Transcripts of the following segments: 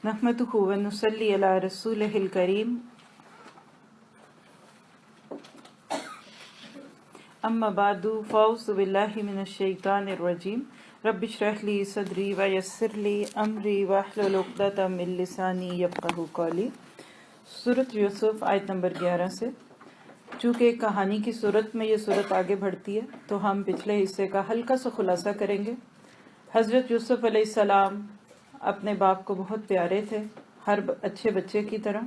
نحمدہ ونصلی علی رسولہ الکریم اما بعد فاعوذ باللہ من الشیطان الرجیم رب اشرح لی صدری ویسر لی امری واحلل عقدۃ من لسانی یفقہوا قولی۔ سورۃ یوسف آیت نمبر 11 سے۔ چونکہ ایک کہانی کی صورت میں یہ صورت آگے بڑھتی ہے تو ہم پچھلے حصے کا ہلکا سا خلاصہ کریں گے۔ حضرت یوسف علیہ السلام اپنے باپ کو بہت پیارے تھے، ہر اچھے بچے کی طرح،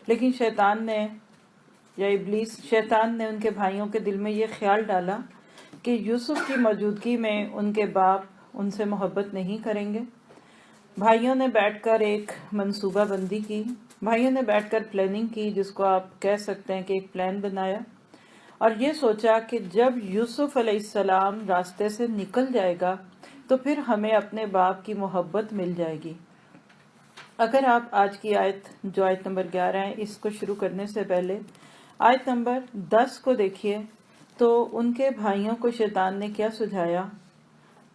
لیکن شیطان نے ان کے بھائیوں کے دل میں یہ خیال ڈالا کہ یوسف کی موجودگی میں ان کے باپ ان سے محبت نہیں کریں گے۔ بھائیوں نے بیٹھ کر ایک منصوبہ بندی کی، بھائیوں نے بیٹھ کر پلاننگ کی، جس کو آپ کہہ سکتے ہیں کہ ایک پلان بنایا، اور یہ سوچا کہ جب یوسف علیہ السلام راستے سے نکل جائے گا تو پھر ہمیں اپنے باپ کی محبت مل جائے گی۔ اگر آپ آج کی آیت جو آیت نمبر 11 ہے اس کو شروع کرنے سے پہلے آیت نمبر 10 کو دیکھیے تو ان کے بھائیوں کو شیطان نے کیا سجھایا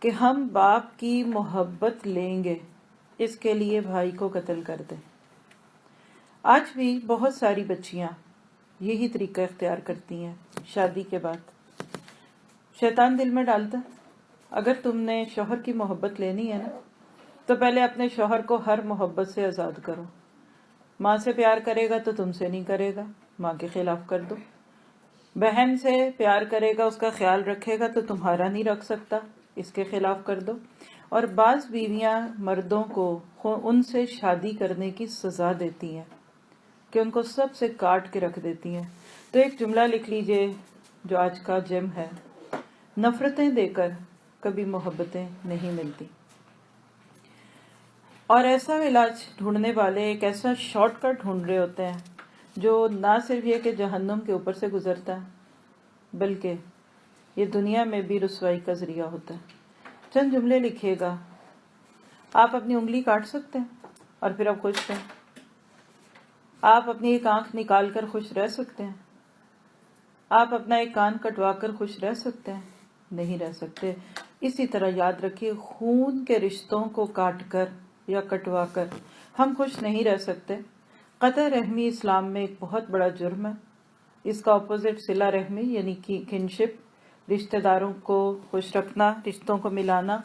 کہ ہم باپ کی محبت لیں گے، اس کے لیے بھائی کو قتل کر دیں۔ آج بھی بہت ساری بچیاں یہی طریقہ اختیار کرتی ہیں شادی کے بعد۔ شیطان دل میں ڈالتا اگر تم نے شوہر کی محبت لینی ہے نا تو پہلے اپنے شوہر کو ہر محبت سے آزاد کرو۔ ماں سے پیار کرے گا تو تم سے نہیں کرے گا، ماں کے خلاف کر دو۔ بہن سے پیار کرے گا، اس کا خیال رکھے گا تو تمہارا نہیں رکھ سکتا، اس کے خلاف کر دو۔ اور بعض بیویاں مردوں کو ان سے شادی کرنے کی سزا دیتی ہیں کہ ان کو سب سے کاٹ کے رکھ دیتی ہیں۔ تو ایک جملہ لکھ لیجئے جو آج کا جم ہے، نفرتیں دے کر کبھی محبتیں نہیں ملتی۔ اور ایسا علاج ڈھونڈنے والے ایک ایسا شارٹ کٹ ڈھونڈ رہے ہوتے ہیں جو نہ صرف یہ کہ جہنم کے اوپر سے گزرتا ہے بلکہ یہ دنیا میں بھی رسوائی کا ذریعہ ہوتا ہے۔ چند جملے لکھیے گا۔ آپ اپنی انگلی کاٹ سکتے ہیں اور پھر آپ خوش رہیں۔ آپ اپنی ایک آنکھ نکال کر خوش رہ سکتے ہیں۔ آپ اپنا ایک کان کٹوا کر خوش رہ سکتے ہیں؟ نہیں رہ سکتے۔ اسی طرح یاد رکھیے، خون کے رشتوں کو کاٹ کر یا کٹوا کر ہم خوش نہیں رہ سکتے۔ قطع رحمی اسلام میں ایک بہت بڑا جرم ہے۔ اس کا اپوزٹ صلہ رحمی یعنی کنشپ، رشتہ داروں کو خوش رکھنا، رشتوں کو ملانا،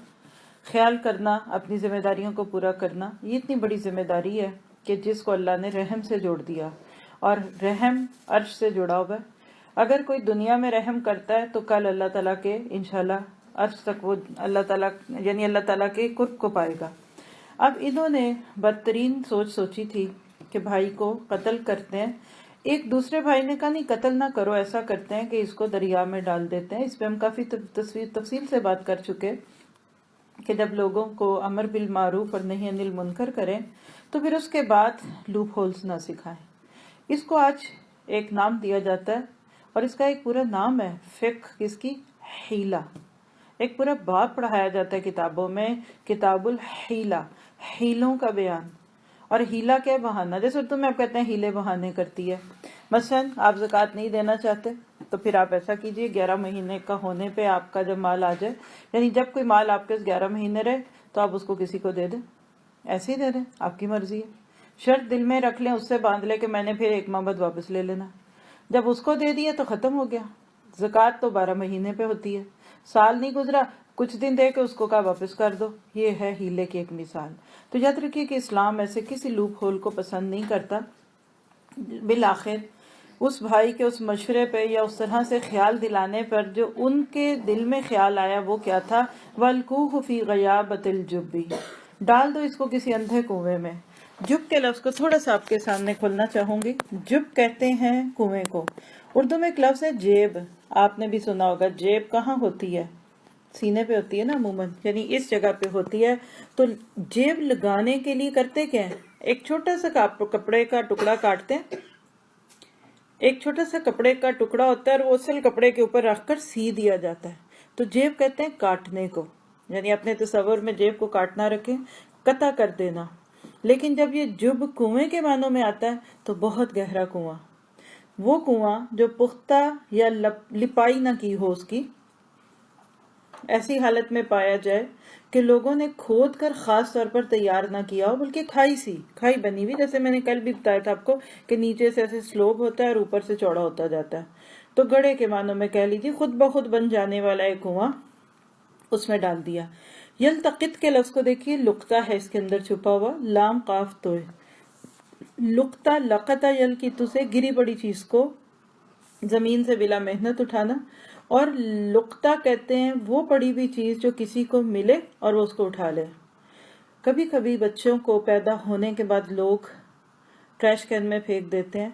خیال کرنا، اپنی ذمہ داریوں کو پورا کرنا۔ یہ اتنی بڑی ذمہ داری ہے کہ جس کو اللہ نے رحم سے جوڑ دیا، اور رحم عرش سے جڑا ہوا ہے۔ اگر کوئی دنیا میں رحم کرتا ہے تو کل اللہ تعالیٰ کے انشاءاللہ عرش تک وہ اللہ تعالیٰ کے قرب کو پائے گا۔ اب انہوں نے بدترین سوچی تھی کہ بھائی کو قتل کرتے ہیں۔ ایک دوسرے بھائی نے کہا نہیں قتل نہ کرو، ایسا کرتے ہیں کہ اس کو دریا میں ڈال دیتے ہیں۔ اس پہ ہم کافی تفصیل سے بات کر چکے کہ جب لوگوں کو امر بالمعروف اور نہی عن المنکر کریں تو پھر اس کے بعد لوپ ہولز نہ سکھائیں۔ اس کو آج ایک نام دیا جاتا ہے اور اس کا ایک پورا نام ہے فقہ، کس کی؟ حیلہ۔ ایک پورا باب پڑھایا جاتا ہے کتابوں میں، کتاب الحیلہ، حیلوں کا بیان۔ اور حیلہ کیا بہانہ، جیسے اردو میں آپ کہتے ہیں حیلے بہانے کرتی ہے۔ مثلا آپ زکوٰۃ نہیں دینا چاہتے تو پھر آپ ایسا کیجئے 11 مہینے کا ہونے پہ آپ کا جب مال آ جائے، یعنی جب کوئی مال آپ کے 11 مہینے رہے تو آپ اس کو کسی کو دے دیں، ایسے ہی دے دیں، آپ کی مرضی ہے۔ شرط دل میں رکھ لیں، اس سے باندھ لیں کہ میں نے پھر 1 ماہ بعد واپس لے لینا۔ جب اس کو دے دیا تو ختم ہو گیا۔ زکوٰۃ تو 12 مہینے پہ ہوتی ہے، سال نہیں گزرا کچھ دن دے کے اس کو کہا واپس کر دو۔ یہ ہے ہیلے کی ایک مثال۔ تو یاد رکھیے کہ اسلام ایسے کسی لوپ ہول کو پسند نہیں کرتا۔ بالآخر اس بھائی کے اس مشورے پہ یا اس طرح سے خیال دلانے پر جو ان کے دل میں خیال آیا وہ کیا تھا؟ وَالْقُوهُ فِي غَيَابَةِ الْجُبِّ، ڈال دو اس کو کسی اندھے کنویں میں۔ جب کے لفظ کو تھوڑا سا آپ کے سامنے کھولنا چاہوں گی۔ جب کہتے ہیں کنویں کو۔ اردو میں ایک لفظ ہے جیب، آپ نے بھی سنا ہوگا۔ جیب کہاں ہوتی ہے؟ سینے پہ ہوتی ہے نا عموماً، یعنی اس جگہ پہ ہوتی ہے۔ تو جیب لگانے کے لیے کرتے کیا ہیں؟ ایک چھوٹا سا کپڑے کا ٹکڑا کاٹتے ہیں، ایک چھوٹا سا کپڑے کا ٹکڑا ہوتا ہے اور وہ اصل کپڑے کے اوپر رکھ کر سی دیا جاتا ہے۔ تو جیب کہتے ہیں کاٹنے کو، یعنی اپنے تصور میں جیب کو کاٹنا رکھیں، قطع کر دینا۔ لیکن جب یہ جب کنویں کے معنوں میں آتا ہے تو بہت گہرا کنواں، وہ کنواں جو پختہ یا لپائی نہ کی ہو اس کی، ایسی حالت میں پایا جائے کہ لوگوں نے کھود کر خاص طور پر تیار نہ کیا ہو، بلکہ کھائی بنی ہوئی، جیسے میں نے کل بھی بتایا تھا آپ کو کہ نیچے سے ایسے سلوپ ہوتا ہے اور اوپر سے چوڑا ہوتا جاتا ہے، تو گڑھے کے معنوں میں کہہ لیجیے خود بخود بن جانے والا ایک کنواں اس میں ڈال دیا۔ یلتقط کے لفظ کو دیکھیے، لقطہ ہے اس کے اندر چھپا ہوا، لام قاف تو ہے، لقطہ لقطہ یلقط سے گری پڑی چیز کو زمین سے بلا محنت اٹھانا، اور لقطہ کہتے ہیں وہ پڑی ہوئی چیز جو کسی کو ملے اور وہ اس کو اٹھا لے۔ کبھی کبھی بچوں کو پیدا ہونے کے بعد لوگ ٹریش کین میں پھینک دیتے ہیں،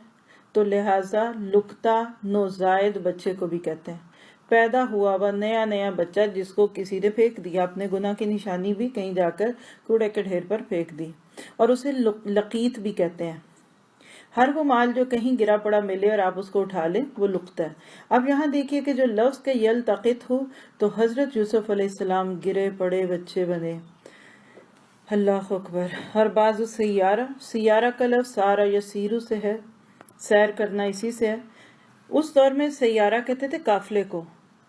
تو لہٰذا لقطہ نوزائیدہ بچے کو بھی کہتے ہیں، پیدا ہوا وہ نیا بچہ جس کو کسی نے پھینک دیا، اپنے گناہ کی نشانی بھی کہیں جا کر کوڑے کے ڈھیر پر پھینک دی، اور اسے لقیط بھی کہتے ہیں۔ ہر وہ مال جو کہیں گرا پڑا ملے اور آپ اس کو اٹھا لیں وہ لقطہ ہے۔ اب یہاں دیکھیے کہ جو لفظ کے یلتقط ہو تو حضرت یوسف علیہ السلام گرے پڑے بچے بنے، اللہ اکبر۔ اور بعض سیارہ کا لفظ سارا یسیرو سے ہے، سیر کرنا اسی سے ہے۔ اس دور میں سیارہ کہتے تھے قافلے کو،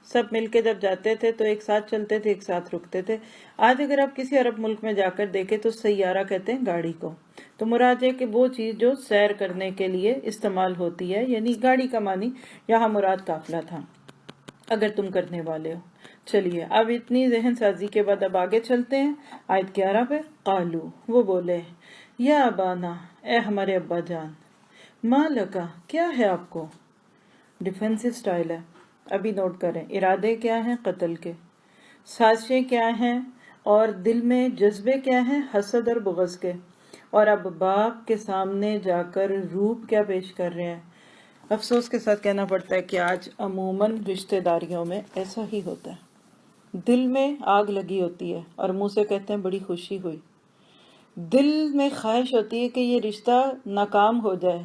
سب مل کے جب جاتے تھے تو ایک ساتھ چلتے تھے، ایک ساتھ رکتے تھے۔ آج اگر آپ کسی عرب ملک میں جا کر دیکھیں تو سیارہ کہتے ہیں گاڑی کو، تو مراد ہے کہ وہ چیز جو سیر کرنے کے لیے استعمال ہوتی ہے، یعنی گاڑی کا معنی یہاں مراد قافلہ تھا، اگر تم کرنے والے ہو۔ چلیے اب اتنی ذہن سازی کے بعد اب آگے چلتے ہیں آیت 11 پہ۔ قالو، وہ بولے، یا ابانا، اے ہمارے ابا جان، ما لکا، کیا ہے آپ کو؟ ڈیفینسو سٹائل ہے، ابھی نوٹ کریں ارادے کیا ہیں قتل کے، سازشیں کیا ہیں، اور دل میں جذبے کیا ہیں حسد اور بغض کے، اور اب باپ کے سامنے جا کر روپ کیا پیش کر رہے ہیں۔ افسوس کے ساتھ کہنا پڑتا ہے کہ آج عموماً رشتہ داریوں میں ایسا ہی ہوتا ہے، دل میں آگ لگی ہوتی ہے اور منہ سے کہتے ہیں بڑی خوشی ہوئی، دل میں خواہش ہوتی ہے کہ یہ رشتہ ناکام ہو جائے،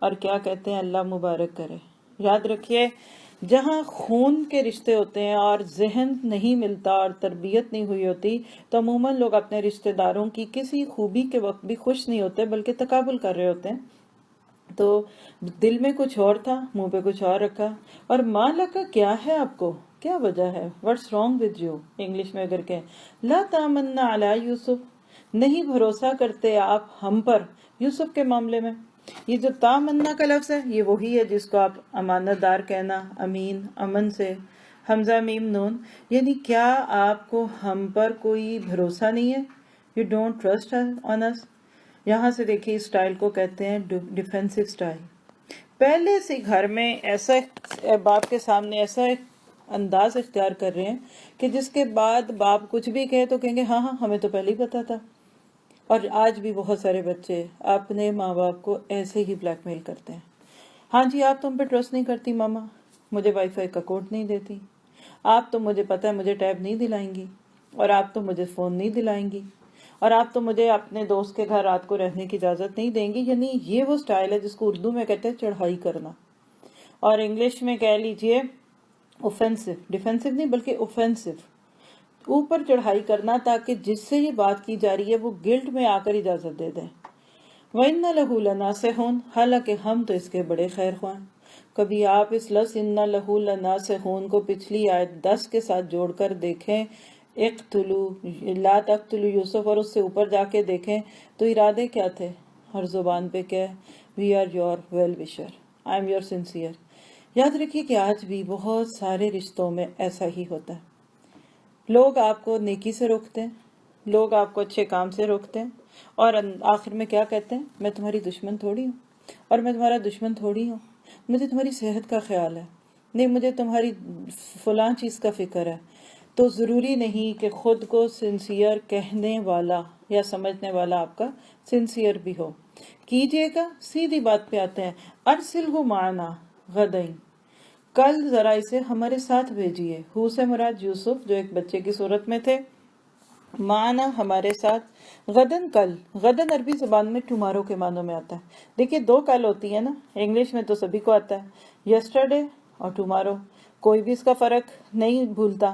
اور کیا کہتے ہیں اللہ مبارک کرے۔ یاد رکھیے جہاں خون کے رشتے ہوتے ہیں اور ذہن نہیں ملتا اور تربیت نہیں ہوئی ہوتی تو عموماً لوگ اپنے رشتہ داروں کی کسی خوبی کے وقت بھی خوش نہیں ہوتے بلکہ تقابل کر رہے ہوتے ہیں۔ تو دل میں کچھ اور تھا، منہ پہ کچھ اور رکھا۔ اور ماں لکا، کیا ہے آپ کو، کیا وجہ ہے، what's wrong with you، English میں اگر کہیں لا تامنا علی یوسف، نہیں بھروسہ کرتے آپ ہم پر یوسف کے معاملے میں۔ یہ جو تامنا کا لفظ ہے یہ وہی ہے جس کو آپ امانت دار کہنا، امین، امن سے حمزہ میم نون، یعنی کیا آپ کو ہم پر کوئی بھروسہ نہیں ہے، you don't trust on us۔ یہاں سے دیکھیے اس سٹائل کو کہتے ہیں ڈیفینسو سٹائل۔ پہلے سے گھر میں ایسا باپ کے سامنے ایسا ایک انداز اختیار کر رہے ہیں کہ جس کے بعد باپ کچھ بھی کہے تو کہیں گے ہاں ہمیں تو پہلے ہی پتا تھا۔ اور آج بھی بہت سارے بچے اپنے ماں باپ کو ایسے ہی بلیک میل کرتے ہیں، ہاں جی آپ تم پہ ٹرسٹ نہیں کرتی ماما، مجھے وائی فائی کا کوڈ نہیں دیتی، آپ تو مجھے پتہ ہے مجھے ٹیب نہیں دلائیں گی، اور آپ تو مجھے فون نہیں دلائیں گی، اور آپ تو مجھے اپنے دوست کے گھر رات کو رہنے کی اجازت نہیں دیں گی۔ یعنی یہ وہ سٹائل ہے جس کو اردو میں کہتے ہیں چڑھائی کرنا، اور انگلش میں کہہ لیجئے اوفینسو، ڈیفینسو نہیں بلکہ اوفینسو، اوپر چڑھائی کرنا تاکہ جس سے یہ بات کی جا رہی ہے وہ گلٹ میں آ کر اجازت دے دیں۔ وَإِنَّ لَهُ لَنَاصِحُونَ، حالانکہ ہم تو اس کے بڑے خیر خواہ۔ کبھی آپ اس لفظ اِنَّ لَهُ لَنَاصِحُونَ کو پچھلی آیت 10 کے ساتھ جوڑ کر دیکھیں، اقتلوا لا تقتلوا یوسف، اور اس سے اوپر جا کے دیکھیں تو ارادے کیا تھے، ہر زبان پہ کہ وی آر یور ویل وشر، آئی ایم یور سنسیئر۔ یاد رکھیے کہ آج بھی بہت سارے رشتوں میں ایسا ہی ہوتا ہے، لوگ آپ کو نیکی سے روکتے ہیں، لوگ آپ کو اچھے کام سے روکتے ہیں، اور آخر میں کیا کہتے ہیں، میں تمہاری دشمن تھوڑی ہوں، اور میں تمہارا دشمن تھوڑی ہوں، مجھے تمہاری صحت کا خیال ہے، نہیں مجھے تمہاری فلاں چیز کا فکر ہے۔ تو ضروری نہیں کہ خود کو سنسیئر کہنے والا یا سمجھنے والا آپ کا سنسیئر بھی ہو۔ کیجئے گا، سیدھی بات پہ آتے ہیں، ارسلہ معنا غدین، کل ذرا اسے ہمارے ساتھ بھیجیے۔ ہو سے مراد یوسف جو ایک بچے کی صورت میں تھے، معنا ہمارے ساتھ، غدن کل، غدن عربی زبان میں ٹمارو کے معنوں میں آتا ہے۔ دیکھیے دو کل ہوتی ہے نا، انگلش میں تو سبھی کو آتا ہے، یسٹرڈے اور ٹمارو، کوئی بھی اس کا فرق نہیں بھولتا۔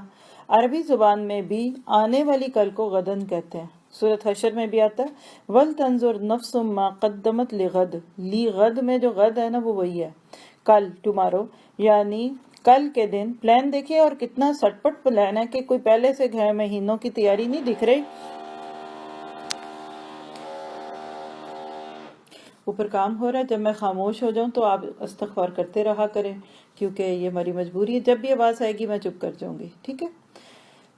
عربی زبان میں بھی آنے والی کل کو غدن کہتے ہیں، سورۃ حشر میں بھی آتا ہے وَلْتَنْظُرْ نَفْسٌ مَا قَدَّمَتْ لِغَدْ، لی غد میں جو غد ہے نا وہ وہی ہے کل، ٹمارو، یعنی کل کے دن پلان دیکھیے، اور کتنا سٹپٹ پلان ہے کہ کوئی پہلے سے گئے مہینوں کی تیاری نہیں دکھ رہی. اوپر کام ہو رہا ہے، جب میں خاموش ہو جاؤں تو آپ استغفار کرتے رہا کریں، کیونکہ یہ ہماری مجبوری ہے. جب بھی آواز آئے گی میں چپ کر جاؤں گی، ٹھیک ہے؟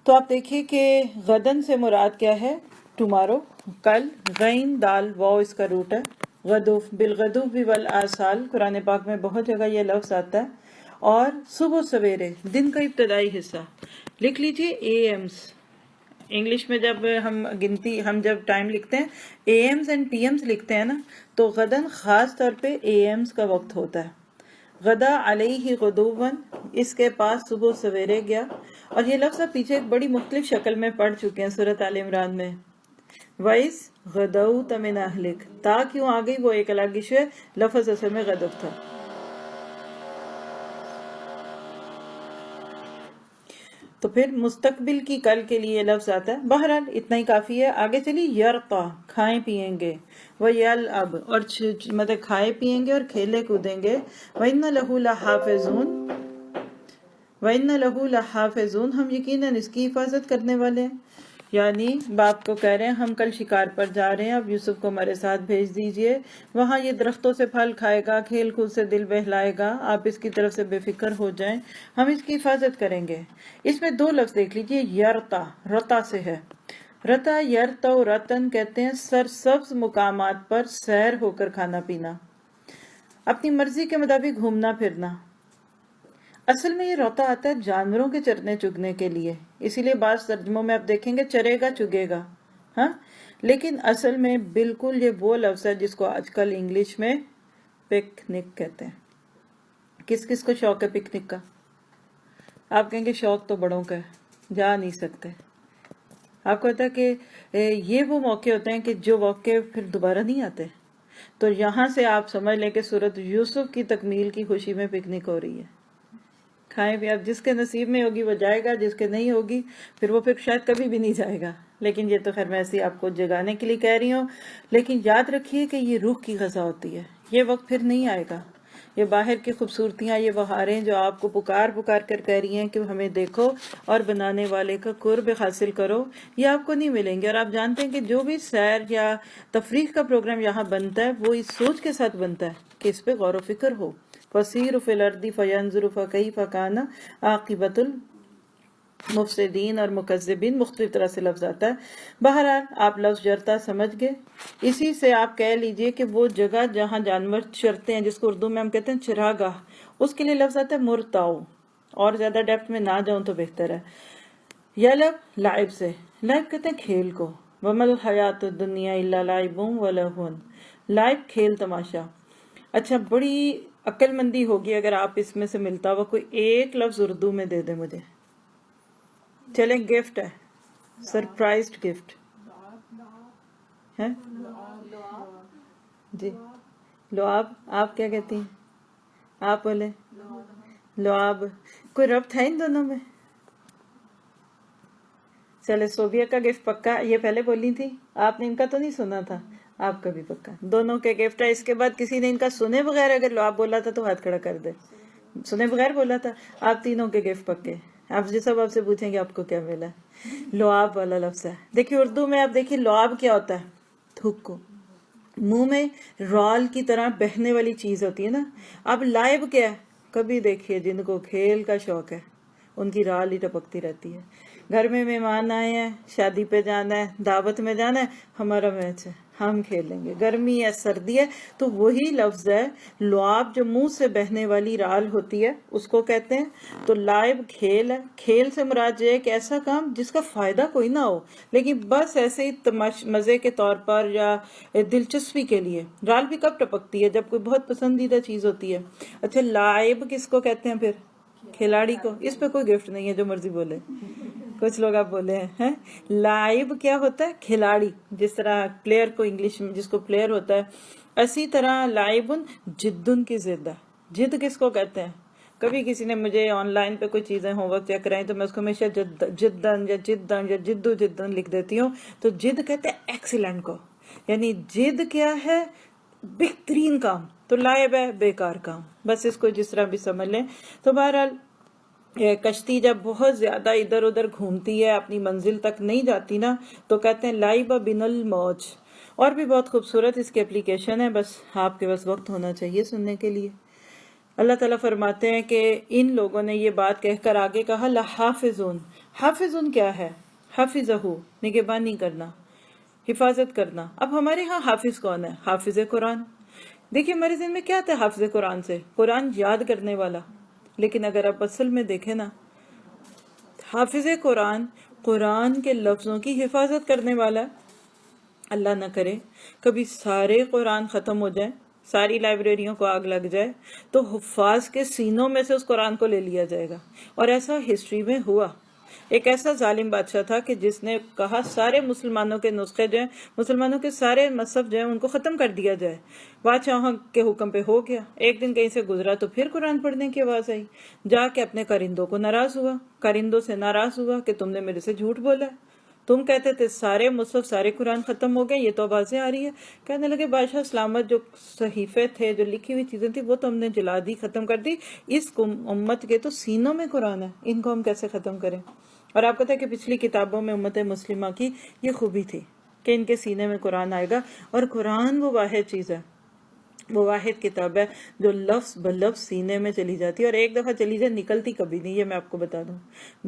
تو آپ دیکھیے کہ غدن سے مراد کیا ہے؟ ٹمارو، کل. غین دال واو اس کا روٹ ہے. غدوف، بالغدوف والآصال، قرآن پاک میں بہت جگہ یہ لفظ آتا ہے. اور صبح سویرے، دن کا ابتدائی حصہ. لکھ لیجئے اے ایمز. انگلش میں جب ہم جب ٹائم لکھتے ہیں اے ایمز اینڈ پی ایمز لکھتے ہیں نا، تو غدن خاص طور پہ اے ایمز کا وقت ہوتا ہے. غدا علیہ غدوون، اس کے پاس صبح سویرے گیا. اور یہ لفظ آپ پیچھے ایک بڑی مختلف شکل میں پڑھ چکے ہیں سورۃ آل عمران میں. وَإِذْ غَدَوْتَ مِنْ أَهْلِكَ، تا کیوں آ گئی وہ ایک الگ ایشو ہے، لفظ اصل میں غدب تھا. تو پھر مستقبل کی کل کے لیے لفظ آتا ہے. بہرحال اتنا ہی کافی ہے. آگے چلی. یرقا، کھائیں پیئیں گے. وَيَلْعَبْ، اور مطلب کھائے پیئیں گے اور کھیلے کودیں گے. وَإِنَّ لَهُ لَحَافِظُونَ، وَإِنَّ لَهُ لَحَافِظُونَ، ہم یقیناً اس کی حفاظت کرنے والے ہیں. یعنی باپ کو کہہ رہے ہیں ہم کل شکار پر جا رہے ہیں، اب یوسف کو ہمارے ساتھ بھیج دیجئے، وہاں یہ درختوں سے پھل کھائے گا، کھیل کود سے دل بہلائے گا، آپ اس کی طرف سے بے فکر ہو جائیں، ہم اس کی حفاظت کریں گے. اس میں دو لفظ دیکھ لیجئے. یرتا، رتا سے ہے. رتا، یرتا و رتن کہتے ہیں سرسبز مقامات پر سیر ہو کر کھانا پینا، اپنی مرضی کے مطابق گھومنا پھرنا. اصل میں یہ روتا آتا ہے جانوروں کے چرنے چگنے کے لیے، اسی لیے بعض ترجموں میں آپ دیکھیں گے چرے گا چگے گا، ہاں، لیکن اصل میں بالکل یہ وہ لفظ ہے جس کو آج کل انگلش میں پکنک کہتے ہیں. کس کس کو شوق ہے پکنک کا؟ آپ کہیں گے شوق تو بڑوں کا ہے، جا نہیں سکتے. آپ کو پتا ہے کہ یہ وہ موقع ہوتے ہیں کہ جو موقع پھر دوبارہ نہیں آتے. تو یہاں سے آپ سمجھ لیں کہ سورۃ یوسف کی تکمیل کی خوشی میں پکنک ہو رہی ہے. کھائیں بھی، اب جس کے نصیب میں ہوگی وہ جائے گا، جس کے نہیں ہوگی پھر وہ پھر شاید کبھی بھی نہیں جائے گا. لیکن یہ تو خیر میں ایسے آپ کو جگانے کے لیے کہہ رہی ہوں. لیکن یاد رکھیے کہ یہ روح کی غذا ہوتی ہے، یہ وقت پھر نہیں آئے گا. یہ باہر کی خوبصورتیاں، یہ بہاریں جو آپ کو پکار پکار کر کہہ رہی ہیں کہ ہمیں دیکھو اور بنانے والے کا قرب حاصل کرو، یہ آپ کو نہیں ملیں گے. اور آپ جانتے ہیں کہ جو بھی سیر یا تفریح کا پروگرام یہاں بنتا ہے وہ اس سوچ کے ساتھ بنتا ہے کہ اس پہ غور و فکر ہو. فَسِيرُ فِي الْأَرْضِ فَيَنْظُرُ فَكَيْفَ كَانَ عَاقِبَةُ الْمُفْسِدِينَ، اور مکذبین مختلف طرح سے لفظ آتا ہے. بہرحال آپ لفظ جرتا سمجھ گئے. اسی سے آپ کہہ لیجئے کہ وہ جگہ جہاں جانور چرتے ہیں، جس کو اردو میں ہم کہتے ہیں چراگاہ، اس کے لیے لفظ آتا ہے مرتاؤ. اور زیادہ ڈیپتھ میں نہ جاؤں تو بہتر ہے. یلب، لائب سے، لائب کہتے ہیں کھیل کو. وَمَا الْحَيَاةُ الدُّنْيَا إِلَّا لَعِبٌ وَلَهْوٌ، لائب کھیل تماشا. اچھا، بڑی عقل مندی ہوگی اگر آپ اس میں سے ملتا ہوا کوئی ایک لفظ اردو میں دے دیں مجھے. چلیں، گفٹ ہے، سرپرائزڈ گفٹ ہے جی. لعاب، آپ کیا کہتی ہیں؟ آپ بولے. لعاب، کوئی ربط ہے ان دونوں میں؟ چلے، صوبیہ کا گفٹ پکا، یہ پہلے بولی تھی آپ نے، ان کا تو نہیں سنا تھا. آپ کا بھی پکا، دونوں کے گفٹ ہے. اس کے بعد کسی نے ان کا سنے بغیر اگر لعاب بولا تھا تو ہاتھ کھڑا کر دے. سنے بغیر بولا تھا. آپ تینوں کے گفٹ پکے. آپ جو سب آپ سے پوچھیں گے آپ کو کیا ملا. لعاب والا لفظ ہے. دیکھیے اردو میں آپ دیکھیے لعاب کیا ہوتا ہے؟ تھوک کو، منہ میں رال کی طرح بہنے والی چیز ہوتی ہے نا. اب لائب کیا ہے؟ کبھی دیکھیے جن کو کھیل کا شوق ہے ان کی رال ہی ٹپکتی رہتی ہے. گھر میں مہمان آئے ہیں، شادی پہ جانا ہے، دعوت میں جانا ہے، ہمارا میچ ہے، ہم کھیلیں گے. گرمی ہے، سردی ہے، تو وہی لفظ ہے لعاب، جو منہ سے بہنے والی رال ہوتی ہے اس کو کہتے ہیں. تو لائب کھیل ہے. کھیل سے مراد یہ ہے کہ ایسا کام جس کا فائدہ کوئی نہ ہو، لیکن بس ایسے ہی مزے کے طور پر یا دلچسپی کے لیے. رال بھی کب ٹپکتی ہے؟ جب کوئی بہت پسندیدہ چیز ہوتی ہے. اچھا، لائب کس کو کہتے ہیں پھر؟ کھلاڑی کو. اس پہ کوئی گفٹ نہیں ہے، جو مرضی بولے. کچھ لوگ آپ بولے ہیں لائب کیا ہوتا ہے؟ کھلاڑی. جس طرح پلیئر کو انگلش میں جس کو پلیئر ہوتا ہے، اسی طرح لائبن جدن کی ضد ہے. جد کس کو کہتے ہیں؟ کبھی کسی نے مجھے آن لائن پہ کوئی چیزیں ہوم ورک چیک کرائیں تو میں اس کو ہمیشہ جدن یا جدن یا جدو جدن لکھ دیتی ہوں. تو جد کہتے ہیں ایکسیلنٹ کو. یعنی جد کیا ہے؟ بہترین کام. تو لائب ہے بیکار کام. بس اس کو جس طرح بھی سمجھ لیں. تو بہرحال یہ کشتی جب بہت زیادہ ادھر ادھر گھومتی ہے، اپنی منزل تک نہیں جاتی نا، تو کہتے ہیں لائب بن الموج۔ اور بھی بہت خوبصورت اس کی اپلیکیشن ہے، بس آپ کے پاس وقت ہونا چاہیے سننے کے لیے۔ اللہ تعالیٰ فرماتے ہیں کہ ان لوگوں نے یہ بات کہہ کر آگے کہا لحافظون۔ حافظون کیا ہے؟ حافظہ، نگہبانی کرنا، حفاظت کرنا۔ اب ہمارے ہاں حافظ کون ہے؟ حافظ قرآن۔ دیکھیے ہمارے ذہن میں کیا آتا ہے حافظ قرآن سے؟ قرآن یاد کرنے والا، لیکن اگر آپ اصل میں دیکھیں نا، حافظ قرآن قرآن کے لفظوں کی حفاظت کرنے والا ہے۔ اللہ نہ کرے کبھی سارے قرآن ختم ہو جائیں، ساری لائبریریوں کو آگ لگ جائے، تو حفاظ کے سینوں میں سے اس قرآن کو لے لیا جائے گا۔ اور ایسا ہسٹری میں ہوا۔ ایک ایسا ظالم بادشاہ تھا کہ جس نے کہا سارے مسلمانوں کے نسخے جو ہیں، مسلمانوں کے سارے مصحف جو ہیں ان کو ختم کر دیا جائے۔ بادشاہ کے حکم پہ ہو گیا۔ ایک دن کہیں سے گزرا تو پھر قرآن پڑھنے کی آواز آئی، جا کے اپنے کرندوں کو ناراض ہوا، کرندوں سے ناراض ہوا کہ تم نے میرے سے جھوٹ بولا ہے، تم کہتے تھے سارے مصحف سارے قرآن ختم ہو گئے، یہ تو آوازیں آ رہی ہے۔ کہنے لگے بادشاہ سلامت، جو صحیفے تھے، جو لکھی ہوئی چیزیں تھیں، وہ تو ہم نے جلا دی، ختم کر دی۔ اس امت کے تو سینوں میں قرآن ہے، ان کو ہم کیسے ختم کریں؟ اور آپ کو پتہ ہے کہ پچھلی کتابوں میں امت مسلمہ کی یہ خوبی تھی کہ ان کے سینے میں قرآن آئے گا، اور قرآن وہ واحد چیز ہے، وہ واحد کتاب ہے جو لفظ بلفظ سینے میں چلی جاتی ہے، اور ایک دفعہ چلی جائے نکلتی کبھی نہیں، یہ میں آپ کو بتا دوں۔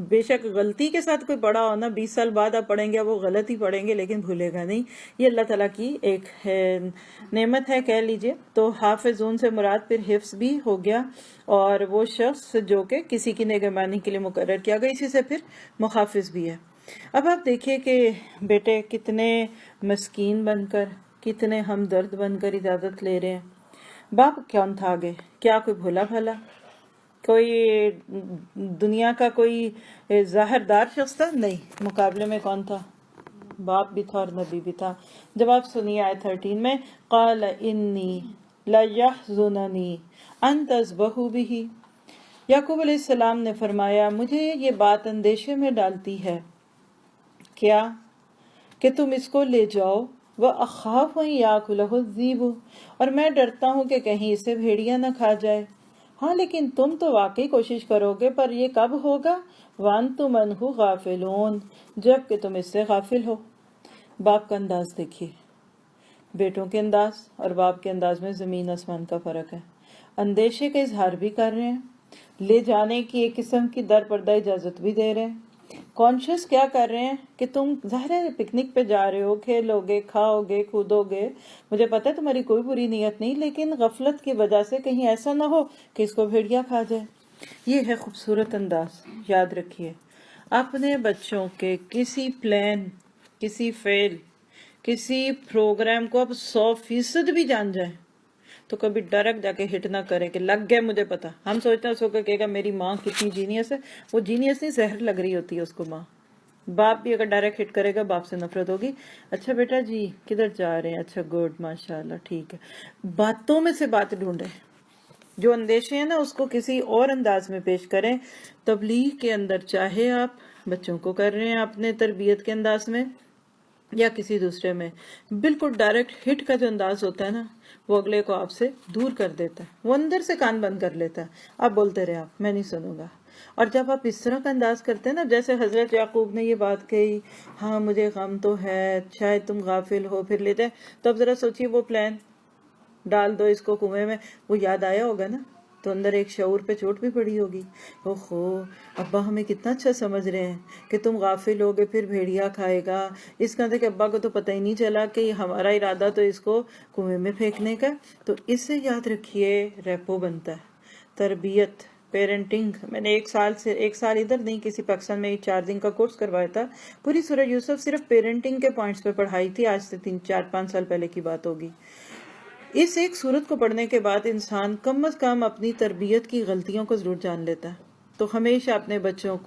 بے شک غلطی کے ساتھ کوئی پڑھا ہونا، 20 سال بعد آپ پڑھیں گے وہ غلط ہی پڑھیں گے، لیکن بھولے گا نہیں۔ یہ اللہ تعالیٰ کی ایک نعمت ہے کہہ لیجئے۔ تو حافظون سے مراد پھر حفظ بھی ہو گیا، اور وہ شخص جو کہ کسی کی نگہبانی کے لیے مقرر کیا گیا، اسی سے پھر محافظ بھی ہے۔ اب آپ دیکھیے کہ بیٹے کتنے مسکین بن کر، کتنے ہمدرد بن کر اجازت لے رہے ہیں۔ باپ کون تھا آگے؟ کیا کوئی بھولا بھالا، کوئی دنیا کا کوئی ظاہردار شخص تھا؟ نہیں، مقابلے میں کون تھا؟ باپ بھی تھا اور نبی بھی تھا۔ جب آپ سنیے آیت 13 میں، قال انی لیحزننی ان تذبحوا بہ، یعقوب علیہ السلام نے فرمایا مجھے یہ بات اندیشے میں ڈالتی ہے، کیا کہ تم اس کو لے جاؤ، وَأَخَافُ أَن يَأْكُلَهُ الذِّئْبُ، اور میں ڈرتا ہوں کہ کہیں اسے بھیڑیا نہ کھا جائے۔ ہاں لیکن تم تو واقعی کوشش کرو گے، پر یہ کب ہوگا؟ وَأَنْتُمْ عَنْهُ غَافِلُونَ، جب کہ تم اس سے غافل ہو۔ باپ کا انداز دیکھیے، بیٹوں کے انداز اور باپ کے انداز میں زمین آسمان کا فرق ہے۔ اندیشے کا اظہار بھی کر رہے ہیں، لے جانے کی ایک قسم کی در پردہ اجازت بھی دے رہے ہیں۔ کانشیس کیا کر رہے ہیں کہ تم ظاہر ہے پکنک پہ جا رہے ہو، کھیلو گے، کھاؤ گے، کودو گے، مجھے پتہ ہے تمہاری کوئی بری نیت نہیں، لیکن غفلت کی وجہ سے کہیں ایسا نہ ہو کہ اس کو بھیڑیا کھا جائے۔ یہ ہے خوبصورت انداز۔ یاد رکھیے، اپنے بچوں کے کسی پلان، کسی فعل، کسی پروگرام کو آپ 100% بھی جان جائیں تو کبھی ڈائریکٹ جا کے ہٹ نہ کریں کہ لگ گیا مجھے پتا۔ ہم سوچتے ہیں اس کو کہے گا میری ماں کتنی جینیس ہے، وہ جینیس نہیں، زہر لگ رہی ہوتی ہے اس کو ماں۔ باپ بھی اگر ڈائریکٹ ہٹ کرے گا، باپ سے نفرت ہوگی۔ اچھا بیٹا جی کدھر جا رہے ہیں؟ اچھا گڈ، ماشاءاللہ، ٹھیک ہے۔ باتوں میں سے بات ڈھونڈیں، جو اندیشے ہیں نا اس کو کسی اور انداز میں پیش کریں۔ تبلیغ کے اندر چاہے آپ بچوں کو کر رہے ہیں اپنے تربیت کے انداز میں یا کسی دوسرے میں، بالکل ڈائریکٹ ہٹ کا جو انداز ہوتا ہے نا، وہ اگلے کو آپ سے دور کر دیتا ہے، وہ اندر سے کان بند کر لیتا ہے۔ آپ بولتے رہے، آپ میں نہیں سنوں گا۔ اور جب آپ اس طرح کا انداز کرتے ہیں نا، جیسے حضرت یعقوب نے یہ بات کہی، ہاں مجھے غم تو ہے، شاید تم غافل ہو، پھر لیتے ہیں، تو اب ذرا سوچیے وہ پلان ڈال دو اس کو کنویں میں، وہ یاد آیا ہوگا نا، تو اندر ایک شعور پہ چوٹ بھی پڑی ہوگی۔ اوہو، ابا ہمیں کتنا اچھا سمجھ رہے ہیں کہ تم غافل ہوگے پھر بھیڑیا کھائے گا، اس کا تھا کہ ابا کو تو پتہ ہی نہیں چلا کہ ہمارا ارادہ تو اس کو کنویں میں پھینکنے کا۔ تو اس سے یاد رکھیے ریپو بنتا ہے، تربیت، پیرنٹنگ۔ میں نے ایک سال ادھر نہیں، کسی پاکستان میں 4 دن کا کورس کروایا تھا، پوری سورہ یوسف صرف پیرنٹنگ کے پوائنٹس پہ پڑھائی تھی، آج سے 3-4-5 سال پہلے کی بات ہوگی۔ اس ایک سورت کو پڑھنے کے بعد انسان کم از کم اپنی تربیت کی غلطیوں کو ضرور جان لیتا ہے۔ تو ہمیشہ اپنے بچوں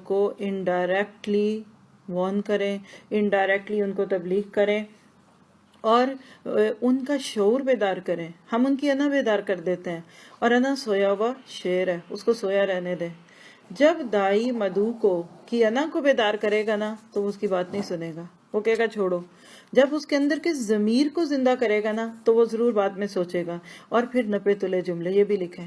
کو انڈائریکٹلی وارن کریں، انڈائریکٹلی ان کو تبلیغ کریں اور ان کا شعور بیدار کریں۔ ہم ان کی انا بیدار کر دیتے ہیں، اور انا سویا ہوا شیر ہے، اس کو سویا رہنے دیں۔ جب دائی مدعو کی انا کو بیدار کرے گا نا تو وہ اس کی بات نہیں سنے گا، وہ کہے گا چھوڑو۔ جب اس کے اندر کے ضمیر کو زندہ کرے گا نا تو وہ ضرور بعد میں سوچے گا۔ اور پھر نپے تلے جملے یہ بھی لکھیں،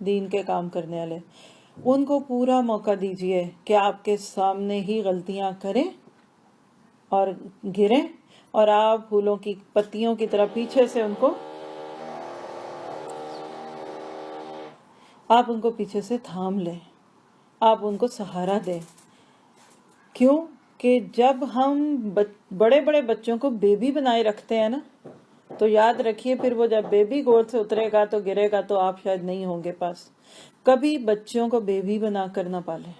دین کے کام کرنے والے، ان کو پورا موقع دیجئے کہ آپ کے سامنے ہی غلطیاں کریں اور گریں، اور آپ پھولوں کی پتیوں کی طرح پیچھے سے ان کو پیچھے سے تھام لیں، آپ ان کو سہارا دیں۔ کیوں کہ جب ہم بڑے بڑے بچوں کو بیبی بنائے رکھتے ہیں نا، تو یاد رکھیے پھر وہ جب بیبی گود سے اترے گا تو گرے گا تو آپ شاید نہیں ہوں گے پاس۔ کبھی بچوں کو بیبی بنا کر نہ پالیں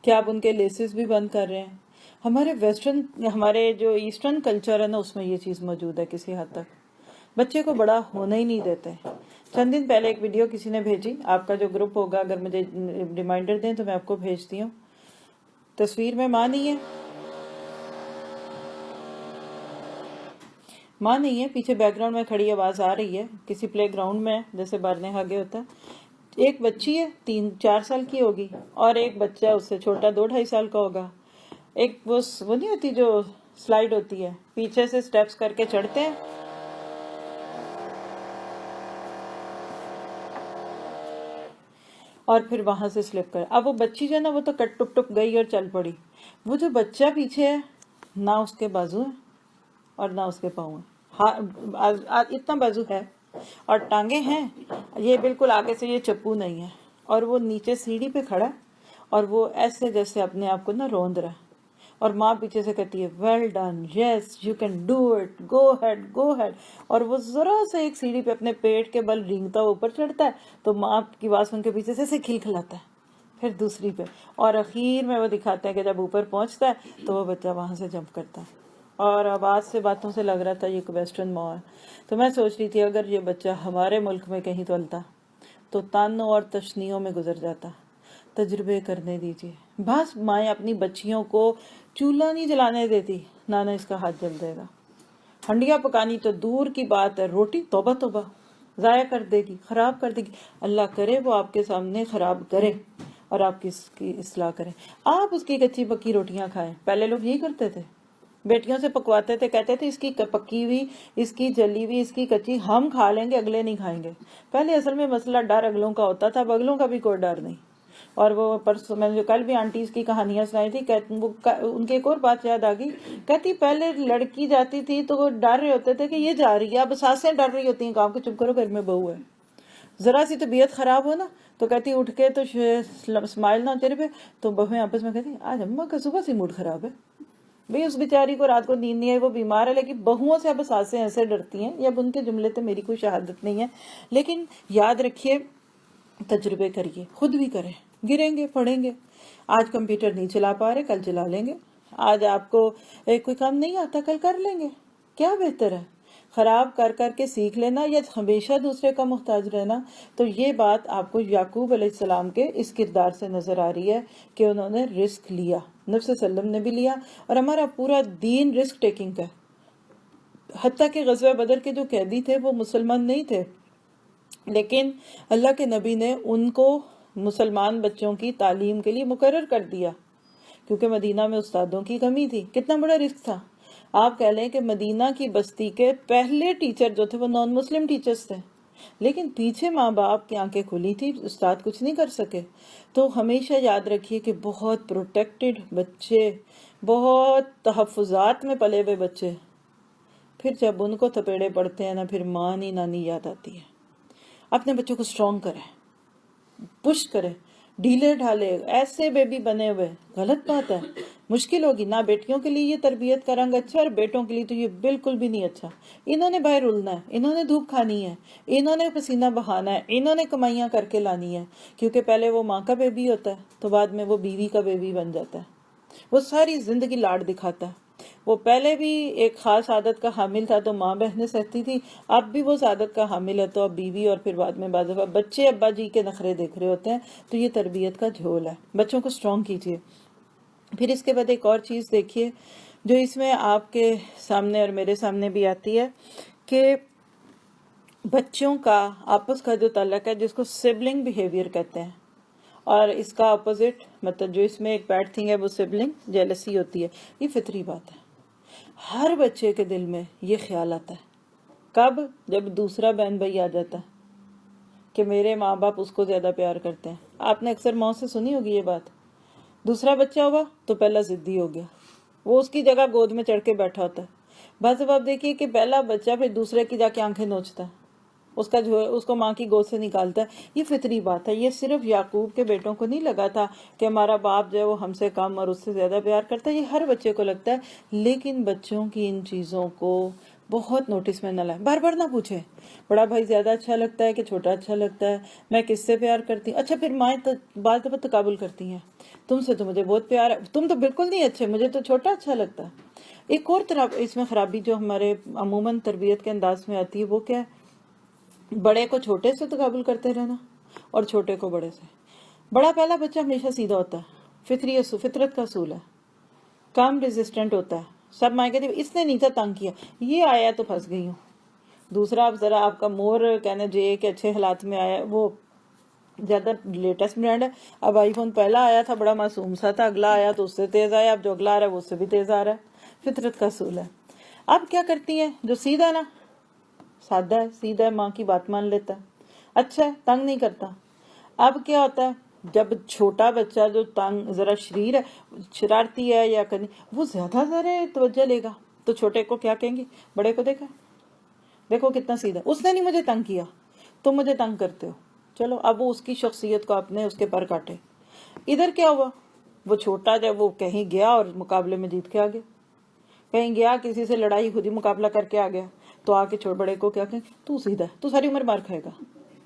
کہ آپ ان کے لیسز بھی بند کر رہے ہیں۔ ہمارے جو ایسٹرن کلچر ہے نا، اس میں یہ چیز موجود ہے کسی حد تک، بچے کو بڑا ہونا ہی نہیں دیتے۔ چند دن پہلے ایک ویڈیو کسی نے بھیجی، آپ کا جو گروپ ہوگا اگر مجھے ریمائنڈر دیں تو میں آپ کو بھیجتی ہوں۔ تصویر میں ماں نہیں ہے، پیچھے بیک گراؤنڈ میں کھڑی آواز آ رہی ہے، کسی پلے گراؤنڈ میں جیسے بارنے آگے ہوتا ہے۔ ایک بچی ہے 3-4 سال کی ہوگی، اور ایک بچہ اس سے چھوٹا 2-2.5 سال کا ہوگا۔ ایک وہ نہیں ہوتی جو سلائیڈ ہوتی ہے، پیچھے سے سٹیپس کر کے چڑھتے ہیں اور پھر وہاں سے سلپ کر، اب وہ بچی جو ہے نا وہ تو کٹ ٹپ ٹپ گئی اور چل پڑی، وہ جو بچہ پیچھے ہے نہ اس کے بازو ہیں اور نہ اس کے پاؤں ہیں، اتنا بازو ہے اور ٹانگیں ہیں، یہ بالکل آگے سے یہ چپو نہیں ہے، اور وہ نیچے سیڑھی پہ کھڑا ہے اور وہ ایسے جیسے اپنے آپ کو نا روند رہا ہے، اور ماں پیچھے سے کہتی ہے well done, yes you can do it, go ahead go ahead, اور وہ ذرا سے ایک سیڑھی پہ اپنے پیٹ کے بل رینگتا اوپر چڑھتا ہے تو ماں کی آواز سن کے پیچھے سے کھلکھلاتا ہے، پھر دوسری پہ، اور اخیر میں وہ دکھاتے ہیں کہ جب اوپر پہنچتا ہے تو وہ بچہ وہاں سے جمپ کرتا ہے، اور آواز سے باتوں سے لگ رہا تھا یہ ویسٹرن ماں ہے۔ تو میں سوچ رہی تھی اگر یہ بچہ ہمارے ملک میں کہیں تولتا تو تانوں اور تشنیوں میں گزر جاتا۔ تجربے کرنے دیجیے، بعض مائیں اپنی بچیوں کو چولہا نہیں جلانے دیتی، نانا اس کا ہاتھ جل جائے گا، ہنڈیاں پکانی تو دور کی بات ہے، روٹی توبہ توبہ ضائع کر دے گی، خراب کر دے گی، اللہ کرے وہ آپ کے سامنے خراب کرے اور آپ کی اس کی اصلاح کریں، آپ اس کی کچی پکی روٹیاں کھائیں۔ پہلے لوگ یہی کرتے تھے، بیٹیوں سے پکواتے تھے، کہتے تھے اس کی پکی ہوئی، اس کی جلی ہوئی، اس کی کچی ہم کھا لیں گے، اگلے نہیں کھائیں گے۔ پہلے اصل میں مسئلہ ڈر اگلوں کا ہوتا تھا، اب اگلوں کا بھی کوئی ڈر نہیں۔ اور وہ پرسوں میں نے جو کل بھی آنٹیز کی کہانیاں سنائی تھی، ان کی ایک اور بات یاد آ گئی، کہتی پہلے لڑکی جاتی تھی تو وہ ڈر رہے ہوتے تھے کہ یہ جا رہی ہے، اب ساسیں ڈر رہی ہوتی ہیں کام کہ چپ کرو گھر میں بہو ہے، ذرا سی طبیعت خراب ہو نا تو کہتی اٹھ کے تو اسمائل نہ چہرے پہ تو بہویں آپس میں کہتی آج اماں کا صبح سے موڈ خراب ہے، بھئی اس بیچاری کو رات کو نیند نہیں آئی، وہ بیمار ہے، لیکن بہوؤں سے اب ساسیں ایسے ڈرتی ہیں، یہ اب ان کے جملے تو میری کوئی شہادت نہیں ہے، لیکن یاد رکھیے تجربے کریے، خود بھی کریں، گریں گے پڑیں گے، آج کمپیوٹر نہیں چلا پا رہے کل چلا لیں گے، آج آپ کو کوئی کام نہیں آتا کل کر لیں گے، کیا بہتر ہے، خراب کر کر کے سیکھ لینا یا ہمیشہ دوسرے کا محتاج رہنا۔ تو یہ بات آپ کو یعقوب علیہ السلام کے اس کردار سے نظر آ رہی ہے کہ انہوں نے رسک لیا، نبی صلی اللہ علیہ وسلم نے بھی لیا، اور ہمارا پورا دین رسک ٹیکنگ کا ہے۔ حتیٰ کہ غزوہ بدر کے جو قیدی تھے وہ مسلمان نہیں تھے، لیکن اللہ کے نبی نے ان کو مسلمان بچوں کی تعلیم کے لیے مقرر کر دیا، کیونکہ مدینہ میں استادوں کی کمی تھی۔ کتنا بڑا رسک تھا، آپ کہہ لیں کہ مدینہ کی بستی کے پہلے ٹیچر جو تھے وہ نان مسلم ٹیچرز تھے، لیکن پیچھے ماں باپ کی آنکھیں کھلی تھی، استاد کچھ نہیں کر سکے۔ تو ہمیشہ یاد رکھیے کہ بہت پروٹیکٹڈ بچے، بہت تحفظات میں پلے ہوئے بچے، پھر جب ان کو تھپیڑے پڑتے ہیں نا، پھر ماں نہیں نانی یاد آتی ہے۔ اپنے بچوں کو سٹرونگ کریں، پش کریں، ڈھیلے ڈھالے ایسے بیبی بنے ہوئے غلط بات ہے، مشکل ہوگی، نہ بیٹیوں کے لیے یہ تربیت کا رنگ اچھا اور بیٹوں کے لیے تو یہ بالکل بھی نہیں اچھا۔ انہوں نے باہر رلنا ہے، انہوں نے دھوپ کھانی ہے، انہوں نے پسینہ بہانا ہے، انہوں نے کمائیاں کر کے لانی ہے، کیونکہ پہلے وہ ماں کا بیبی ہوتا ہے تو بعد میں وہ بیوی کا بیبی بن جاتا ہے، وہ ساری زندگی لاڈ دکھاتا ہے۔ وہ پہلے بھی ایک خاص عادت کا حامل تھا تو ماں بہنیں سہتی تھی، اب بھی وہ اس عادت کا حامل ہے تو اب بیوی، اور پھر بعد میں بعض دفعہ بچے ابا جی کے نخرے دیکھ رہے ہوتے ہیں، تو یہ تربیت کا جھول ہے۔ بچوں کو سٹرونگ کیجیے۔ پھر اس کے بعد ایک اور چیز دیکھیے جو اس میں آپ کے سامنے اور میرے سامنے بھی آتی ہے کہ بچوں کا آپس کا جو تعلق ہے جس کو سبلنگ بیہیویئر کہتے ہیں، اور اس کا اپوزٹ مطلب جو اس میں ایک بیڈ تھنگ ہے وہ سبلنگ جیلسی ہوتی ہے، یہ فطری بات ہے، ہر بچے کے دل میں یہ خیال آتا ہے، کب؟ جب دوسرا بہن بھائی آ جاتا ہے کہ میرے ماں باپ اس کو زیادہ پیار کرتے ہیں. آپ نے اکثر ماں سے سنی ہوگی یہ بات. دوسرا بچہ ہوا تو پہلا ضدی ہو گیا, وہ اس کی جگہ گود میں چڑھ کے بیٹھا ہوتا ہے. بعض جب آپ دیکھیے کہ پہلا بچہ پھر دوسرے کی جا کے آنکھیں نوچتا ہے, اس کو ماں کی گود سے نکالتا ہے. یہ فطری بات ہے. یہ صرف یعقوب کے بیٹوں کو نہیں لگا تھا کہ ہمارا باپ جو ہے وہ ہم سے کم اور اس سے زیادہ پیار کرتا ہے, یہ ہر بچے کو لگتا ہے. لیکن بچوں کی ان چیزوں کو بہت نوٹس میں نہ لائیں, بار بار نہ پوچھیں بڑا بھائی زیادہ اچھا لگتا ہے کہ چھوٹا اچھا لگتا ہے, میں کس سے پیار کرتی ہوں. اچھا پھر مائیں بعض دفعہ تقابل کرتی ہیں, تم سے تو مجھے بہت پیار ہے, تم تو بالکل نہیں اچھے, مجھے تو چھوٹا اچھا لگتا ہے. ایک اور طرح اس میں خرابی جو ہمارے عموماً تربیت کے انداز میں آتی ہے وہ کیا ہے؟ بڑے کو چھوٹے سے تقابل کرتے رہنا اور چھوٹے کو بڑے سے. بڑا پہلا بچہ ہمیشہ سیدھا ہوتا ہے, فطرت کا اصول ہے, کم ریزسٹنٹ ہوتا ہے. سب مائیں کہتی اس نے نیچا تنگ کیا, یہ آیا تو پھنس گئی ہوں. دوسرا اب ذرا آپ کا مور کہنے جو کہ اچھے حالات میں آیا, وہ زیادہ لیٹسٹ برانڈ ہے. اب آئی فون پہلا آیا تھا بڑا معصوم سا تھا, اگلا آیا تو اس سے تیز آیا, اب جو اگلا آ رہا ہے وہ اس سے بھی تیز آ رہا ہے. فطرت کا اصول ہے. اب کیا کرتی ہیں جو سیدھا نا, سادہ ہے, سیدھا ہے, ماں کی بات مان لیتا ہے, اچھا ہے, تنگ نہیں کرتا. اب کیا ہوتا ہے جب چھوٹا بچہ جو تنگ ذرا شریر ہے, شرارتی ہے یا وہ زیادہ توجہ لے گا, تو چھوٹے کو کیا کہیں گے, بڑے کو دیکھو کتنا سیدھا, اس نے نہیں مجھے تنگ کیا, تم مجھے تنگ کرتے ہو. چلو اب وہ اس کی شخصیت کو اپنے اس کے پر کاٹے. ادھر کیا ہوا, وہ چھوٹا جب وہ کہیں گیا اور مقابلے میں جیت کے آ گیا, کہیں گیا کسی سے لڑائی خود ہی مقابلہ کر کے آ گیا, تو آ کے بڑے کو کیا کہیں, تو سیدھا ہے, تو ساری عمر مار کھائے گا,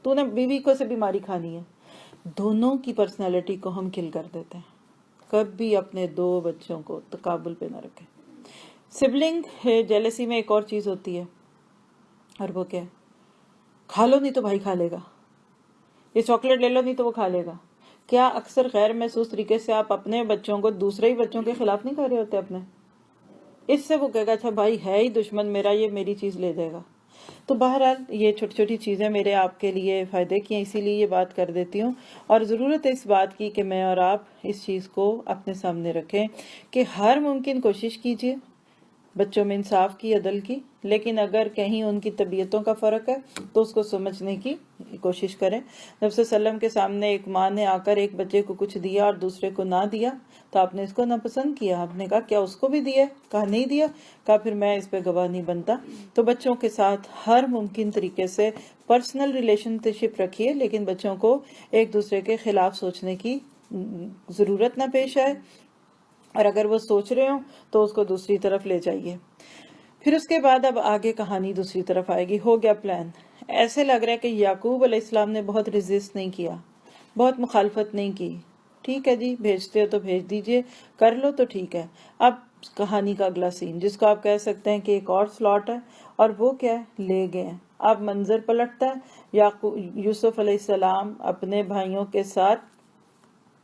تو نے بیوی کو سے بیماری کھانی ہے. دونوں کی پرسنالٹی کو ہم کل کر دیتے ہیں. کبھی اپنے دو بچوں کو تقابل پہ نہ رکھیں. سبلنگ جیلسی میں ایک اور چیز ہوتی ہے, اور وہ کیا ہے, کھا لو نہیں تو بھائی کھا لے گا, یہ چاکلیٹ لے لو نہیں تو وہ کھا لے گا. کیا اکثر غیر محسوس طریقے سے آپ اپنے بچوں کو دوسرے ہی بچوں کے خلاف نہیں کر رہے ہوتے اپنے, اس سے وہ کہے گا اچھا بھائی ہے ہی دشمن میرا, یہ میری چیز لے جائے گا. تو بہرحال یہ چھوٹی چھوٹی چیزیں میرے آپ کے لیے فائدے کی ہیں, اسی لیے یہ بات کر دیتی ہوں. اور ضرورت ہے اس بات کی کہ میں اور آپ اس چیز کو اپنے سامنے رکھیں کہ ہر ممکن کوشش کیجیے بچوں میں انصاف کی, عدل کی, لیکن اگر کہیں ان کی طبیعتوں کا فرق ہے تو اس کو سمجھنے کی کوشش کریں. نبی صلی اللہ علیہ وسلم کے سامنے ایک ماں نے آ کر ایک بچے کو کچھ دیا اور دوسرے کو نہ دیا, تو آپ نے اس کو ناپسند کیا. آپ نے کہا کیا اس کو بھی دیا؟ کہا نہیں دیا. کہا پھر میں اس پہ گواہ نہیں بنتا. تو بچوں کے ساتھ ہر ممکن طریقے سے پرسنل ریلیشن شپ رکھیے, لیکن بچوں کو ایک دوسرے کے خلاف سوچنے کی ضرورت نہ پیش آئے, اور اگر وہ سوچ رہے ہوں تو اس کو دوسری طرف لے جائیے. پھر اس کے بعد اب آگے کہانی دوسری طرف آئے گی. ہو گیا پلان. ایسے لگ رہا ہے کہ یعقوب علیہ السلام نے بہت ریزسٹ نہیں کیا, بہت مخالفت نہیں کی. ٹھیک ہے جی, بھیجتے ہو تو بھیج دیجئے, کر لو تو ٹھیک ہے. اب کہانی کا اگلا سین, جس کو آپ کہہ سکتے ہیں کہ ایک اور سلاٹ ہے, اور وہ کیا ہے, لے گئے ہیں. اب منظر پلٹتا ہے, یوسف علیہ السلام اپنے بھائیوں کے ساتھ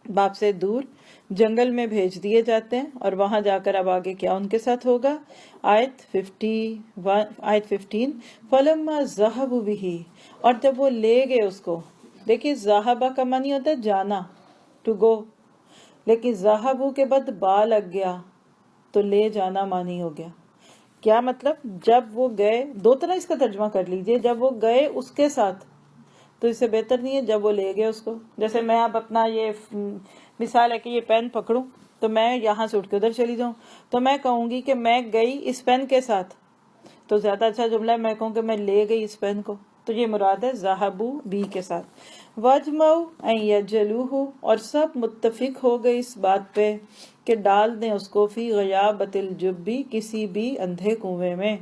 باپ سے دور جنگل میں بھیج دیے جاتے ہیں, اور وہاں جا کر اب آگے کیا ان کے ساتھ ہوگا. آیت 15 فَلَمَّا ذَهَبُوا بِهِ, اور جب وہ لے گئے اس کو. دیکھیے ذَهَبَ کا معنی ہوتا ہے جانا, ٹو گو, لیکن ذَهَبُوا کے بعد با لگ گیا تو لے جانا معنی ہو گیا. کیا مطلب, جب وہ گئے, دو طرح اس کا ترجمہ کر لیجئے. جب وہ گئے اس کے ساتھ, تو اس سے بہتر نہیں ہے جب وہ لے گئے اس کو. جیسے میں اب اپنا یہ مثال ہے کہ یہ پین پکڑوں تو میں یہاں سے اٹھ کے ادھر چلی جاؤں, تو میں کہوں گی کہ میں گئی اس پین کے ساتھ, تو زیادہ اچھا جملہ ہے میں کہوں کہ میں لے گئی اس پین کو. تو یہ مراد ہے ذَهَبُوا بی کے ساتھ. وَاجْمَعُوا أَن يَجْعَلُوهُ, اور سب متفق ہو گئے اس بات پہ کہ ڈال دیں اس کو فی غیابۃ الجب, کسی بھی اندھے کنویں میں.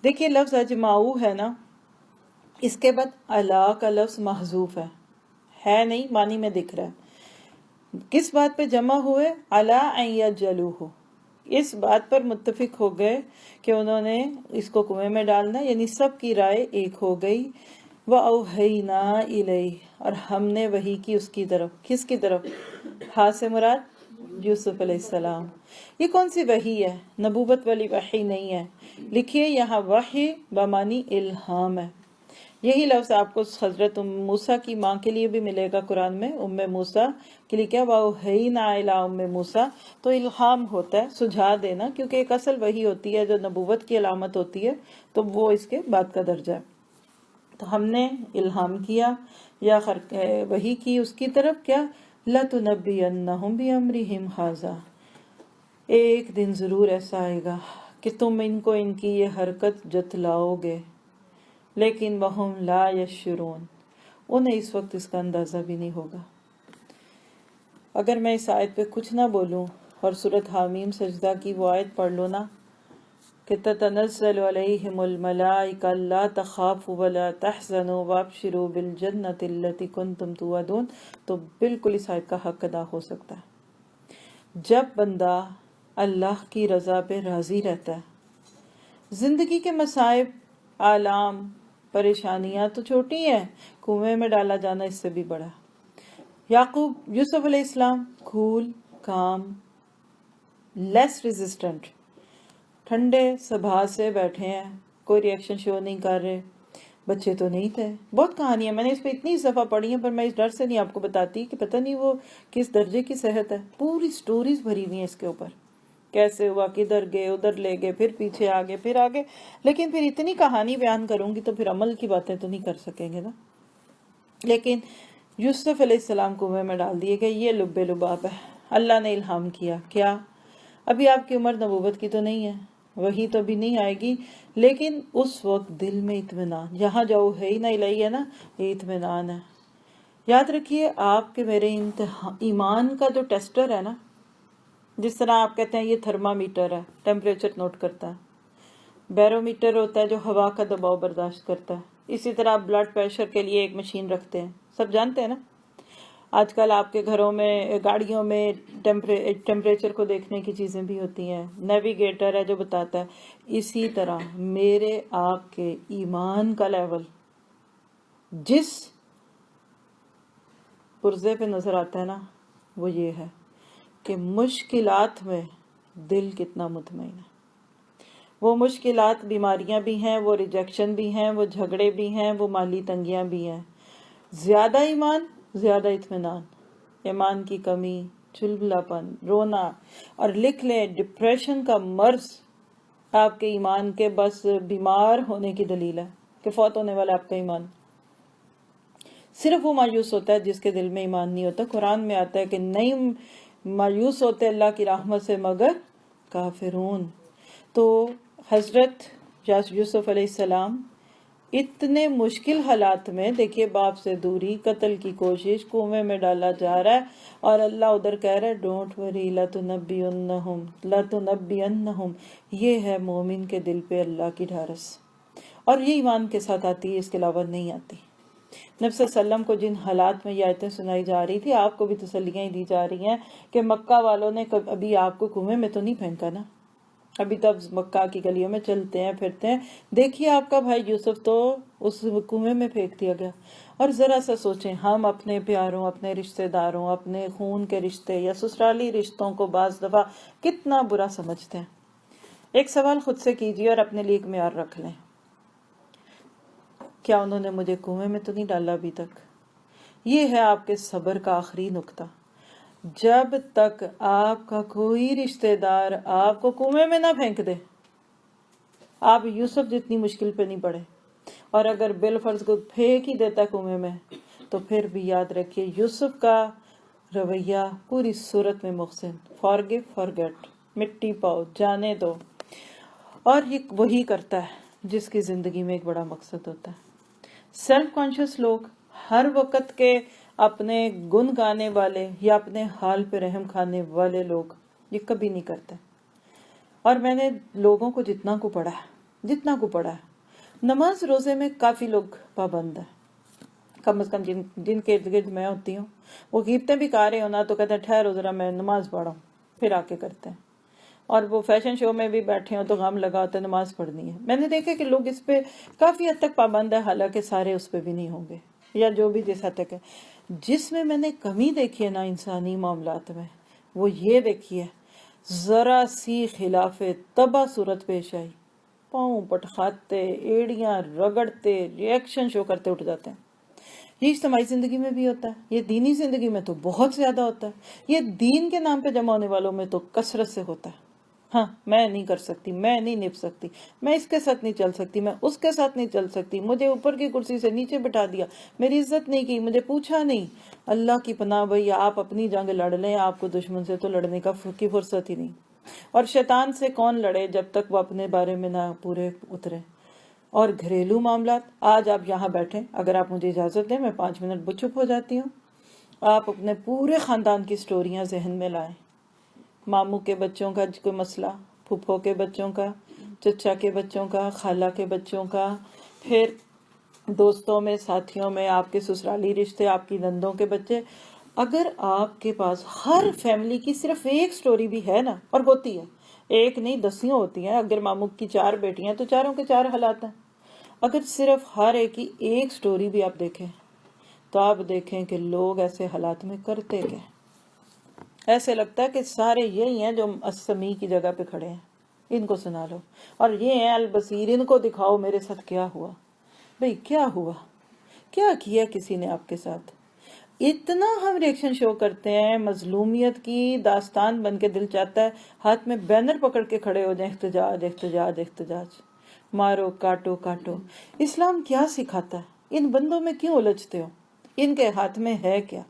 دیکھیے لفظ اجمعوا ہے نا, اس کے بعد الا کا لفظ محذوف ہے نہیں, معنی میں دکھ رہا ہے. کس بات پہ جمع ہوئے, الا ان یجعلوہ, اس بات پر متفق ہو گئے کہ انہوں نے اس کو کنویں میں ڈالنا, یعنی سب کی رائے ایک ہو گئی. وَأَوْحَيْنَا إِلَيْهِ, اور ہم نے وحی کی اس کی طرف. کس کی طرف؟ ہاں سے مراد یوسف علیہ السلام. یہ کون سی وحی ہے؟ نبوت والی وحی نہیں ہے. لکھیے یہاں وحی بمانی الہام ہے. یہی لفظ آپ کو حضرت موسیٰ کی ماں کے لیے بھی ملے گا قرآن میں، ام موسیٰ کے لیے کیا وَأَوْحَيْنَا إِلَىٰ أُمِّ موسیٰ، تو الہام ہوتا ہے، سجھا دینا، کیونکہ ایک اصل وحی ہوتی ہے جو نبوت کی علامت ہوتی ہے، تو وہ اس کے بعد کا درجہ ہے۔ تو ہم نے الہام کیا یا وحی کی اس کی طرف، کیا لَتُنَبِّئَنَّهُمْ بِأَمْرِهِمْ هَٰذَا، ایک دن ضرور ایسا آئے گا کہ تم ان کو ان کی یہ حرکت جتلاؤ گے، لیکن وَهُمْ لَا يَشْعُرُونَ، انہیں اس وقت اس کا اندازہ بھی نہیں ہوگا۔ اگر میں اس آیت پہ کچھ نہ بولوں اور سورۃ حامیم سجدہ کی وہ آیت پڑھ لوں نا کہ تتنزل علیہم الملائکہ لا تخافوا ولا تحزنوا وابشروا بالجنۃ التی کنتم توعدون، تو بالکل اس آیت کا حق ادا ہو سکتا ہے۔ جب بندہ اللہ کی رضا پہ راضی رہتا ہے، زندگی کے مصائب، آلام، پریشانیاں تو چھوٹی ہیں، کنویں میں ڈالا جانا اس سے بھی بڑا۔ یوسف علیہ السلام کول، کام، لیس ریزسٹنٹ، ٹھنڈے سبھا سے بیٹھے ہیں، کوئی ریئیکشن شو نہیں کر رہے، بچے تو نہیں تھے۔ بہت کہانیاں میں نے اس پہ اتنی دفعہ پڑھی ہیں، پر میں اس ڈر سے نہیں آپ کو بتاتی کہ پتہ نہیں وہ کس درجے کی صحت ہے۔ پوری سٹوریز بھری ہوئی ہیں اس کے اوپر، کیسے ہوا، کدھر گئے، ادھر لے گئے، پھر پیچھے آگے، پھر آگے، لیکن پھر اتنی کہانی بیان کروں گی تو پھر عمل کی باتیں تو نہیں کر سکیں گے نا۔ لیکن یوسف علیہ السلام کنویں میں ڈال دیے گئے، یہ لب لباب ہے۔ اللہ نے الہام کیا، کیا ابھی آپ کی عمر نبوت کی تو نہیں ہے، وہی تو بھی نہیں آئے گی، لیکن اس وقت دل میں اطمینان، جہاں جاؤ ہے ہی نہ الہی ہے نا، یہ اطمینان ہے۔ یاد رکھیے آپ کے میرے ایمان کا جو ٹیسٹر ہے نا، جس طرح آپ کہتے ہیں یہ تھرمامیٹر ہے، ٹیمپریچر نوٹ کرتا ہے، بیرومیٹر ہوتا ہے جو ہوا کا دباؤ برداشت کرتا ہے، اسی طرح آپ بلڈ پریشر کے لیے ایک مشین رکھتے ہیں، سب جانتے ہیں نا۔ آج کل آپ کے گھروں میں، گاڑیوں میں ٹیمپریچر کو دیکھنے کی چیزیں بھی ہوتی ہیں، نیویگیٹر ہے جو بتاتا ہے۔ اسی طرح میرے آپ کے ایمان کا لیول جس پرزے پہ نظر آتا ہے نا، وہ یہ ہے کہ مشکلات میں دل کتنا مطمئن ہے۔ وہ مشکلات، بیماریاں بھی ہیں، وہ ریجیکشن بھی ہیں، وہ جھگڑے بھی ہیں، وہ مالی تنگیاں بھی ہیں۔ زیادہ ایمان، زیادہ اطمینان، ایمان کی کمی، چلبلاپن، رونا، اور لکھ لیں ڈپریشن کا مرض آپ کے ایمان کے بس بیمار ہونے کی دلیل ہے کہ فوت ہونے والا آپ کا ایمان۔ صرف وہ مایوس ہوتا ہے جس کے دل میں ایمان نہیں ہوتا۔ قرآن میں آتا ہے کہ نہیں مایوس ہوتے اللہ کی رحمت سے مگر کافرون۔ تو حضرت یوسف علیہ السلام اتنے مشکل حالات میں، دیکھیے باپ سے دوری، قتل کی کوشش، کنویں میں ڈالا جا رہا ہے، اور اللہ ادھر کہہ رہا ہے ڈونٹ وری لَتُنَبِّئَنَّهُمْ لَتُنَبِّئَنَّهُمْ۔ یہ ہے مومن کے دل پہ اللہ کی ڈھارس، اور یہ ایمان کے ساتھ آتی ہے، اس کے علاوہ نہیں آتی۔ نبی صلی اللہ علیہ وسلم کو جن حالات میں یہ آیتیں سنائی جا رہی تھی، آپ کو بھی تسلیاں ہی دی جا رہی ہیں کہ مکہ والوں نے ابھی آپ کو کنویں میں تو نہیں پھینکا نا، ابھی تو مکہ کی گلیوں میں چلتے ہیں پھرتے ہیں، دیکھیے آپ کا بھائی یوسف تو اس کنویں میں پھینک دیا گیا۔ اور ذرا سا سوچیں، ہم اپنے پیاروں، اپنے رشتہ داروں، اپنے خون کے رشتے یا سسرالی رشتوں کو بعض دفعہ کتنا برا سمجھتے ہیں۔ ایک سوال خود سے کیجیے اور اپنے لیے ایک معیار رکھ لیں، کیا انہوں نے مجھے کنویں میں تو نہیں ڈالا ابھی تک؟ یہ ہے آپ کے صبر کا آخری نقطہ۔ جب تک آپ کا کوئی رشتہ دار آپ کو کنویں میں نہ پھینک دے، آپ یوسف جتنی مشکل پہ نہیں پڑے، اور اگر بالفرض کو پھینک ہی دیتا کنویں میں، تو پھر بھی یاد رکھیے یوسف کا رویہ پوری صورت میں محسن، فارگیو فارگیٹ، مٹی پاؤ، جانے دو۔ اور یہ وہی کرتا ہے جس کی زندگی میں ایک بڑا مقصد ہوتا ہے۔ سیلف کانشیس لوگ، ہر وقت کے اپنے گن گانے والے یا اپنے حال پہ رحم کھانے والے لوگ یہ کبھی نہیں کرتے۔ اور میں نے لوگوں کو جتنا کو پڑھا ہے، نماز روزے میں کافی لوگ پابند ہیں، کم از کم جن کے ارد گرد میں ہوتی ہوں، وہ غیبتیں بھی کھا رہے ہونا تو کہتے ہیں ٹھہرو ذرا میں نماز پڑھا ہوں، پھر آ کے کرتے ہیں۔ اور وہ فیشن شو میں بھی بیٹھے ہوں تو غم لگا ہوتا ہے نماز پڑھنی ہے۔ میں نے دیکھا کہ لوگ اس پہ کافی حد تک پابند ہے، حالانکہ سارے اس پہ بھی نہیں ہوں گے، یا جو بھی جس حد تک ہے۔ جس میں نے کمی دیکھی ہے نا انسانی معاملات میں، وہ یہ دیکھی ہے ذرا سی خلاف طبع صورت پیش آئی، پاؤں پٹخاتے ایڑیاں رگڑتے ریئیکشن شو کرتے اٹھ جاتے ہیں. یہ اجتماعی زندگی میں بھی ہوتا ہے, یہ دینی زندگی میں تو بہت زیادہ ہوتا ہے, یہ دین کے نام پہ جمع ہونے والوں میں تو کثرت سے ہوتا ہے. ہاں میں نہیں کر سکتی, میں نہیں نپ سکتی, میں اس کے ساتھ نہیں چل سکتی, میں اس کے ساتھ نہیں چل سکتی, مجھے اوپر کی کرسی سے نیچے بٹھا دیا, میری عزت نہیں کی, مجھے پوچھا نہیں. اللہ کی پناہ بھئی, آپ اپنی جنگ لڑ لیں, آپ کو دشمن سے تو لڑنے کی فرصت ہی نہیں. اور شیطان سے کون لڑے جب تک وہ اپنے بارے میں نہ پورے اترے. اور گھریلو معاملات, آج آپ یہاں بیٹھیں, اگر آپ مجھے اجازت دیں میں 5 منٹ چپ ہو جاتی ہوں. آپ اپنے پورے خاندان کی سٹوریاں ذہن میں لائیں. ماموں کے بچوں کا کوئی مسئلہ, پھپھو کے بچوں کا, چچا کے بچوں کا, خالہ کے بچوں کا, پھر دوستوں میں ساتھیوں میں آپ کے سسرالی رشتے, آپ کی نندوں کے بچے. اگر آپ کے پاس ہر فیملی کی صرف ایک سٹوری بھی ہے نا, اور ہوتی ہے, ایک نہیں 10 ہوتی ہیں, اگر ماموں کی 4 بیٹیاں تو 4 کے 4 حالات ہیں. اگر صرف ہر ایک کی ایک سٹوری بھی آپ دیکھیں تو آپ دیکھیں کہ لوگ ایسے حالات میں کرتے کیا. ایسے لگتا ہے کہ سارے یہی ہیں جو السمیع کی جگہ پہ کھڑے ہیں, ان کو سنا لو, اور یہ ہیں البصیر, ان کو دکھاؤ میرے ساتھ کیا ہوا. بھئی کیا ہوا, کیا کیا کسی نے آپ کے ساتھ؟ اتنا ہم ریئیکشن شو کرتے ہیں, مظلومیت کی داستان بن کے دل چاہتا ہے ہاتھ میں بینر پکڑ کے کھڑے ہو جائیں, احتجاج احتجاج احتجاج, مارو کاٹو کاٹو. اسلام کیا سکھاتا ہے؟ ان بندوں میں کیوں الجھتے ہو؟ ان کے ہاتھ میں ہے کیا؟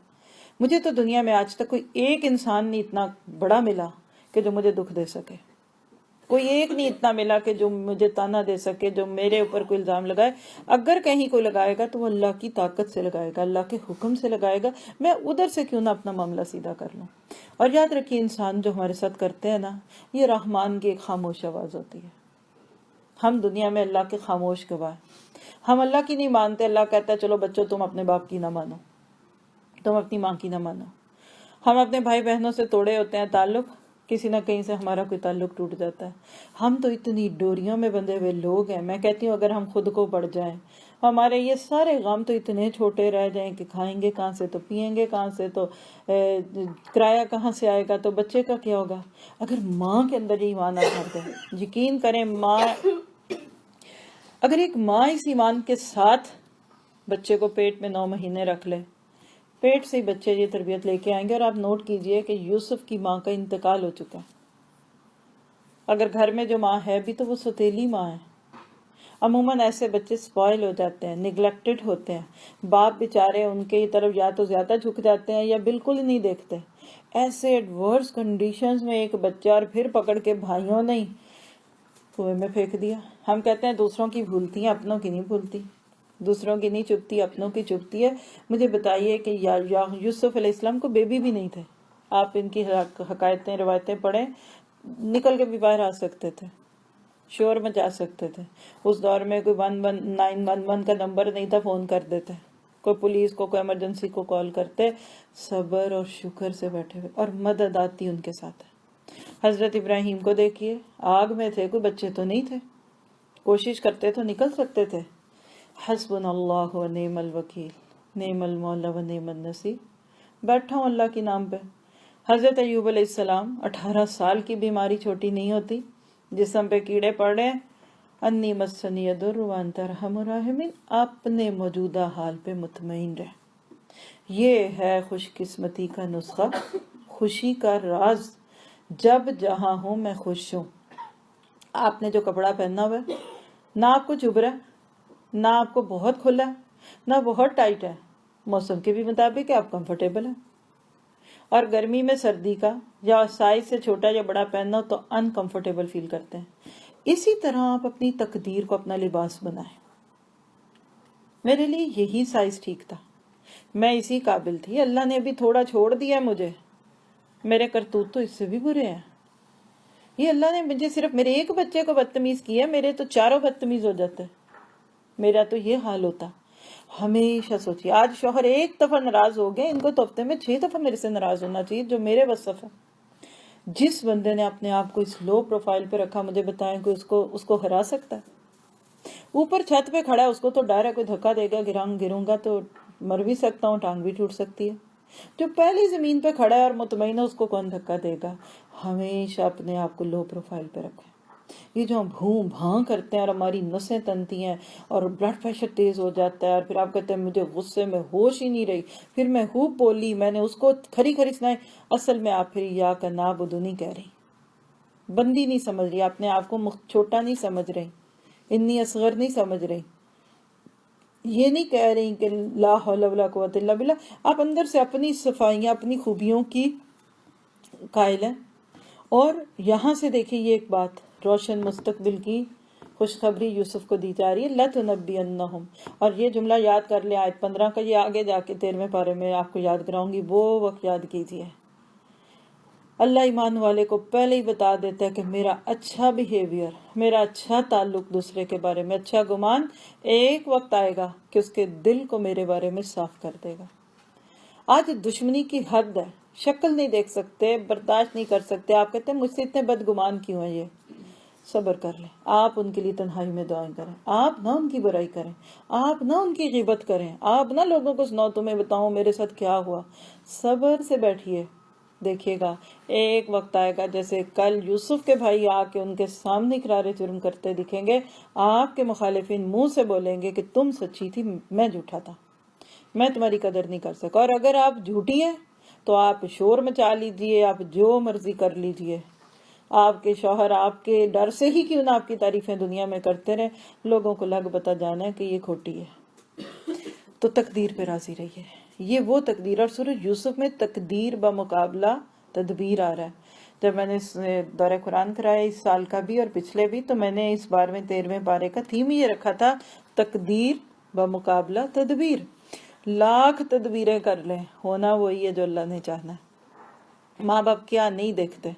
مجھے تو دنیا میں آج تک کوئی ایک انسان نہیں اتنا بڑا ملا کہ جو مجھے دکھ دے سکے, کوئی ایک نہیں اتنا ملا کہ جو مجھے تانا دے سکے, جو میرے اوپر کوئی الزام لگائے. اگر کہیں کوئی لگائے گا تو وہ اللہ کی طاقت سے لگائے گا, اللہ کے حکم سے لگائے گا, میں ادھر سے کیوں نہ اپنا معاملہ سیدھا کر لوں. اور یاد رکھیے, انسان جو ہمارے ساتھ کرتے ہیں نا, یہ رحمان کی ایک خاموش آواز ہوتی ہے. ہم دنیا میں اللہ کے خاموش گواہ, ہم اللہ کی نہیں مانتے. اللہ کہتا ہے چلو بچوں تم اپنے باپ کی نہ مانو, تم اپنی ماں کی نہ مانو. ہم اپنے بھائی بہنوں سے توڑے ہوتے ہیں تعلق, کسی نہ کہیں سے ہمارا کوئی تعلق ٹوٹ جاتا ہے. ہم تو اتنی ڈوریوں میں بندھے ہوئے لوگ ہیں, میں کہتی ہوں اگر ہم خود کو پڑ جائیں, ہمارے یہ سارے غم تو اتنے چھوٹے رہ جائیں کہ کھائیں گے کہاں سے, تو پیئیں گے کہاں سے, تو کرایہ کہاں سے آئے گا, تو بچے کا کیا ہوگا. اگر ماں کے اندر یہ ایمان آ جائے, یقین کریں ماں, اگر ایک ماں اس ایمان کے ساتھ بچے کو پیٹ میں 9 مہینے رکھ لے, پیٹ سے ہی بچے یہ تربیت لے کے آئیں گے. اور آپ نوٹ کیجئے کہ یوسف کی ماں کا انتقال ہو چکا ہے. اگر گھر میں جو ماں ہے بھی تو وہ سوتیلی ماں ہے. عموماً ایسے بچے سپوائل ہو جاتے ہیں, نیگلیکٹڈ ہوتے ہیں. باپ بیچارے ان کے طرف یا تو زیادہ جھک جاتے ہیں یا بالکل ہی نہیں دیکھتے. ایسے ایڈورس کنڈیشنز میں ایک بچہ, اور پھر پکڑ کے بھائیوں نہیں کنویں میں پھینک دیا. ہم کہتے ہیں دوسروں کی بھولتی ہیں, اپنوں کی نہیں بھولتی. دوسروں کی نہیں چپتی, اپنوں کی چپتی ہے. مجھے بتائیے کہ یوسف علیہ السلام کو بیبی بھی نہیں تھے. آپ ان کی حکایتیں روایتیں پڑھیں, نکل کے بھی باہر آ سکتے تھے, شور مچا سکتے تھے. اس دور میں کوئی 911 کا نمبر نہیں تھا, فون کر دیتے, کوئی پولیس کو, کوئی ایمرجنسی کو کال کرتے. صبر اور شکر سے بیٹھے ہوئے, اور مدد آتی ان کے ساتھ. حضرت ابراہیم کو دیکھیے, آگ میں تھے, کوئی بچے تو نہیں تھے, کوشش کرتے تو نکل سکتے تھے. حسبنا اللہ و نعم الوکیل, نعم المولا و نعم النصیر. بیٹھا ہوں اللہ کے نام پہ. حضرت ایوب علیہ السلام, 18 سال کی بیماری چھوٹی نہیں ہوتی, جسم پہ کیڑے پڑ رہے ہیں. انی مسنی الضر وانت ارحم الراحمین, اپنے موجودہ حال پہ مطمئن رہ. یہ ہے خوش قسمتی کا نسخہ, خوشی کا راز. جب جہاں ہوں میں خوش ہوں. آپ نے جو کپڑا پہنا ہوا ہے, نہ آپ کو چبھ رہا ہے, نہ آپ کو بہت کھلا ہے, نہ بہت ٹائٹ ہے, موسم کے بھی مطابق آپ کمفرٹیبل ہیں. اور گرمی میں سردی کا یا سائز سے چھوٹا یا بڑا پہننا ہو تو انکمفرٹیبل فیل کرتے ہیں. اسی طرح آپ اپنی تقدیر کو اپنا لباس بنائیں. میرے لیے یہی سائز ٹھیک تھا, میں اسی قابل تھی, اللہ نے ابھی تھوڑا چھوڑ دیا مجھے, میرے کرتوت تو اس سے بھی برے ہیں. یہ اللہ نے مجھے صرف میرے ایک بچے کو بدتمیز کیا, میرے تو 4 بدتمیز ہو جاتے. میرا تو یہ حال ہوتا. ہمیشہ سوچیے, آج شوہر ایک دفعہ ناراض ہو گئے, ان کو تو ہفتے میں 6 دفعہ میرے سے ناراض ہونا چاہیے, جو میرے وصف ہے. جس بندے نے اپنے آپ کو اس لو پروفائل پہ رکھا, مجھے بتائیں کہ اس کو ہرا سکتا ہے؟ اوپر چھت پہ کھڑا ہے, اس کو تو ڈر ہے کوئی دھکا دے گا, گروں گا تو مر بھی سکتا ہوں, ٹانگ بھی ٹوٹ سکتی ہے. جو پہلی زمین پہ کھڑا ہے اور مطمئن ہے, اس کو کون دھکا دے گا؟ ہمیشہ اپنے آپ کو لو پروفائل پہ رکھیں. یہ جو ہم بھوں بھاں کرتے ہیں اور ہماری نسیں تنتی ہیں اور بلڈ پریشر تیز ہو جاتا ہے، اور پھر آپ کہتے ہیں مجھے غصے میں ہوش ہی نہیں رہی، پھر میں خوب بولی، میں نے اس کو کھری کھری سنائی، اصل میں آپ پھر یا کا نعبدو نہیں کہہ رہی، بندی نہیں سمجھ رہی، اپنے آپ کو چھوٹا نہیں سمجھ رہی، انی اصغر نہیں سمجھ رہی، یہ نہیں کہہ رہی کہ لا حول ولا قوت الا باللہ، آپ اندر سے اپنی صفائیاں اپنی خوبیوں کی قائل ہیں۔ اور یہاں سے دیکھیں یہ ایک بات روشن مستقبل کی خوشخبری یوسف کو دی جا رہی ہے، لَتُنَبِّئَنَّهُمْ، اور یہ جملہ یاد کر لیں آیت 15 کا، یہ آگے جا کے 13ویں پارے میں آپ کو یاد کراؤں گی، وہ وقت یاد کیجئے۔ اللہ ایمان والے کو پہلے ہی بتا دیتا ہے کہ میرا اچھا بیہیویئر، میرا اچھا تعلق دوسرے کے بارے میں، اچھا گمان ایک وقت آئے گا کہ اس کے دل کو میرے بارے میں صاف کر دے گا۔ آج دشمنی کی حد ہے، شکل نہیں دیکھ سکتے، برداشت نہیں کر سکتے، آپ کہتے ہیں مجھ سے اتنے بدگمان کیوں ہیں، یہ صبر کر لیں، آپ ان کے لیے تنہائی میں دعائیں کریں، آپ نہ ان کی برائی کریں، آپ نہ ان کی غیبت کریں، آپ نہ لوگوں کو سناؤ تمہیں بتاؤں میرے ساتھ کیا ہوا، صبر سے بیٹھیے، دیکھیے گا ایک وقت آئے گا جیسے کل یوسف کے بھائی آ کے ان کے سامنے اقرار جرم کرتے دکھیں گے، آپ کے مخالفین منہ سے بولیں گے کہ تم سچی تھی میں جھوٹا تھا، میں تمہاری قدر نہیں کر سکا، اور اگر آپ جھوٹی ہیں تو آپ شور مچا لیجئے، آپ جو مرضی کر لیجئے، آپ کے شوہر آپ کے ڈر سے ہی کیوں نہ آپ کی تعریفیں دنیا میں کرتے رہے، لوگوں کو لگ پتہ جانا ہے کہ یہ کھوٹی ہے، تو تقدیر پہ راضی رہیے، یہ وہ تقدیر، اور سورہ یوسف میں تقدیر بمقابلہ تدبیر آ رہا ہے۔ جب میں نے دورہ قرآن کرایا اس سال کا بھی اور پچھلے بھی، تو میں نے اس بار میں 13ویں پارے کا تھیم یہ رکھا تھا، تقدیر بمقابلہ تدبیر، لاکھ تدبیریں کر لیں ہونا وہی ہے جو اللہ نے چاہنا ہے، ماں باپ کیا نہیں دیکھتے،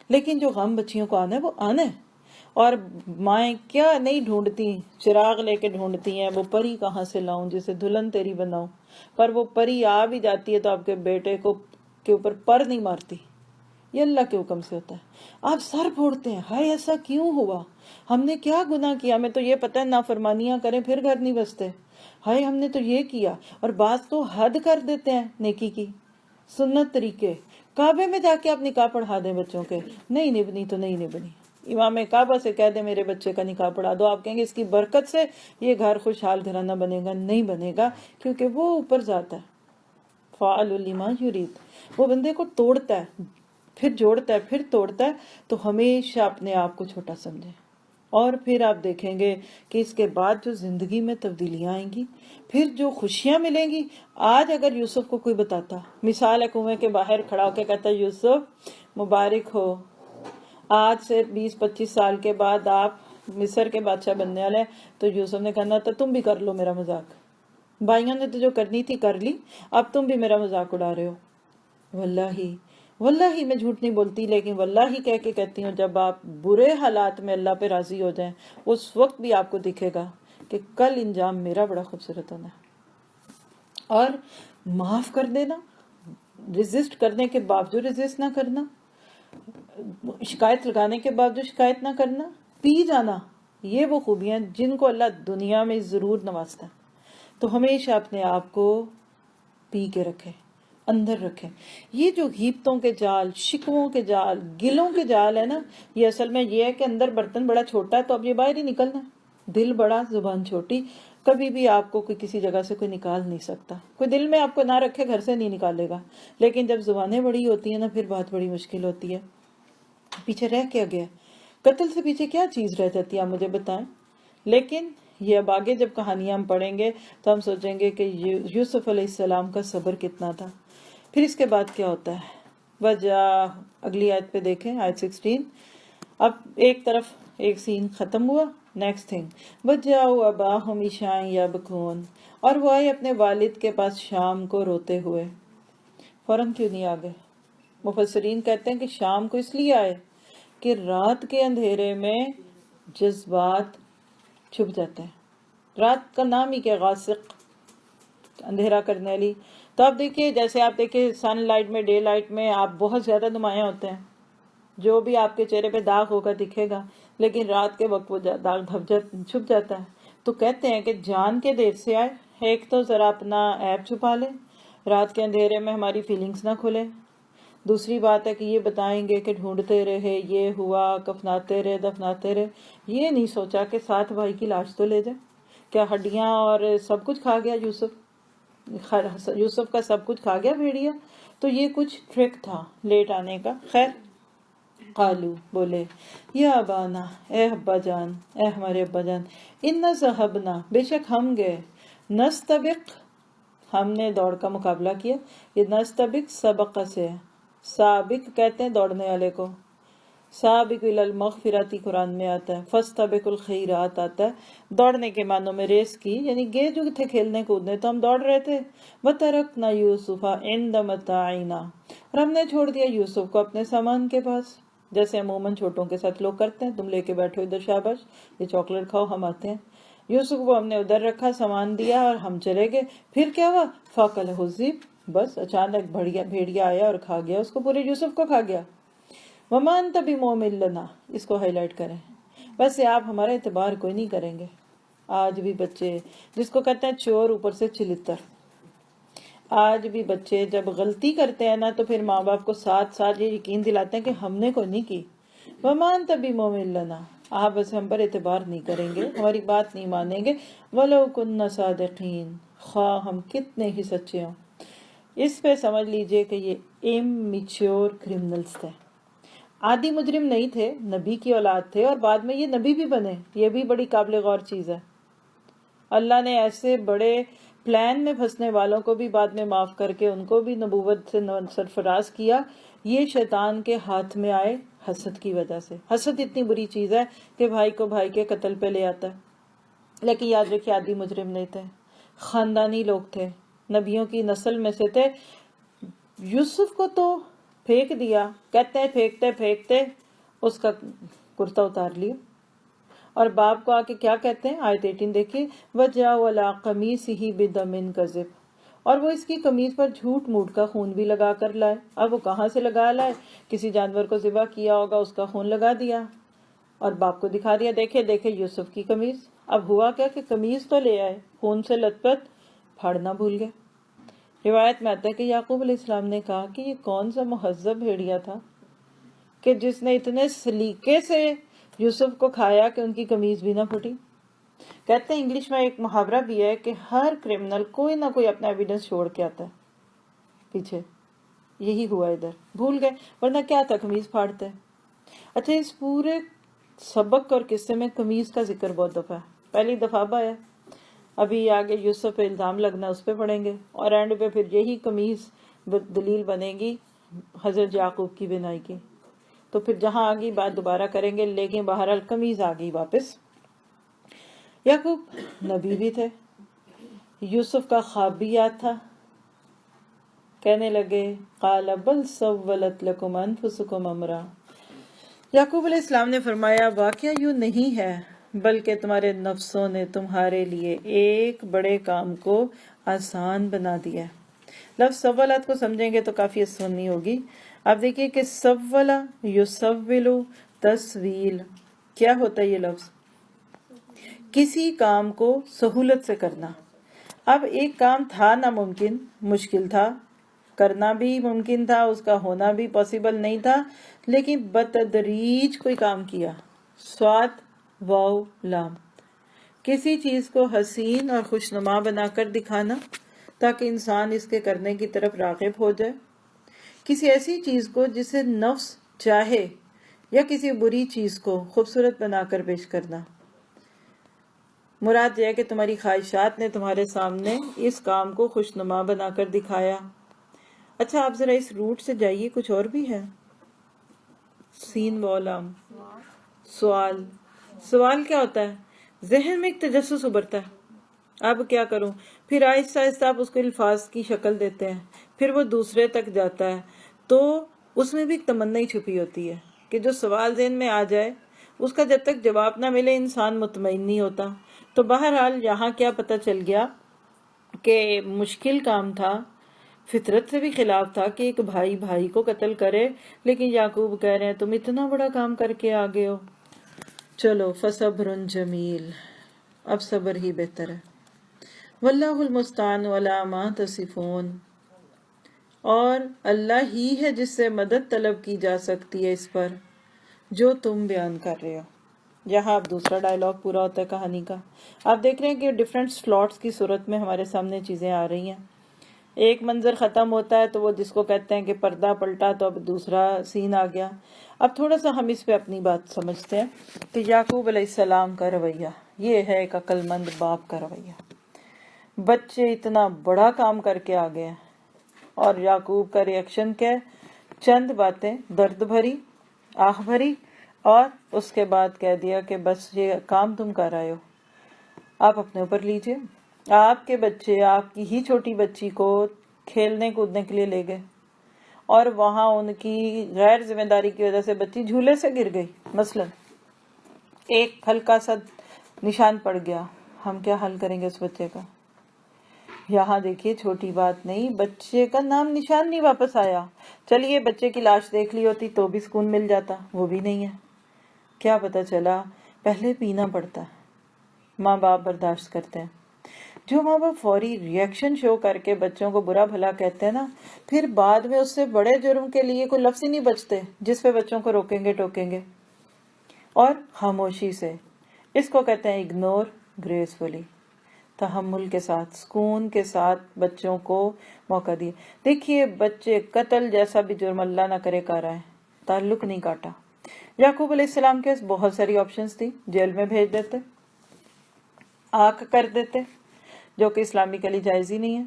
لیکن جو غم بچیوں کو آنا ہے وہ آنا ہے، اور مائیں کیا نہیں ڈھونڈتی، چراغ لے کے ڈھونڈتی ہیں، وہ پری کہاں سے لاؤں جسے دلہن تیری بناؤں، پر وہ پری آ بھی جاتی ہے تو آپ کے بیٹے کو کے اوپر پر نہیں مارتی، یہ اللہ کے حکم سے ہوتا ہے۔ آپ سر پھوڑتے ہیں، ہائے ایسا کیوں ہوا، ہم نے کیا گناہ کیا، ہمیں تو یہ پتہ ہے نافرمانیاں کریں پھر گھر نہیں بستے، ہائے ہم نے تو یہ کیا، اور بعض تو حد کر دیتے ہیں نیکی کی، سنت طریقے، کعبے میں جا کے آپ نکاح پڑھا دیں بچوں کے، نہیں نبنی تو نہیں نبنی، امام کعبہ سے کہہ دیں میرے بچے کا نکاح پڑھا دو، آپ کہیں گے اس کی برکت سے یہ گھر خوشحال گھرانہ بنے گا، نہیں بنے گا، کیونکہ وہ اوپر ذات ہے، فعل لما یرید، وہ بندے کو توڑتا ہے پھر جوڑتا ہے پھر توڑتا ہے، تو ہمیشہ اپنے آپ کو چھوٹا سمجھیں، اور پھر آپ دیکھیں گے کہ اس کے بعد جو زندگی میں تبدیلیاں آئیں گی، پھر جو خوشیاں ملیں گی۔ آج اگر یوسف کو کوئی بتاتا، مثال ہے کنویں کے باہر کھڑا ہو کے کہتا یوسف مبارک ہو، آج سے 20-25 سال کے بعد آپ مصر کے بادشاہ بننے والے، تو یوسف نے کہنا تھا تم بھی کر لو میرا مذاق، بھائیوں نے تو جو کرنی تھی کر لی، اب تم بھی میرا مذاق اڑا رہے ہو۔ واللہ میں جھوٹ نہیں بولتی، لیکن واللہ کہہ کے کہتی ہوں، جب آپ برے حالات میں اللہ پہ راضی ہو جائیں، اس وقت بھی آپ کو دکھے گا کہ کل انجام میرا بڑا خوبصورت ہونا ہے۔ اور معاف کر دینا، ریزسٹ کرنے کے باوجود ریزسٹ نہ کرنا، شکایت لگانے کے باوجود شکایت نہ کرنا، پی جانا، یہ وہ خوبیاں جن کو اللہ دنیا میں ضرور نوازتا ہے، تو ہمیشہ اپنے آپ کو پی کے رکھیں، اندر رکھیں۔ یہ جو غیبتوں کے جال، شکووں کے جال، گلوں کے جال ہے نا، یہ اصل میں یہ ہے کہ اندر برتن بڑا چھوٹا ہے تو اب یہ باہر ہی نکلنا ہے، دل بڑا زبان چھوٹی، کبھی بھی آپ کو کوئی کسی جگہ سے کوئی نکال نہیں سکتا، کوئی دل میں آپ کو نہ رکھے گھر سے نہیں نکالے گا، لیکن جب زبانیں بڑی ہوتی ہیں نا پھر بات بڑی مشکل ہوتی ہے۔ پیچھے رہ کیا گیا، قتل سے پیچھے کیا چیز رہ جاتی ہے، آپ مجھے بتائیں۔ لیکن یہ اب آگے جب کہانیاں ہم پڑھیں گے تو ہم سوچیں گے کہ یوسف علیہ السلام کا صبر کتنا تھا۔ پھر اس کے بعد کیا ہوتا ہے، وجہ اگلی آیت پہ دیکھیں، آیت 16۔ اب ایک طرف ایک سین ختم ہوا، نیکسٹ تھنگ، وجاؤ اباہم عشاء یبکون، اور وہ آئے اپنے والد کے پاس شام کو روتے ہوئے۔ فوراً کیوں نہیں آگئے؟ مفسرین کہتے ہیں کہ شام کو اس لیے آئے کہ رات کے اندھیرے میں جذبات چھپ جاتے ہیں، رات کا نام ہی کیا، غاسق، اندھیرا کرنے والی۔ تو آپ دیکھیے، جیسے آپ دیکھیں سن لائٹ میں، ڈے لائٹ میں آپ بہت زیادہ نمایاں ہوتے ہیں، جو بھی آپ کے چہرے پہ داغ ہوگا دکھے گا، لیکن رات کے وقت وہ داغ چھپ جاتا ہے۔ تو کہتے ہیں کہ جان کے دیر سے آئے، ایک تو ذرا اپنا عیب چھپا لیں، رات کے اندھیرے میں ہماری فیلنگز نہ کھلے، دوسری بات ہے کہ یہ بتائیں گے کہ ڈھونڈتے رہے، یہ ہوا، کفناتے رہے، دفناتے رہے، یہ نہیں سوچا کہ 7 بھائی کی لاش تو لے جائے۔ کیا ہڈیاں اور سب کچھ کھا گیا یوسف کا سب کچھ کھا گیا بھیڑیا؟ تو یہ کچھ ٹرک تھا لیٹ آنے کا۔ خیر، قالو بولے، یا ابانا، اے ابا جان، اے ہمارے ابا جان، انا ذہبنا، بے شک ہم گئے، نستبق، ہم نے دوڑ کا مقابلہ کیا۔ یہ نستبق سبق سے ہے، سابق کہتے ہیں دوڑنے والے کو، سابق الی المغفرتی قرآن میں آتا ہے، فاستبق الخیرات آتا ہے دوڑنے کے معنوں میں، ریس کی، یعنی گئے جو تھے کھیلنے کودنے تو ہم دوڑ رہے تھے۔ وَتَرَكْنَا يُوسُفَ عِنْدَ مَتَاعِنَا، اور ہم نے چھوڑ دیا یوسف کو اپنے سامان کے پاس، جیسے عموماً چھوٹوں کے ساتھ لوگ کرتے ہیں، تم لے کے بیٹھو ادھر، شاباش یہ چاکلیٹ کھاؤ، ہم آتے ہیں۔ یوسف کو ہم نے ادھر رکھا، سامان دیا اور ہم چلے گئے۔ پھر کیا ہوا؟ فَأَكَلَهُ الذِّئْبُ، بس اچانک بھیڑیا آیا اور کھا گیا اس کو، پورے یوسف کو کھا گیا۔ وَمَا أَنْتَ بِمُؤْمِنٍ لَنَا، اس کو ہائی لائٹ کریں، ویسے آپ ہمارا اعتبار کوئی نہیں کریں گے۔ آج بھی بچے، جس کو کہتے ہیں چور اوپر سے چلتر، آج بھی بچے جب غلطی کرتے ہیں نا تو پھر ماں باپ کو ساتھ ساتھ یہ یقین دلاتے ہیں کہ ہم نے کوئی نہیں کی۔ وَمَا أَنْتَ بِمُؤْمِنٍ لَنَا، آپ بس ہم پر اعتبار نہیں کریں گے، ہماری بات نہیں مانیں گے۔ وَلَوْ كُنَّا صَادِقِينَ، خواہ ہم کتنے ہی سچے ہوں۔ اس پہ سمجھ لیجئے کہ یہ امیچور کرمنلز تھے، عادی مجرم نہیں تھے، نبی کی اولاد تھے، اور بعد میں یہ نبی بھی بنے، یہ بھی بڑی قابل غور چیز ہے۔ اللہ نے ایسے بڑے پلان میں پھنسنے والوں کو بھی بعد میں معاف کر کے ان کو بھی نبوت سے سرفراز کیا۔ یہ شیطان کے ہاتھ میں آئے حسد کی وجہ سے۔ حسد اتنی بری چیز ہے کہ بھائی کو بھائی کے قتل پہ لے آتا ہے، لیکن یاد رکھیے عادی مجرم نہیں تھے، خاندانی لوگ تھے، نبیوں کی نسل میں سے تھے۔ یوسف کو تو پھینک دیا، کہتے ہیں پھینکتے پھینکتے اس کا کرتا اتار لیا، اور باپ کو آ کے کیا کہتے ہیں، آیت 18 دیکھیے، وَجَاءُ عَلَىٰ قَمِيصِهِ بِدَمٍ كَذِبٍ، اور وہ اس کی قمیص پر جھوٹ موٹ کا خون بھی لگا کر لائے۔ اب وہ کہاں سے لگا لائے؟ کسی جانور کو ذبح کیا ہوگا، اس کا خون لگا دیا اور باپ کو دکھا دیا، دیکھے دیکھے یوسف کی قمیص۔ اب ہوا کیا کہ قمیص تو لے آئے، خون سے لت پت پھاڑنا بھول گئے۔ روایت میں آتا ہے کہ یعقوب علیہ السلام نے کہا کہ یہ کون سا مہذب بھیڑیا تھا کہ جس نے اتنے سلیقے سے یوسف کو کھایا کہ ان کی قمیض بھی نہ پھٹی۔ کہتے ہیں انگلش میں ایک محاورہ بھی ہے کہ ہر کرمنل کوئی نہ کوئی اپنا ایویڈنس چھوڑ کے آتا ہے پیچھے، یہی ہوا ادھر، بھول گئے، ورنہ کیا تھا قمیض پھاڑتے۔ اچھا، اس پورے سبق اور قصے میں قمیض کا ذکر بہت دفعہ ہے، پہلی دفعہ ہے، ابھی آگے یوسف پہ الزام لگنا اس پہ پڑیں گے، اور اینڈ پہ پھر یہی قمیض دلیل بنے گی حضرت یعقوب کی بینائی کی۔ تو پھر جہاں آگی بات دوبارہ کریں گے، لیکن بہرحال قمیض آگئی واپس۔ یعقوب نبی بھی تھے، یوسف کا خواب بھی یاد تھا، کہنے لگے قال بل سولت لکم انفسکم امرا، یعقوب علیہ السلام نے فرمایا واقعہ یوں نہیں ہے، بلکہ تمہارے نفسوں نے تمہارے لیے ایک بڑے کام کو آسان بنا دیا ہے۔ لفظ سولت کو سمجھیں گے تو کافی آسانی ہوگی۔ آپ دیکھیے کہ سولا یسولو تسویل، کیا ہوتا ہے یہ لفظ؟ کسی کام کو سہولت سے کرنا۔ اب ایک کام تھا ناممکن، مشکل تھا، کرنا بھی ممکن تھا، اس کا ہونا بھی پاسبل نہیں تھا، لیکن بتدریج کوئی کام کیا۔ سواد واو لام، کسی چیز کو حسین اور خوشنما بنا کر دکھانا تاکہ انسان اس کے کرنے کی طرف راغب ہو جائے، کسی ایسی چیز کو جسے نفس چاہے، یا کسی بری چیز کو خوبصورت بنا کر پیش کرنا۔ مراد یہ ہے کہ تمہاری خواہشات نے تمہارے سامنے اس کام کو خوشنما بنا کر دکھایا۔ اچھا، آپ ذرا اس روٹ سے جائیے، کچھ اور بھی ہے، سین والام، سوال۔ سوال کیا ہوتا ہے؟ ذہن میں ایک تجسس ابھرتا ہے، اب کیا کروں، پھر آہستہ آہستہ آپ اس کو الفاظ کی شکل دیتے ہیں، پھر وہ دوسرے تک جاتا ہے، تو اس میں بھی ایک تمنا ہی چھپی ہوتی ہے کہ جو سوال ذہن میں آ جائے اس کا جب تک جواب نہ ملے انسان مطمئن نہیں ہوتا۔ تو بہرحال یہاں کیا پتہ چل گیا کہ مشکل کام تھا، فطرت سے بھی خلاف تھا کہ ایک بھائی بھائی کو قتل کرے، لیکن یعقوب کہہ رہے ہیں تم اتنا بڑا کام کر کے آگے ہو، چلو فصبر جمیل، اب صبر ہی بہتر ہے۔ واللہ المستعان علی ما تصفون، اور اللہ ہی ہے جس سے مدد طلب کی جا سکتی ہے اس پر جو تم بیان کر رہے ہو. یہاں اب دوسرا ڈائلاگ پورا ہوتا ہے کہانی کا. آپ دیکھ رہے ہیں کہ ڈیفرنٹ سلاٹس کی صورت میں ہمارے سامنے چیزیں آ رہی ہیں. ایک منظر ختم ہوتا ہے تو وہ جس کو کہتے ہیں کہ پردہ پلٹا تو اب دوسرا سین آ گیا. اب تھوڑا سا ہم اس پہ اپنی بات سمجھتے ہیں کہ یعقوب علیہ السلام کا رویہ یہ ہے ایک عقل مند باپ کا رویہ. بچے اتنا بڑا کام کر کے آ گئے ہیں اور یعقوب کا ریئیکشن کیا ہے؟ چند باتیں درد بھری، آہ بھری، اور اس کے بعد کہہ دیا کہ بس یہ کام تم کر رہے ہو آپ اپنے اوپر لیجئے. آپ کے بچے آپ کی ہی چھوٹی بچی کو کھیلنے کودنے کے لیے لے گئے اور وہاں ان کی غیر ذمہ داری کی وجہ سے بچی جھولے سے گر گئی. مثلا ایک ہلکا سا نشان پڑ گیا، ہم کیا حل کریں گے اس بچے کا؟ یہاں دیکھیے چھوٹی بات نہیں، بچے کا نام نشان نہیں واپس آیا. چلیے بچے کی لاش دیکھ لی ہوتی تو بھی سکون مل جاتا، وہ بھی نہیں ہے. کیا پتا چلا؟ پہلے پینا پڑتا ہے. ماں باپ برداشت کرتے ہیں. جو ماں باپ فوری ریئیکشن شو کر کے بچوں کو برا بھلا کہتے ہیں نا، پھر بعد میں اس سے بڑے جرم کے لیے کوئی لفظ ہی نہیں بچتے جس پہ بچوں کو روکیں گے ٹوکیں گے. اور خاموشی سے، اس کو کہتے ہیں اگنور گریسفلی، تحمل کے ساتھ، سکون کے ساتھ بچوں کو موقع دیے. دیکھیے بچے قتل جیسا بھی جرم اللہ نہ کرے کر رہے ہیں، تعلق نہیں کاٹا. یعقوب علیہ السلام کے بہت ساری آپشنز تھی. جیل میں بھیج دیتے، آنکھ کر دیتے، جو کہ اسلامی کے لیے جائز ہی نہیں ہے.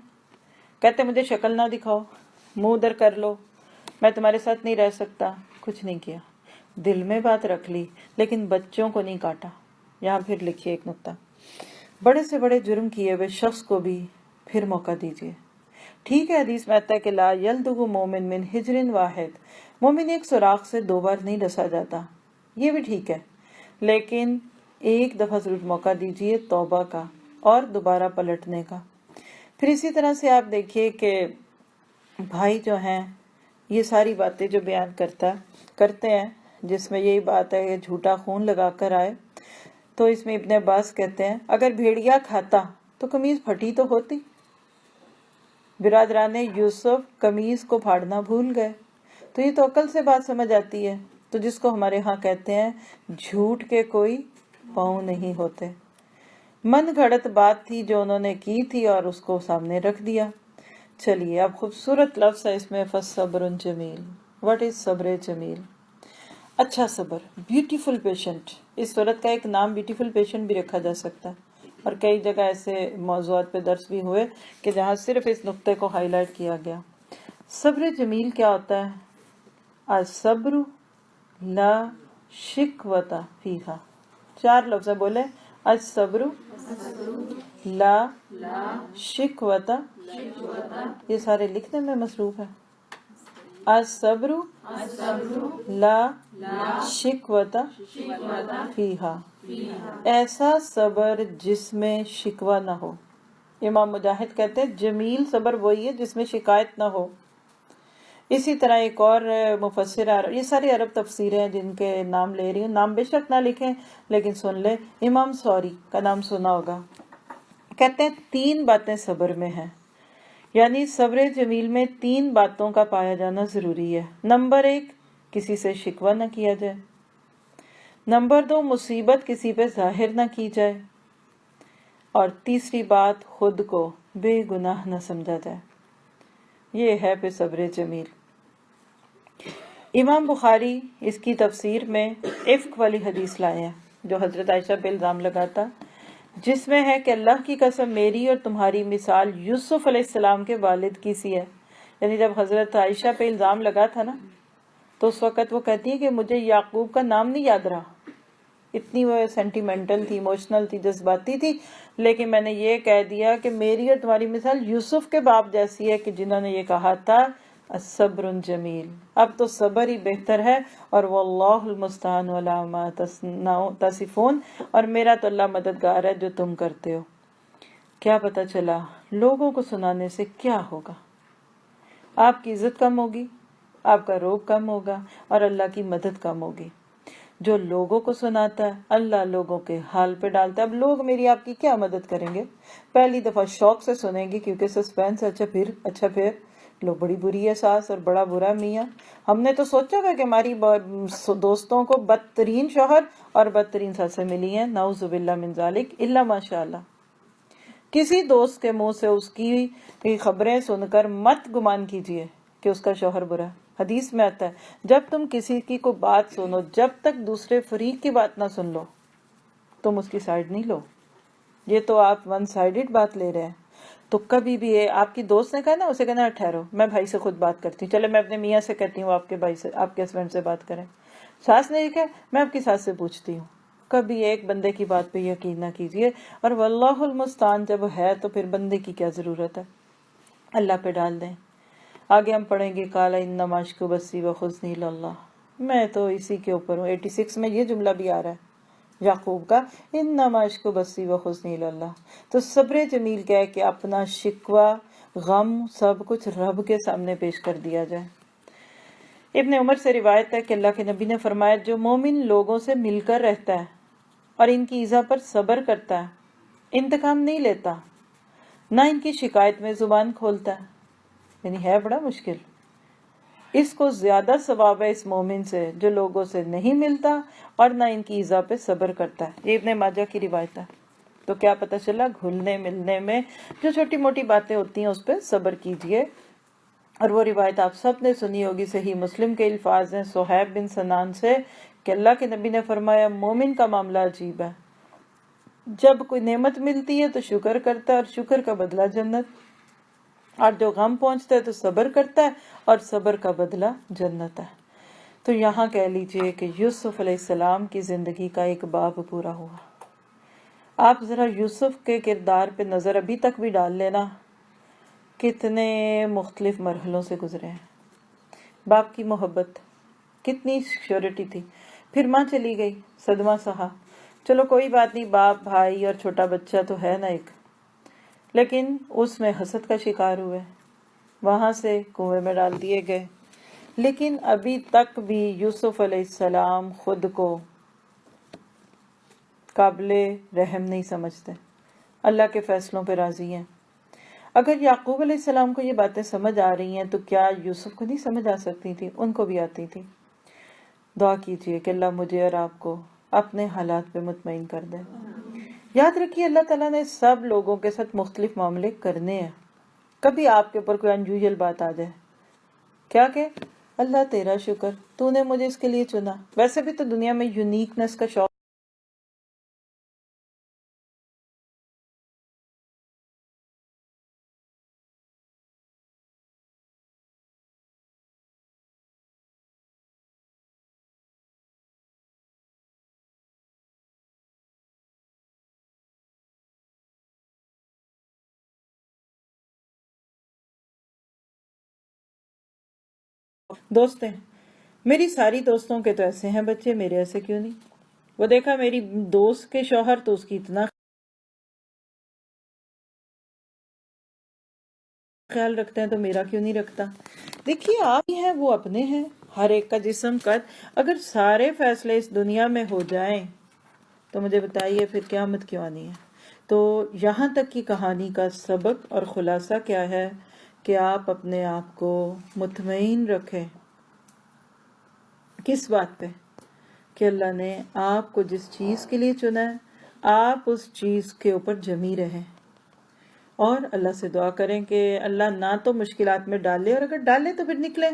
کہتے مجھے شکل نہ دکھاؤ، منہ ادھر کر لو، میں تمہارے ساتھ نہیں رہ سکتا. کچھ نہیں کیا، دل میں بات رکھ لی لیکن بچوں کو نہیں کاٹا. یہاں پھر لکھیے ایک نقطہ، بڑے سے بڑے جرم کیے ہوئے شخص کو بھی پھر موقع دیجیے. ٹھیک ہے حدیث میں آتا ہے کہ لا یلدغ مومن من حجر واحد، مومن ایک سوراخ سے 2 بار نہیں ڈسا جاتا، یہ بھی ٹھیک ہے، لیکن ایک دفعہ ضرور موقع دیجیے توبہ کا اور دوبارہ پلٹنے کا. پھر اسی طرح سے آپ دیکھیے کہ بھائی جو ہیں یہ ساری باتیں جو بیان کرتے ہیں، جس میں یہی بات ہے کہ جھوٹا خون لگا کر آئے، تو اس میں ابن عباس کہتے ہیں اگر بھیڑیا کھاتا تو قمیض پھٹی تو ہوتی. برادران یوسف قمیض کو پھاڑنا بھول گئے. تو یہ تو عقل سے بات سمجھ آتی ہے. تو جس کو ہمارے ہاں کہتے ہیں جھوٹ کے کوئی پاؤں نہیں ہوتے. من گھڑت بات تھی جو انہوں نے کی تھی اور اس کو سامنے رکھ دیا. چلیے اب خوبصورت لفظ ہے اس میں فصبر جمیل. واٹ از صبر جمیل؟ اچھا صبر، بیوٹیفل پیشنٹ. اس صورت کا ایک نام بیوٹیفل پیشنٹ بھی رکھا جا سکتا ہے، اور کئی جگہ ایسے موضوعات پہ درس بھی ہوئے کہ جہاں صرف اس نقطے کو ہائی لائٹ کیا گیا. صبر جمیل کیا ہوتا ہے؟ الصبر لا شکوۃ فیہا. 4 لفظ بولے، الصبر لا شکوۃ، یہ سارے لکھنے میں مصروف ہے. الصبر لا شکوۃ فیہا، ایسا صبر جس میں شکوہ نہ ہو. امام مجاہد کہتے ہیں جمیل صبر وہی ہے جس میں شکایت نہ ہو. اسی طرح ایک اور مفسر، یہ ساری عرب تفسیریں ہیں جن کے نام لے رہی ہوں، نام بے شک نہ لکھیں لیکن سن لیں. امام سوری کا نام سنا ہوگا، کہتے ہیں 3 باتیں صبر میں ہیں، یعنی صبر جمیل میں 3 باتوں کا پایا جانا ضروری ہے. نمبر 1، کسی سے شکوہ نہ کیا جائے. نمبر 2، مصیبت کسی پہ ظاہر نہ کی جائے. اور تیسری بات، خود کو بے گناہ نہ سمجھا جائے. یہ ہے پھر صبر جمیل. امام بخاری اس کی تفسیر میں عفق والی حدیث لائے ہیں جو حضرت عائشہ پہ الزام لگاتا، جس میں ہے کہ اللہ کی قسم میری اور تمہاری مثال یوسف علیہ السلام کے والد کی سی ہے. یعنی جب حضرت عائشہ پہ الزام لگا تھا نا، تو اس وقت وہ کہتی ہے کہ مجھے یعقوب کا نام نہیں یاد رہا، اتنی وہ سینٹیمنٹل تھی، ایموشنل تھی، جذباتی تھی، لیکن میں نے یہ کہہ دیا کہ میری اور تمہاری مثال یوسف کے باپ جیسی ہے کہ جنہوں نے یہ کہا تھا الصبر جمیل. اب تو صبر ہی بہتر ہے، اور واللہ المستعان علی ما تصفون، اور میرا تو اللہ مددگار ہے جو تم کرتے ہو. کیا پتا چلا لوگوں کو سنانے سے کیا ہوگا؟ آپ کی عزت کم ہوگی، آپ کا روب کم ہوگا، اور اللہ کی مدد کم ہوگی. جو لوگوں کو سناتا ہے اللہ لوگوں کے حال پہ ڈالتا ہے. اب لوگ میری آپ کی کیا مدد کریں گے؟ پہلی دفعہ شوق سے سنیں گے کیونکہ سسپینس. اچھا پھر لو بڑی بری ہے ساس اور بڑا برا میاں. ہم نے تو سوچا تھا کہ ہماری دوستوں کو بدترین شوہر اور بدترین ساسیں ملی ہیں. نعوذ باللہ من ذالک الا ماشاء اللہ. کسی دوست کے منہ سے اس کی خبریں سن کر مت گمان کیجیے کہ اس کا شوہر برا. حدیث میں آتا ہے جب تم کسی کی کوئی بات سنو جب تک دوسرے فریق کی بات نہ سن لو تم اس کی سائیڈ نہیں لو. یہ تو آپ ون سائیڈڈ بات لے رہے ہیں. تو کبھی بھی آپ کی دوست نے کہا نا اسے کہنا ٹھہرو میں بھائی سے خود بات کرتی ہوں. چلے میں اپنے میاں سے کہتی ہوں آپ کے بھائی سے آپ کے ہسبینڈ سے بات کریں. ساس نے یہ کہا میں آپ کی ساس سے پوچھتی ہوں. کبھی ایک بندے کی بات پہ یقین نہ کیجیے. اور واللہ المستعان جب ہے تو پھر بندے کی کیا ضرورت ہے, اللہ پہ ڈال دیں. آگے ہم پڑھیں گے قال انما اشکو بثی وحزنی اللہ. میں تو اسی کے اوپر ہوں. 86 میں یہ جملہ بھی آ رہا ہے یعقوب کا انما اشکو بثی وحزنی اللہ. تو صبر جمیل کیا ہے کہ اپنا شکوہ غم سب کچھ رب کے سامنے پیش کر دیا جائے. ابن عمر سے روایت ہے کہ اللہ کے نبی نے فرمایا جو مومن لوگوں سے مل کر رہتا ہے اور ان کی ایذا پر صبر کرتا ہے, انتقام نہیں لیتا, نہ ان کی شکایت میں زبان کھولتا ہے, یعنی ہے بڑا مشکل, اس کو زیادہ ثواب ہے اس مومن سے جو لوگوں سے نہیں ملتا اور نہ ان کی ایذا پہ صبر کرتا ہے. یہ ابن ماجہ کی روایت ہے. تو کیا پتہ چلا گھلنے ملنے میں جو چھوٹی موٹی باتیں ہوتی ہیں اس پہ صبر کیجئے. اور وہ روایت آپ سب نے سنی ہوگی, صحیح مسلم کے الفاظ ہیں صہیب بن سنان سے کہ اللہ کے نبی نے فرمایا مومن کا معاملہ عجیب ہے, جب کوئی نعمت ملتی ہے تو شکر کرتا ہے اور شکر کا بدلہ جنت, اور جو غم پہنچتا ہے تو صبر کرتا ہے اور صبر کا بدلہ جنت ہے. تو یہاں کہہ لیجئے کہ یوسف علیہ السلام کی زندگی کا ایک باب پورا ہوا. آپ ذرا یوسف کے کردار پہ نظر ابھی تک بھی ڈال لینا, کتنے مختلف مرحلوں سے گزرے ہیں. باپ کی محبت کتنی شیورٹی تھی, پھر ماں چلی گئی, صدمہ سہا, چلو کوئی بات نہیں, باپ بھائی اور چھوٹا بچہ تو ہے نا ایک, لیکن اس میں حسد کا شکار ہوئے, وہاں سے کنویں میں ڈال دیے گئے. لیکن ابھی تک بھی یوسف علیہ السلام خود کو قابل رحم نہیں سمجھتے, اللہ کے فیصلوں پہ راضی ہیں. اگر یعقوب علیہ السلام کو یہ باتیں سمجھ آ رہی ہیں تو کیا یوسف کو نہیں سمجھ آ سکتی تھی؟ ان کو بھی آتی تھی. دعا کیجئے کہ اللہ مجھے اور آپ کو اپنے حالات پہ مطمئن کر دے. یاد رکھیے اللہ تعالیٰ نے سب لوگوں کے ساتھ مختلف معاملے کرنے ہیں. کبھی آپ کے اوپر کوئی انیوژل بات آ جائے, کیا کہ اللہ تیرا شکر تو نے مجھے اس کے لیے چنا. ویسے بھی تو دنیا میں یونیکنس کا شوق دوست ہیں. میری ساری دوستوں کے تو ایسے ہیں بچے, میرے ایسے کیوں نہیں؟ وہ دیکھا میری دوست کے شوہر تو اس کی اتنا خیال رکھتے ہیں تو میرا کیوں نہیں رکھتا. دیکھیے آپ ہی ہیں وہ اپنے ہیں, ہر ایک کا جسم قد. اگر سارے فیصلے اس دنیا میں ہو جائیں تو مجھے بتائیے پھر قیامت کیوں آنی ہے. تو یہاں تک کی کہانی کا سبق اور خلاصہ کیا ہے کہ آپ اپنے آپ کو مطمئن رکھیں. کس بات پہ؟ کہ اللہ نے آپ کو جس چیز کے لیے چنا ہے آپ اس چیز کے اوپر جمی رہیں, اور اللہ سے دعا کریں کہ اللہ نہ تو مشکلات میں ڈالے, اور اگر ڈالے تو پھر نکلیں.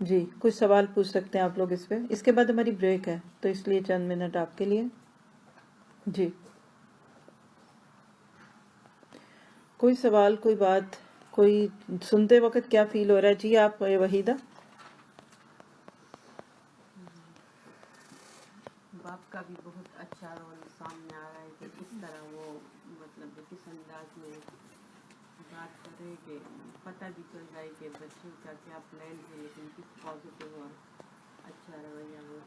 جی کچھ سوال پوچھ سکتے ہیں آپ لوگ اس پہ, اس کے بعد ہماری بریک ہے تو اس لیے چند منٹ آپ کے لیے. جی کوئی سوال, کوئی بات, کوئی سنتے وقت کیا فیل ہو رہا ہے؟ جی آپ وحیدہ. باپ کا بھی بہت اچھا رول سامنے آ رہا ہے کہ کس طرح وہ مطلب کس انداز میں بات کرے کہ پتہ بھی چل جائے کہ بچوں کا کیا پلان ہے, لیکن کس پازیٹیو اور اچھا رویہ ہو.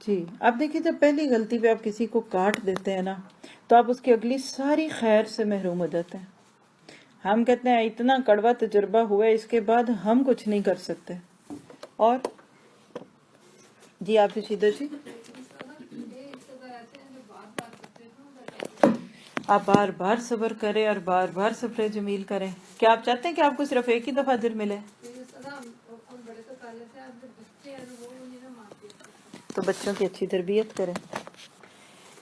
جی آپ دیکھیے جب پہلی غلطی پہ آپ کسی کو کاٹ دیتے ہیں نا تو آپ اس کی اگلی ساری خیر سے محروم ہو جاتے ہیں. ہم کہتے ہیں اتنا کڑوا تجربہ ہوا ہے اس کے بعد ہم کچھ نہیں کر سکتے. اور جی آپ رشیدہ جی. آپ بار بار صبر کریں اور بار بار صبر جمیل کریں. کیا آپ چاہتے ہیں کہ آپ کو صرف ایک ہی دفعہ اجر ملے؟ تو بچوں کی اچھی تربیت کریں.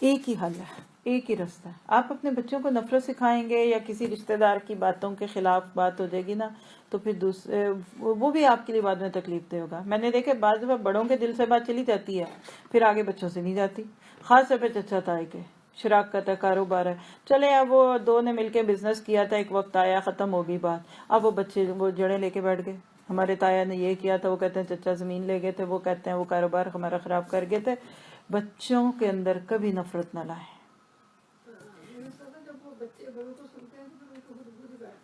ایک ہی حل ہے, ایک ہی راستہ ہے. آپ اپنے بچوں کو نفرت سکھائیں گے یا کسی رشتہ دار کی باتوں کے خلاف بات ہو جائے گی نا, تو پھر دوسرے وہ بھی آپ کے لیے بعد میں تکلیف دہ ہوگا. میں نے دیکھا بعض دفعہ بڑوں کے دل سے بات چلی جاتی ہے, پھر آگے بچوں سے نہیں جاتی. خاص طور پہ چچا تائی کے شراکت ہے, کاروبار ہے, چلے اب وہ دو نے مل کے بزنس کیا تھا, ایک وقت آیا ختم ہو گئی بات. اب وہ بچے وہ جڑیں لے کے بیٹھ گئے. ہمارے تایا نے یہ کیا تھا, وہ کہتے ہیں چچا زمین لے گئے تھے, وہ کہتے ہیں وہ کاروبار ہمارا خراب کر گئے تھے. بچوں کے اندر کبھی نفرت نہ لائیں.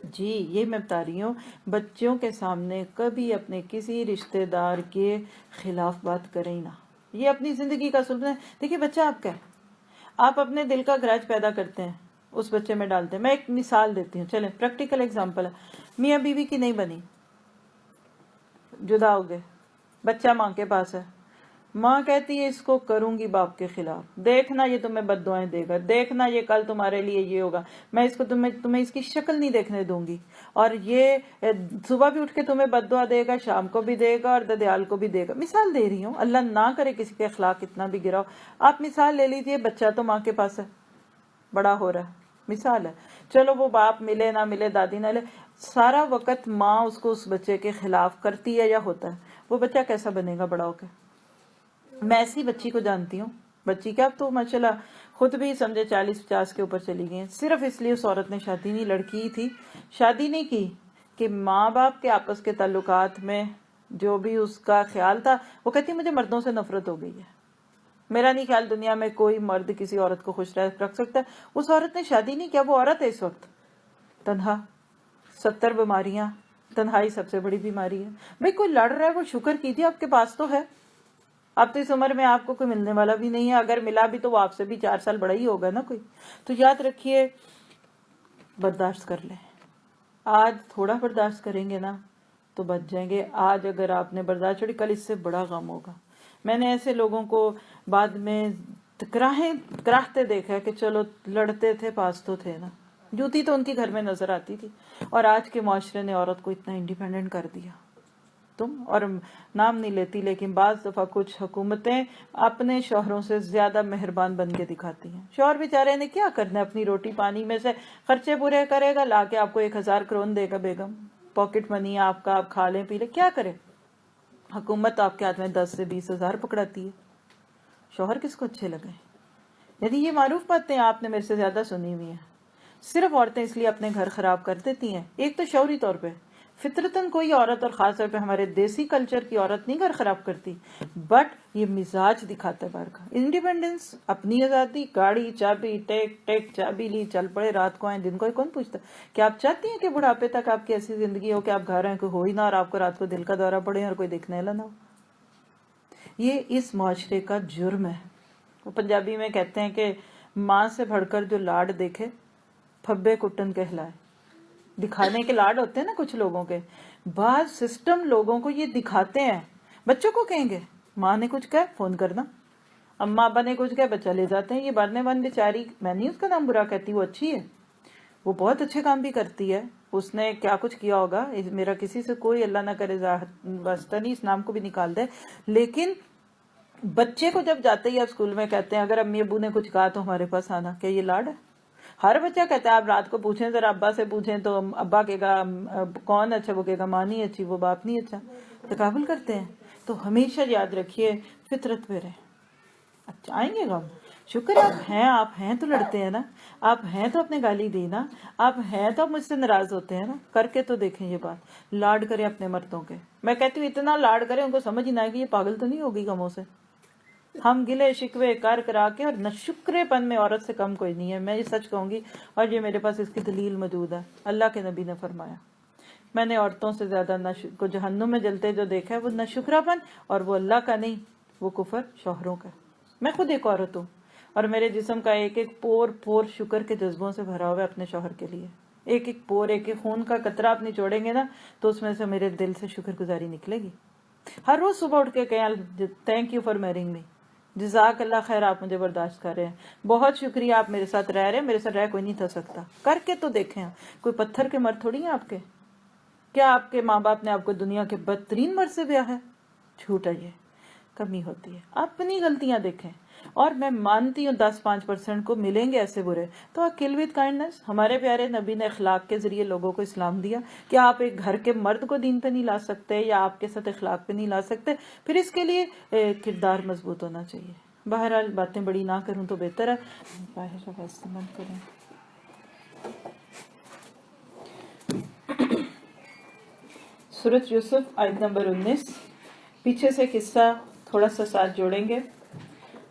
جی یہ میں بتا رہی ہوں, بچوں کے سامنے کبھی اپنے کسی رشتہ دار کے خلاف بات کریں ہی نہ. یہ اپنی زندگی کا سلطان ہے. دیکھیے بچہ آپ کا ہے, آپ اپنے دل کا گراج پیدا کرتے ہیں, اس بچے میں ڈالتے ہیں. میں ایک مثال دیتی ہوں, چلیں پریکٹیکل ایگزامپل ہے. میاں بیوی کی نہیں بنی, جدا ہو گئے, بچہ ماں کے پاس ہے. ماں کہتی ہے اس کو کروں گی باپ کے خلاف, دیکھنا یہ تمہیں بد دعائیں دے گا, دیکھنا یہ کل تمہارے لیے یہ ہوگا, میں اس کو تمہیں اس کی شکل نہیں دیکھنے دوں گی, اور یہ صبح بھی اٹھ کے تمہیں بد دعا دے گا, شام کو بھی دے گا, اور ددیال کو بھی دے گا. مثال دے رہی ہوں, اللہ نہ کرے کسی کے اخلاق اتنا بھی گراؤ. آپ مثال لے لیجئے, بچہ تو ماں کے پاس ہے, بڑا ہو رہا ہے, مثال ہے. چلو وہ باپ ملے نہ ملے, دادی نہ لے, سارا وقت ماں اس کو اس بچے کے خلاف کرتی ہے یا ہوتا ہے, وہ بچہ کیسا بنے گا بڑا ہو کے؟ میں ایسی بچی کو جانتی ہوں, بچی کیا اب تو ماشاءاللہ خود بھی سمجھے 40-50 کے اوپر چلی گئی ہیں, صرف اس لیے اس عورت نے شادی نہیں, لڑکی ہی تھی, شادی نہیں کی کہ ماں باپ کے آپس کے تعلقات میں جو بھی اس کا خیال تھا, وہ کہتی مجھے مردوں سے نفرت ہو گئی ہے, میرا نہیں خیال دنیا میں کوئی مرد کسی عورت کو خوش رکھ سکتا ہے. اس عورت نے شادی نہیں کیا, وہ عورت ہے اس وقت تنہا, 70 بیماریاں, تنہائی سب سے بڑی بیماری ہے. بھئی کوئی لڑ رہا ہے, وہ شکر کیجیے, آپ کے پاس تو ہے. اب تو اس عمر میں آپ کو کوئی ملنے والا بھی نہیں ہے, اگر ملا بھی تو وہ آپ سے بھی 4 سال بڑا ہی ہوگا نا کوئی. تو یاد رکھیے, برداشت کر لیں. آج تھوڑا برداشت کریں گے نا تو بچ جائیں گے. آج اگر آپ نے برداشت چھوڑی, کل اس سے بڑا غم ہوگا. میں نے ایسے لوگوں کو بعد میں کراہتے دیکھا کہ چلو لڑتے تھے, پاس تو تھے نا, جوتی تو ان کی گھر میں نظر آتی تھی. اور آج کے معاشرے نے عورت کو اتنا انڈیپینڈنٹ کر دیا. تم اور نام نہیں لیتی, لیکن بعض دفعہ کچھ حکومتیں اپنے شوہروں سے زیادہ مہربان بن کے دکھاتی ہیں. شوہر بیچارے نے کیا کرنا ہے, اپنی روٹی پانی میں سے خرچے پورے کرے گا, لا کے آپ کو 1000 کرون دے گا بیگم, پاکٹ منی آپ کا, آپ کھا لیں پی لیں, کیا کرے. حکومت آپ کے ہاتھ میں 10 سے 20 ہزار پکڑاتی ہے. شوہر کس کو اچھے لگے؟ یعنی یہ معروف باتیں آپ نے میرے سے زیادہ سنی ہوئی ہیں. صرف عورتیں اس لیے اپنے گھر خراب کر دیتی ہیں, ایک تو شعوری طور پہ فطرتاً کوئی عورت, اور خاص طور پہ ہمارے دیسی کلچر کی عورت نہیں گھر خراب کرتی, بٹ یہ مزاج دکھاتا ہے باہر کا. انڈیپینڈنس, اپنی آزادی, گاڑی چابی, ٹیک چابی لی, چل پڑے, رات کو آئیں دن کو, کون پوچھتا. کیا آپ چاہتی ہیں کہ بڑھاپے تک آپ کی ایسی زندگی ہو کہ آپ گھر ہیں کوئی ہو ہی نہ, اور آپ کو رات کو دل کا دورہ پڑے اور کوئی دیکھنے والا نہ ہو؟ یہ اس معاشرے کا جرم ہے. وہ پنجابی میں کہتے ہیں کہ ماں سے بڑھ کر جو لاڈ دیکھے پھبے کٹن کہلائے. دکھانے کے لاڈ ہوتے ہیں نا کچھ لوگوں کے, بعض سسٹم لوگوں کو یہ دکھاتے ہیں. بچوں کو کہیں گے ماں نے کچھ کہا فون کرنا, اماں ابا نے کچھ کہا بچہ لے جاتے ہیں. یہ بارنے بان بیچاری, میں نہیں اس کا نام برا کہتی, وہ اچھی ہے, وہ بہت اچھے کام بھی کرتی ہے. اس نے کیا کچھ کیا ہوگا, میرا کسی سے کوئی اللہ نہ کرے واسطہ نہیں, اس نام کو بھی نکال دے. لیکن بچے کو جب جاتے ہی آپ اسکول میں کہتے ہیں اگر امی ابو نے کچھ کہا تو ہمارے پاس آنا, کیا یہ لاڈ ہے؟ ہر بچہ کہتا ہے آپ رات کو پوچھیں ذرا ابا سے پوچھیں, تو ابا کہے گا کون اچھا, وہ کہے گا ماں نہیں اچھی, وہ باپ نہیں اچھا. تقابل کرتے ہیں. تو ہمیشہ یاد رکھیے فطرت پہ رہیں. اچھا آئیں گے غم, شکر ہے آپ ہیں تو لڑتے ہیں نا, آپ ہیں تو اپنے گالی دی نا, آپ ہیں تو آپ مجھ سے ناراض ہوتے ہیں نا, کر کے تو دیکھیں یہ بات. لاڈ کریں اپنے مردوں کے. میں کہتی ہوں اتنا لاڈ کریں ان کو سمجھ ہی نہ آئے کہ یہ پاگل تو نہیں ہوگی غموں سے. ہم گلے شکوے کر کرا کے, اور ناشکرے پن میں عورت سے کم کوئی نہیں ہے, میں یہ سچ کہوں گی, اور یہ میرے پاس اس کی دلیل موجود ہے. اللہ کے نبی نے فرمایا, میں نے عورتوں سے زیادہ کو جہنم میں جلتے جو دیکھا ہے وہ ناشکرا پن, اور وہ اللہ کا نہیں, وہ کفر شوہروں کا. میں خود ایک عورت ہوں, اور میرے جسم کا ایک ایک پور شکر کے جذبوں سے بھرا ہوا ہے اپنے شوہر کے لیے. ایک ایک پور, ایک ایک خون کا قطرہ آپ نچوڑیں گے نا تو اس میں سے میرے دل سے شکر گزاری نکلے گی. ہر روز صبح اٹھ کے کہیں تھینک یو فار میرنگ می, جزاک اللہ خیر، آپ مجھے برداشت کر رہے ہیں، بہت شکریہ، آپ میرے ساتھ رہ رہے ہیں، میرے ساتھ رہ کوئی نہیں تھا سکتا، کر کے تو دیکھیں، کوئی پتھر کے مرد تھوڑی ہیں آپ کے، کیا آپ کے ماں باپ نے آپ کو دنیا کے بدترین مرد سے بیاہ ہے؟ جھوٹ ہے، یہ کمی ہوتی ہے، اپنی غلطیاں دیکھیں، اور میں مانتی ہوں 10-5% کو ملیں گے ایسے برے، تو کل وتھ کائنڈنس، ہمارے پیارے نبی نے اخلاق کے ذریعے لوگوں کو اسلام دیا، کہ آپ ایک گھر کے مرد کو دین پہ نہیں لا سکتے یا آپ کے ساتھ اخلاق پہ نہیں لا سکتے، پھر اس کے لیے کردار مضبوط ہونا چاہیے۔ بہرحال باتیں بڑی نہ کروں تو بہتر ہے، باہر کا استعمال کریں۔ سورۃ یوسف آیت نمبر 19، پیچھے سے قصہ تھوڑا سا ساتھ جوڑیں گے۔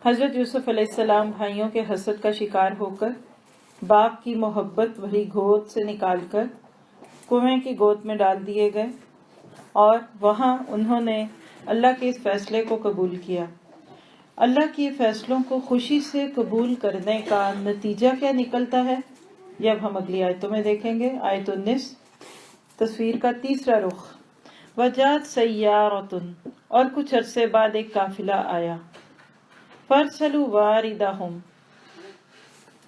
حضرت یوسف علیہ السلام بھائیوں کے حسد کا شکار ہو کر باپ کی محبت بھری گود سے نکال کر کنویں کی گود میں ڈال دیے گئے، اور وہاں انہوں نے اللہ کے اس فیصلے کو قبول کیا۔ اللہ کے فیصلوں کو خوشی سے قبول کرنے کا نتیجہ کیا نکلتا ہے، یہ اب ہم اگلی آیتوں میں دیکھیں گے۔ آیت 19، تصویر کا تیسرا رخ۔ وجات سیارتن، اور کچھ عرصے بعد ایک قافلہ آیا۔ فارسلوا واردہم،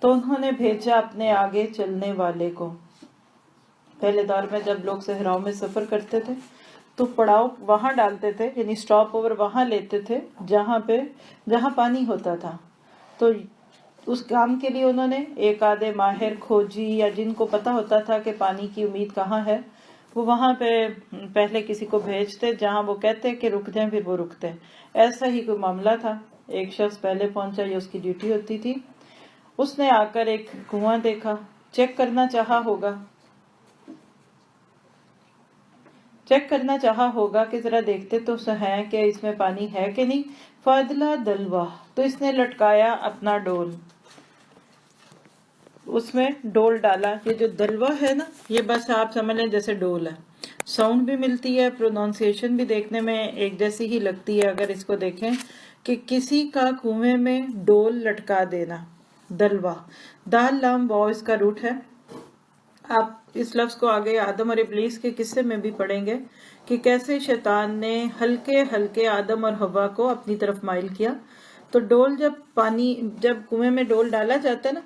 تو انہوں نے بھیجا اپنے آگے چلنے والے کو۔ پہلے دور میں جب لوگ صحراؤں میں سفر کرتے تھے تو پڑاؤ وہاں ڈالتے تھے، یعنی سٹاپ اوور وہاں لیتے تھے جہاں پانی ہوتا تھا، تو اس کام کے لیے انہوں نے ایک آدھے ماہر کھوجی یا جن کو پتا ہوتا تھا کہ پانی کی امید کہاں ہے، وہ وہاں پہ پہلے کسی کو بھیجتے، جہاں وہ کہتے کہ رک جائیں پھر وہ رکتے۔ ایسا ہی کوئی معاملہ تھا، ایک شخص پہلے پہنچا، یہ اس کی ڈیوٹی ہوتی تھی۔ اس نے آ کر ایک کنواں دیکھا، چیک کرنا چاہا ہوگا کہ ذرا دیکھتے تو ہے کہ اس میں پانی ہے کہ نہیں۔ فادلا دلوا، تو اس نے لٹکایا اپنا ڈول، اس میں ڈول ڈالا۔ یہ جو دلوا ہے نا، یہ بس آپ سمجھ لیں جیسے ڈول ہے، ساؤنڈ بھی ملتی ہے، پروننسیشن بھی دیکھنے میں ایک جیسی ہی لگتی ہے اگر اس کو دیکھیں، کہ کسی کا کنویں میں ڈول لٹکا دینا، دلوا، دال لام واو اس کا روٹ ہے۔ آپ اس لفظ کو آگے آدم اور ابلیس کے قصے میں بھی پڑھیں گے کہ کیسے شیطان نے ہلکے ہلکے آدم اور حوا کو اپنی طرف مائل کیا۔ تو ڈول جب کنویں میں ڈول ڈالا جاتا ہے نا،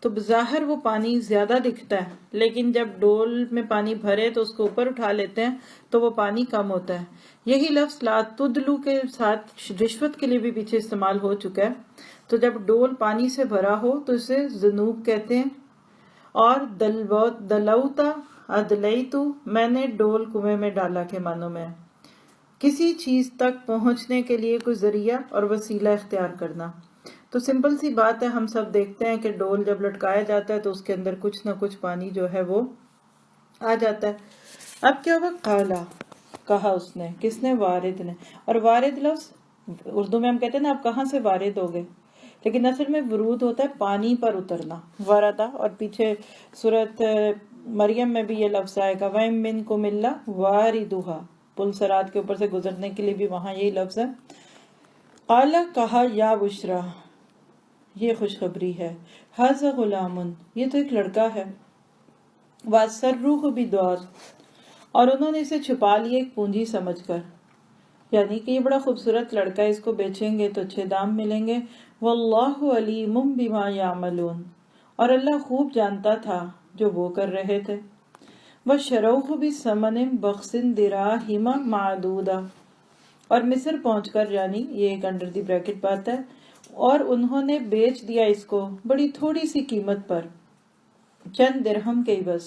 تو بظاہر وہ پانی زیادہ دکھتا ہے، لیکن جب ڈول میں پانی بھرے تو اس کو اوپر اٹھا لیتے ہیں تو وہ پانی کم ہوتا ہے۔ یہی لفظ لا تدلو کے ساتھ رشوت کے لیے بھی پیچھے استعمال ہو چکا ہے۔ تو جب ڈول پانی سے بھرا ہو تو اسے ذنوب کہتے ہیں۔ اور دلوتا ادلیتو، میں نے ڈول کنویں میں ڈالا کے معنوں میں، کسی چیز تک پہنچنے کے لیے کوئی ذریعہ اور وسیلہ اختیار کرنا۔ تو سمپل سی بات ہے، ہم سب دیکھتے ہیں کہ ڈول جب لٹکایا جاتا ہے تو اس کے اندر کچھ نہ کچھ پانی جو ہے وہ آ جاتا ہے۔ اب کیا ہوا، قالا، کہا اس نے، کس نے، وارد نے۔ اور وارد لفظ اردو میں ہم کہتے ہیں نا آپ کہاں سے وارد ہو گئے، لیکن اصل میں ورود ہوتا ہے پانی پر اترنا، وردہ، اور پیچھے سورۃ مریم میں بھی یہ لفظ آئے گا، وَإِن مِّنكُمْ إِلَّا وَارِدُهَا، پل صراط کے اوپر سے گزرنے کے لیے بھی وہاں یہی لفظ ہے۔ قال، کہا، یا بشرا، یہ خوشخبری ہے، ھذا غلام، یہ تو ایک لڑکا ہے، وَأَسَرُّوهُ بِالدُّعَاءِ، اور انہوں نے اسے چھپا لیے ایک پونجی سمجھ کر، یعنی کہ یہ بڑا خوبصورت لڑکا ہے، اس کو بیچیں گے تو اچھے دام ملیں گے۔ واللہ علیم بما یعملون، اور اللہ خوب جانتا تھا جو وہ کر رہے تھے۔ وشروہ بثمن بخس دراہم معدودہ، اور مصر پہنچ کر، یعنی یہ ایک انڈر دی بریکٹ بات ہے، اور انہوں نے بیچ دیا اس کو بڑی تھوڑی سی قیمت پر، چند درہم کے بس۔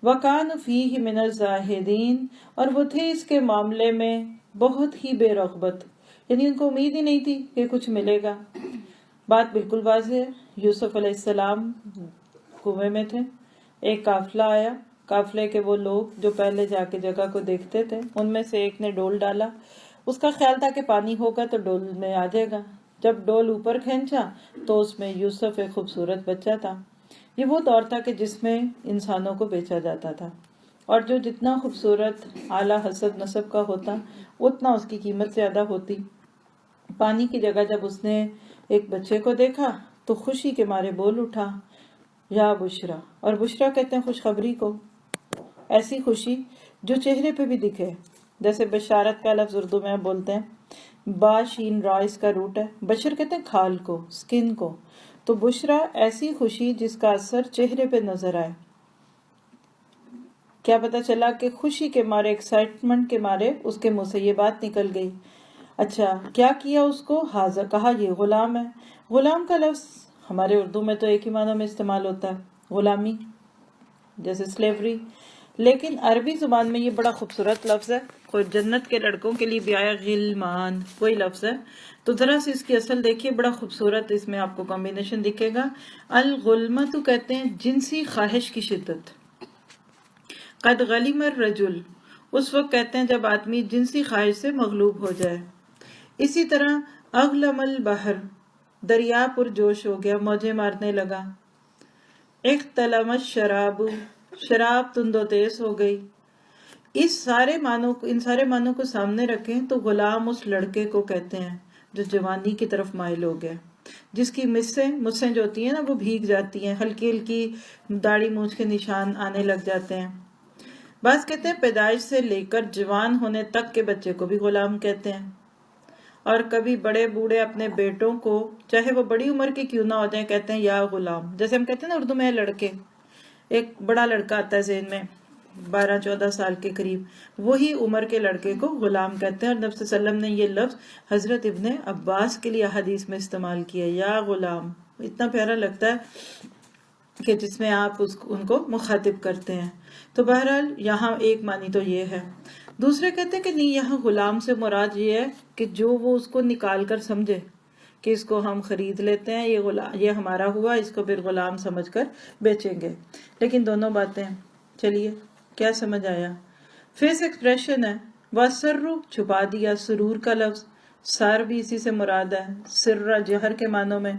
وَكَانُ فِيهِ مِنَ الزَّاهِدِينَ، اور وہ تھے اس کے معاملے میں بہت ہی بے رغبت، یعنی ان کو امید ہی نہیں تھی کہ کچھ ملے گا۔ بات بالکل واضح ہے، یوسف علیہ السلام کنویں میں تھے، ایک قافلہ آیا، قافلے کے وہ لوگ جو پہلے جا کے جگہ کو دیکھتے تھے، ان میں سے ایک نے ڈول ڈالا، اس کا خیال تھا کہ پانی ہوگا تو ڈول میں آ جائے گا۔ جب ڈول اوپر کھینچا تو اس میں یوسف ایک خوبصورت بچہ تھا۔ یہ وہ دور تھا کہ جس میں انسانوں کو بیچا جاتا تھا، اور جو جتنا خوبصورت اعلیٰ حسب نسب کا ہوتا اتنا اس کی قیمت زیادہ ہوتی۔ پانی کی جگہ جب اس نے ایک بچے کو دیکھا تو خوشی کے مارے بول اٹھا، یا بشرا، اور بشرا کہتے ہیں خوشخبری کو، ایسی خوشی جو چہرے پہ بھی دکھے، جیسے بشارت کا لفظ اردو میں بولتے ہیں، با شین را اس کا روٹ ہے. بشر کہتے ہیں کھال کو، سکن کو. تو بشرا ایسی خوشی جس کا اثر چہرے پہ نظر آئے. کیا پتا چلا کہ خوشی کے مارے، ایکسائٹمنٹ کے مارے اس کے منہ سے یہ بات نکل گئی. اچھا کیا کیا اس کو؟ حاضر کہا یہ غلام ہے. غلام کا لفظ ہمارے اردو میں تو ایک ہی معنی میں استعمال ہوتا ہے، غلامی، جیسے سلیوری. لیکن عربی زبان میں یہ بڑا خوبصورت لفظ ہے. کوئی جنت کے لڑکوں کے لیے بھی آیا، غلمان کوئی لفظ ہے. تو ذرا سے اس کی اصل دیکھیے، بڑا خوبصورت اس میں آپ کو کمبینیشن دکھے گا. الغلمۃ کہتے ہیں جنسی خواہش کی شدت. قد غلم الرجل اس وقت کہتے ہیں جب آدمی جنسی خواہش سے مغلوب ہو جائے. اسی طرح اغلم البحر دریا پرجوش ہو گیا، موجیں مارنے لگا. اختلم الشراب شراب تند و تیز ہو گئی. ان سارے معنوں کو سامنے رکھیں تو غلام اس لڑکے کو کہتے ہیں جو جوانی کی طرف مائل ہو گیا، جس کی مسیں جو ہوتی ہیں نا وہ بھیگ جاتی ہیں، ہلکی ہلکی داڑھی مونچھ کے نشان آنے لگ جاتے ہیں. بعض کہتے ہیں پیدائش سے لے کر جوان ہونے تک کے بچے کو بھی غلام کہتے ہیں. اور کبھی بڑے بوڑھے اپنے بیٹوں کو، چاہے وہ بڑی عمر کے کیوں نہ ہو جائیں، کہتے ہیں یا غلام. جیسے ہم کہتے ہیں نا اردو میں لڑکے، ایک بڑا لڑکا آتا ہے ذہن میں 12-14 سال کے قریب، وہی عمر کے لڑکے کو غلام کہتے ہیں. اور نبی صلی اللہ علیہ وسلم نے یہ لفظ حضرت ابن عباس کے لیے حدیث میں استعمال کیا، یا غلام. اتنا پیارا لگتا ہے کہ جس میں آپ ان کو مخاطب کرتے ہیں. تو بہرحال یہاں ایک معنی تو یہ ہے. دوسرے کہتے ہیں کہ نہیں، یہاں غلام سے مراد یہ ہے کہ جو وہ اس کو نکال کر سمجھے کہ اس کو ہم خرید لیتے ہیں، یہ ہمارا ہوا، اس کو پھر غلام سمجھ کر بیچیں گے. لیکن دونوں باتیں چلیے کیا سمجھ آیا. فیس ایکسپریشن ہے. وَسَرُّ چھپا دیا، سرور کا لفظ، سر بھی اسی سے مراد ہے، سر جہر کے معنوں میں.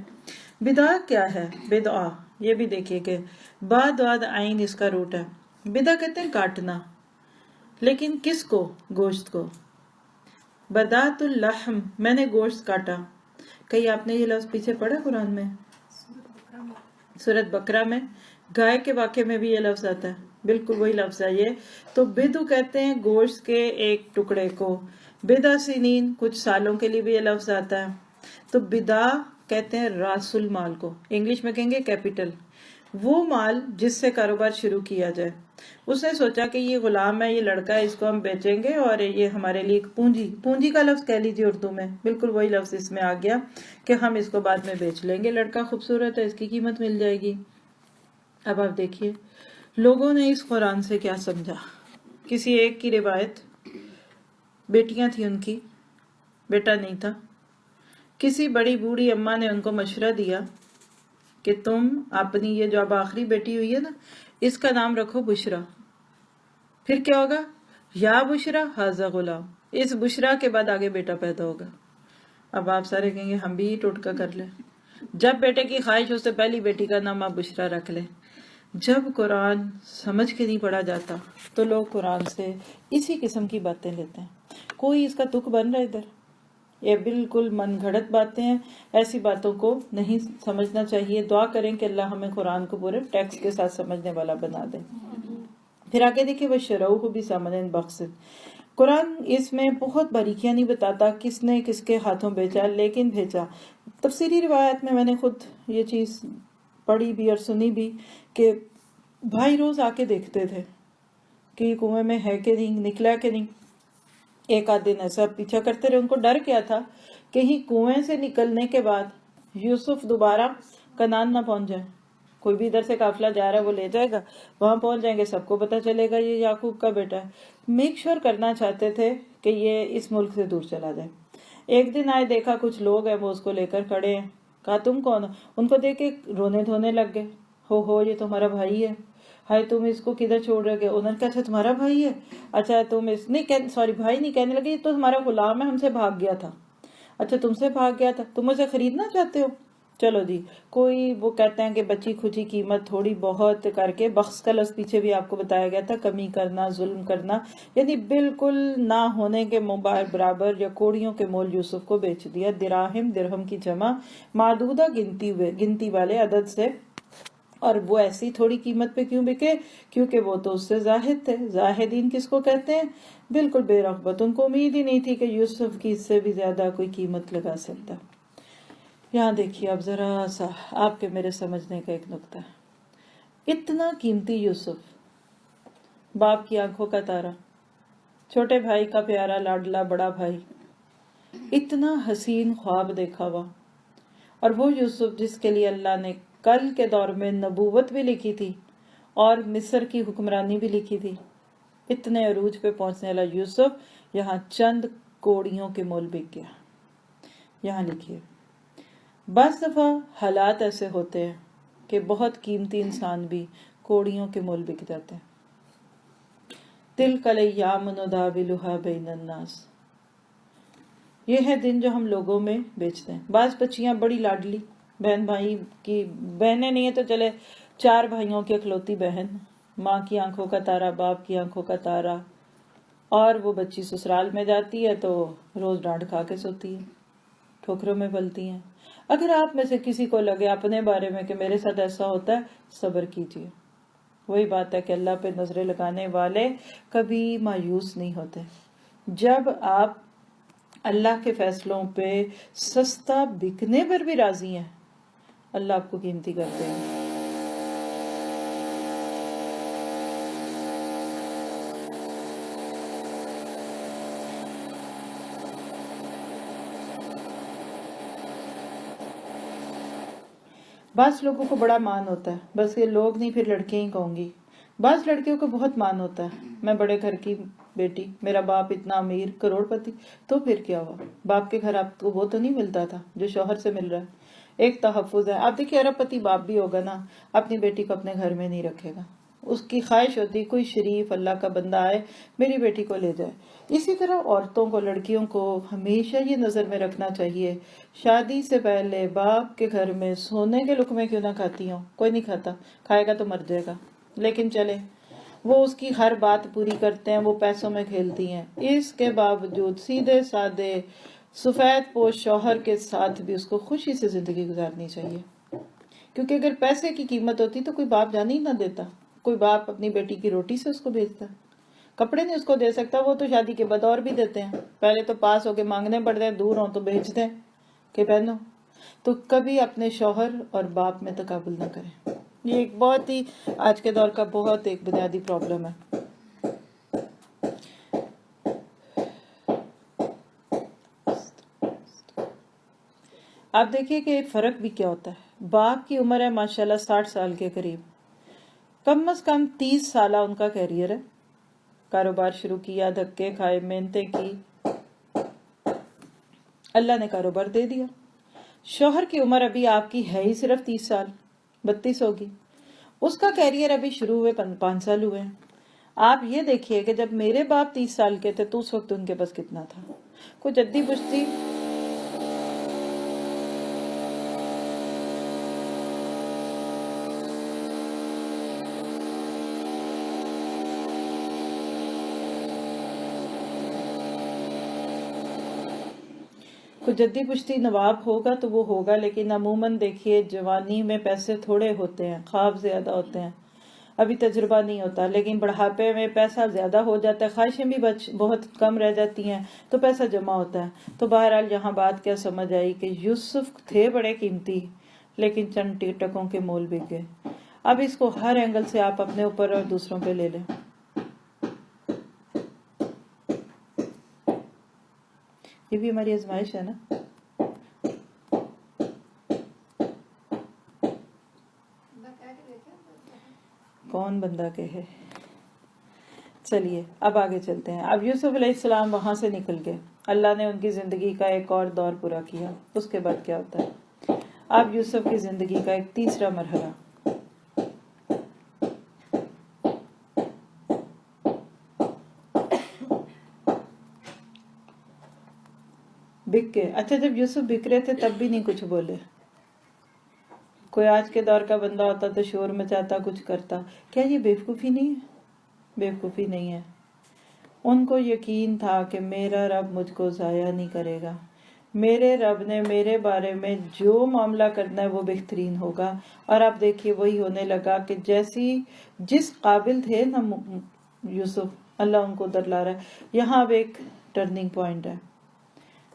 بدعا کیا ہے؟ بدعا یہ بھی دیکھیے کہ با داد عین اس کا روٹ ہے. بدعا کہتے ہیں کاٹنا، لیکن کس کو؟ گوشت کو. بدات اللحم میں نے گوشت کاٹا. کہیں آپ نے یہ لفظ پیچھے پڑھا قرآن میں؟ سورۃ بقرہ میں گائے کے واقعے میں بھی یہ لفظ آتا ہے، بالکل وہی لفظ ہے یہ. تو بدو کہتے ہیں گوشت کے ایک ٹکڑے کو. بدا سنین کچھ سالوں کے لیے بھی یہ لفظ آتا ہے. تو بدا کہتے ہیں راس المال کو، انگلش میں کہیں گے کیپٹل، وہ مال جس سے کاروبار شروع کیا جائے. اس نے سوچا کہ یہ غلام ہے، یہ لڑکا ہے، اس کو ہم بیچیں گے اور یہ ہمارے لیے ایک پونجی کا لفظ کہہ لیجیے اردو میں، بالکل وہی لفظ اس میں آ گیا کہ ہم اس کو بعد میں بیچ لیں گے. لڑکا خوبصورت ہے، اس کی قیمت مل جائے گی. اب آپ دیکھیے لوگوں نے اس قرآن سے کیا سمجھا. کسی ایک کی روایت، بیٹیاں تھیں ان کی، بیٹا نہیں تھا. کسی بڑی بوڑھی اماں نے ان کو مشورہ دیا کہ تم اپنی یہ جو اب آخری بیٹی ہوئی ہے نا، اس کا نام رکھو بشرا. پھر کیا ہوگا؟ یا بشرا ھذا غلام، اس بشرا کے بعد آگے بیٹا پیدا ہوگا. اب آپ سارے کہیں گے ہم بھی ٹوٹکا کر لیں، جب بیٹے کی خواہش اس سے پہلی بیٹی کا نام آپ بشرا رکھ لیں. جب قرآن سمجھ کے نہیں پڑھا جاتا تو لوگ قرآن سے اسی قسم کی باتیں لیتے ہیں. کوئی اس کا تک بن رہا ادھر، یہ بالکل من گھڑت باتیں ہیں. ایسی باتوں کو نہیں سمجھنا چاہیے. دعا کریں کہ اللہ ہمیں قرآن کو پورے ٹیکسٹ کے ساتھ سمجھنے والا بنا دے. پھر آگے دیکھیں وَشَرَوْهُ بِثَمَنٍ بَخْسٍ. قرآن اس میں بہت باریکیاں نہیں بتاتا کس نے کس کے ہاتھوں بیچا، لیکن بھیجا. تفسیری روایت میں نے خود یہ چیز پڑھی بھی اور سنی بھی کہ بھائی روز آ کے دیکھتے تھے کہ کنویں میں ہے کہ نہیں، نکلا کہ نہیں. ایک آدھ دن ایسا پیچھا کرتے رہے. ان کو ڈر کیا تھا کہیں کنویں سے نکلنے کے بعد یوسف دوبارہ کنعان نہ پہنچ جائے. کوئی بھی ادھر سے قافلہ جا رہا ہے وہ لے جائے گا، وہاں پہنچ جائیں گے، سب کو پتہ چلے گا یہ یعقوب کا بیٹا ہے. میک شور کرنا چاہتے تھے کہ یہ اس ملک سے دور چلا جائے. ایک دن آئے، دیکھا کچھ لوگ ہیں وہ اس کو لے کر کھڑے ہیں. کہا تم کون ہو؟ ان کو دیکھ کے رونے دھونے لگ گئے. ہو یہ تمہارا بھائی ہے. ہائے تم اس کو کدھر چھوڑ رہے گئے؟ انہوں نے کہا اچھا تمہارا بھائی ہے، اچھا تم اس نہیں سوری بھائی نہیں کہنے لگے، یہ تو ہمارا غلام ہے، ہم سے بھاگ گیا تھا. اچھا تم سے بھاگ گیا تھا، تم اسے خریدنا چاہتے ہو؟ چلو جی. کوئی وہ کہتے ہیں کہ بچی کھچی قیمت تھوڑی بہت کر کے، بخس کا لفظ پیچھے بھی آپ کو بتایا گیا تھا، کمی کرنا، ظلم کرنا، یعنی بالکل نہ ہونے کے برابر یا کوڑیوں کے مول یوسف کو بیچ دیا. دراہم، درہم کی جمع، معدودہ گنتی والے عدد سے اور وہ ایسی تھوڑی قیمت پہ کیوں بکے؟ کیونکہ وہ تو اس سے زاہد تھے. زاہدین کس کو کہتے ہیں؟ بالکل بے رغبت. ان کو امید ہی نہیں تھی کہ یوسف کی اس سے بھی زیادہ کوئی قیمت لگا سکتا. یہاں دیکھیے اب ذرا سا آپ کے میرے سمجھنے کا ایک نقطہ ہے. اتنا قیمتی یوسف، باپ کی آنکھوں کا تارا، چھوٹے بھائی کا پیارا لاڈلا بڑا بھائی، اتنا حسین خواب دیکھا ہوا، اور وہ یوسف جس کے لیے اللہ نے کل کے دور میں نبوت بھی لکھی تھی اور مصر کی حکمرانی بھی لکھی تھی، اتنے عروج پہ پہنچنے والا یوسف یہاں چند کوڑیوں کے مول بک گیا. یہاں لکھیے، بعض دفعہ حالات ایسے ہوتے ہیں کہ بہت قیمتی انسان بھی کوڑیوں کے مول بک جاتے ہیں. تلک الایام نداولها بین الناس، یہ ہے دن جو ہم لوگوں میں بیچتے ہیں. بعض بچیاں بڑی لاڈلی، بہن بھائی کی بہنیں نہیں ہیں تو چلے 4 بھائیوں کی اکلوتی بہن، ماں کی آنکھوں کا تارا، باپ کی آنکھوں کا تارا، اور وہ بچی سسرال میں جاتی ہے تو روز ڈانٹ کھا کے سوتی ہے، ٹھوکروں میں پلتی ہیں. اگر آپ میں سے کسی کو لگے اپنے بارے میں کہ میرے ساتھ ایسا ہوتا ہے، صبر کیجیے. وہی بات ہے کہ اللہ پہ نظریں لگانے والے کبھی مایوس نہیں ہوتے. جب آپ اللہ کے فیصلوں پہ سستا بکنے پر بھی راضی ہیں، اللہ آپ کو قیمتی کرتے ہیں. بعض لوگوں کو بڑا مان ہوتا ہے، بس یہ لوگ نہیں، پھر لڑکیاں ہی کہوں گی. بعض لڑکیوں کو بہت مان ہوتا ہے، میں بڑے گھر کی بیٹی، میرا باپ اتنا امیر کروڑ پتی. تو پھر کیا ہوا؟ باپ کے گھر آپ کو وہ تو نہیں ملتا تھا جو شوہر سے مل رہا ہے. ایک تحفظ ہے. آپ دیکھیے ارب پتی باپ بھی ہوگا نا، اپنی بیٹی کو اپنے گھر میں نہیں رکھے گا. اس کی خواہش ہوتی کوئی شریف اللہ کا بندہ آئے میری بیٹی کو لے جائے. اسی طرح عورتوں کو، لڑکیوں کو ہمیشہ یہ نظر میں رکھنا چاہیے، شادی سے پہلے باپ کے گھر میں سونے کے لقمے کیوں نہ کھاتی ہوں. کوئی نہیں کھاتا، کھائے گا تو مر جائے گا، لیکن چلے وہ اس کی ہر بات پوری کرتے ہیں، وہ پیسوں میں کھیلتی ہیں. اس کے باوجود سیدھے سادے سفید پوش شوہر کے ساتھ بھی اس کو خوشی سے زندگی گزارنی چاہیے. کیونکہ اگر پیسے کی قیمت ہوتی تو کوئی باپ جانے ہی نہ دیتا. کوئی باپ اپنی بیٹی کی روٹی سے اس کو بھیجتا، کپڑے نہیں اس کو دے سکتا، وہ تو شادی کے بعد اور بھی دیتے ہیں. پہلے تو پاس ہو کے مانگنے پڑتے ہیں، دور ہوں تو بھیجتے ہیں کہ پہنو. تو کبھی اپنے شوہر اور باپ میں تقابل نہ کریں. یہ ایک بہت ہی آج کے دور کا بہت ایک بنیادی پرابلم ہے. آپ دیکھیے کہ فرق بھی کیا ہوتا ہے. باپ کی عمر ہے ماشاءاللہ 60 سال کے قریب، کم از کم 30 سالہ ان کا کیریئر ہے. کاروبار شروع کیا، دھکے کھائے، محنتیں کی، اللہ نے کاروبار دے دیا. شوہر کی عمر ابھی آپ کی ہے ہی صرف 30 سال، 32 ہوگی. اس کا کیریئر ابھی شروع ہوئے 5 سال ہوئے ہیں. آپ یہ دیکھیے کہ جب میرے باپ 30 سال کے تھے تو اس وقت ان کے پاس کتنا تھا. کوئی جدی پشتی جدی پشتی نواب ہوگا تو وہ ہوگا، لیکن عموماً دیکھیے جوانی میں پیسے تھوڑے ہوتے ہیں، خواب زیادہ ہوتے ہیں، ابھی تجربہ نہیں ہوتا. لیکن بڑھاپے میں پیسہ زیادہ ہو جاتا ہے، خواہشیں بھی بہت کم رہ جاتی ہیں تو پیسہ جمع ہوتا ہے. تو بہرحال یہاں بات کیا سمجھ آئی کہ یوسف تھے بڑے قیمتی لیکن چند ٹکوں کے مول بک گئے. اب اس کو ہر اینگل سے آپ اپنے اوپر اور دوسروں پہ لے لیں. یہ بھی ہماری آزمائش ہے نا. کون بندہ کہے. چلیے اب آگے چلتے ہیں. اب یوسف علیہ السلام وہاں سے نکل گئے، اللہ نے ان کی زندگی کا ایک اور دور پورا کیا. اس کے بعد کیا ہوتا ہے؟ اب یوسف کی زندگی کا ایک تیسرا مرحلہ. بک کے، اچھا جب یوسف بک رہے تھے تب بھی نہیں کچھ بولے. کوئی آج کے دور کا بندہ ہوتا تو شور مچاتا، کچھ کرتا. کیا یہ بیوقوفی نہیں ہے؟ بیوقوفی نہیں ہے. ان کو یقین تھا کہ میرا رب مجھ کو ضائع نہیں کرے گا. میرے رب نے میرے بارے میں جو معاملہ کرنا ہے وہ بہترین ہوگا. اور آپ دیکھیے وہی ہونے لگا کہ جس قابل تھے نا یوسف، اللہ ان کو ادھر لا رہا ہے. یہاں اب ایک ٹرننگ پوائنٹ ہے.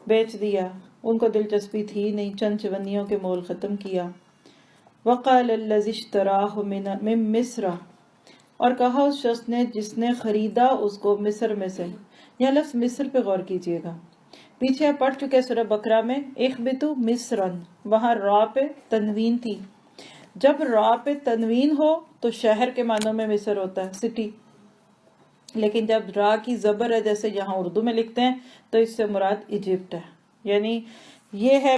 بیچ دیا، ان کو دلچسپی تھی نہیں، چند چونیوں کے مول ختم کیا. وقال الذی اشتراہ من مصر، اور کہا اس شخص نے جس نے خریدا اس کو مصر میں سے. یہ لفظ مصر پہ غور کیجئے گا، پیچھے آپ پڑھ چکے سورہ بقرہ میں اخبتو مصرن، وہاں را پہ تنوین تھی. جب را پہ تنوین ہو تو شہر کے معنوں میں مصر ہوتا ہے، سٹی. لیکن جب را کی زبر ہے جیسے یہاں اردو میں لکھتے ہیں تو اس سے مراد ایجپٹ ہے. یعنی یہ ہے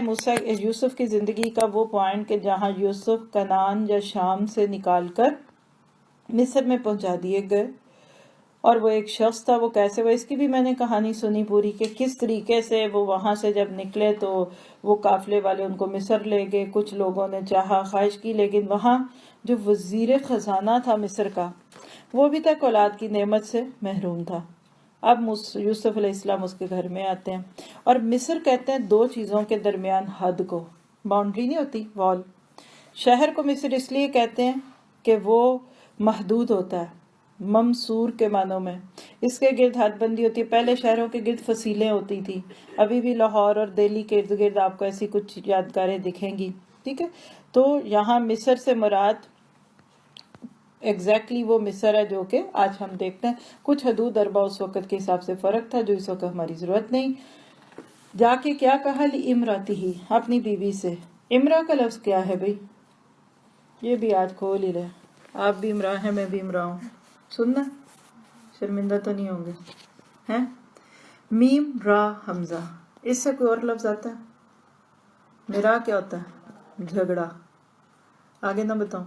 یوسف کی زندگی کا وہ پوائنٹ کہ جہاں یوسف کنعان یا شام سے نکال کر مصر میں پہنچا دیے گئے. اور وہ ایک شخص تھا، وہ کیسے، وہ اس کی بھی میں نے کہانی سنی پوری کہ کس طریقے سے وہ وہاں سے جب نکلے تو وہ قافلے والے ان کو مصر لے گئے. کچھ لوگوں نے چاہا، خواہش کی، لیکن وہاں جو وزیر خزانہ تھا مصر کا وہ ابھی تک اولاد کی نعمت سے محروم تھا. اب یوسف علیہ السلام اس کے گھر میں آتے ہیں. اور مصر کہتے ہیں دو چیزوں کے درمیان حد کو، باؤنڈری نہیں ہوتی، وال. شہر کو مصر اس لیے کہتے ہیں کہ وہ محدود ہوتا ہے، ممسور کے معنوں میں. اس کے گرد حد بندی ہوتی ہے. پہلے شہروں کے گرد فصیلیں ہوتی تھی، ابھی بھی لاہور اور دہلی کے ارد گرد آپ کو ایسی کچھ یادگاریں دکھیں گی. ٹھیک ہے، تو یہاں مصر سے مراد ایگزیکٹلی وہ مصر ہے جو کہ آج ہم دیکھتے ہیں. کچھ حدود اربا اس وقت کے حساب سے فرق تھا جو اس وقت ہماری ضرورت نہیں. جا کے کیا کہا، لِامرأتہ، اپنی بیوی سے. امرا کا لفظ کیا ہے بھئی؟ یہ بھی آج کھول ہی رہے. آپ بھی امرا ہیں، میں بھی امرا ہوں. سننا، شرمندہ تو نہیں ہوں گے ہیں؟ میم را حمزہ، اس سے کوئی اور لفظ آتا ہے؟ میرا کیا ہوتا ہے؟ جھگڑا. آگے نہ بتاؤں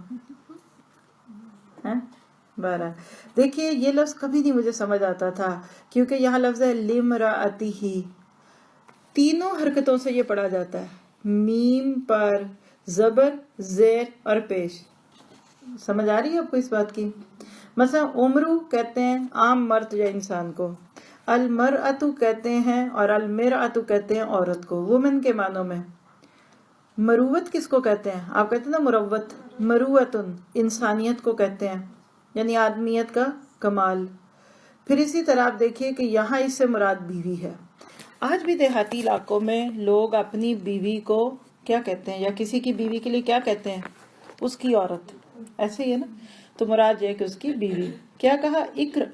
ہیں؟ بہرحال دیکھیے یہ لفظ کبھی نہیں مجھے سمجھ آتا تھا کیونکہ یہاں لفظ ہے لِامرأتہ، تینوں حرکتوں سے یہ پڑھا جاتا ہے، میم پر زبر، زیر اور پیش. سمجھ آ رہی ہے آپ کو اس بات کی؟ مثلا عمرو کہتے ہیں عام مرد یا انسان کو، المرأۃ کہتے ہیں اور المرأۃ کہتے ہیں عورت کو، وومن کے معنوں میں. مروت کس کو کہتے ہیں؟ آپ کہتے ہیں نا مروت، مروتن انسانیت کو کہتے ہیں، یعنی آدمیت کا کمال. پھر اسی طرح آپ دیکھیے کہ یہاں اس سے مراد بیوی ہے. آج بھی دیہاتی علاقوں میں لوگ اپنی بیوی کو کیا کہتے ہیں، یا کسی کی بیوی کے لیے کیا کہتے ہیں؟ اس کی عورت. ایسے ہی ہے نا، تو مراد یہ ہے کہ اس کی بیوی. کیا کہا،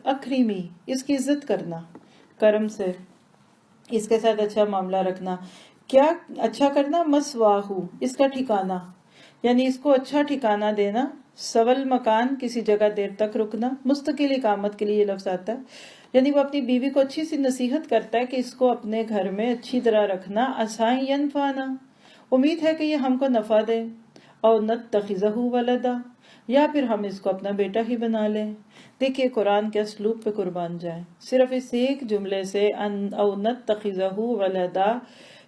اکرمی، اس کی عزت کرنا، کرم سے اس کے ساتھ اچھا معاملہ رکھنا. کیا اچھا کرنا، مسواہو، اس کا ٹھکانہ، یعنی اس کو اچھا ٹھکانہ دینا. سول مکان، کسی جگہ دیر تک رکنا. مستقل اقامت کے لیے یہ لفظ آتا ہے، یعنی وہ اپنی بیوی کو اچھی سی نصیحت کرتا ہے کہ اس کو اپنے گھر میں اچھی طرح رکھنا. عسیٰ ینفعنا، امید ہے کہ یہ ہم کو نفع دے. او نتخذہ ولدا، یا پھر ہم اس کو اپنا بیٹا ہی بنا لیں. دیکھیے قرآن کے اسلوب پہ قربان جائیں، صرف اس ایک جملے سے او نتخذہ ولدا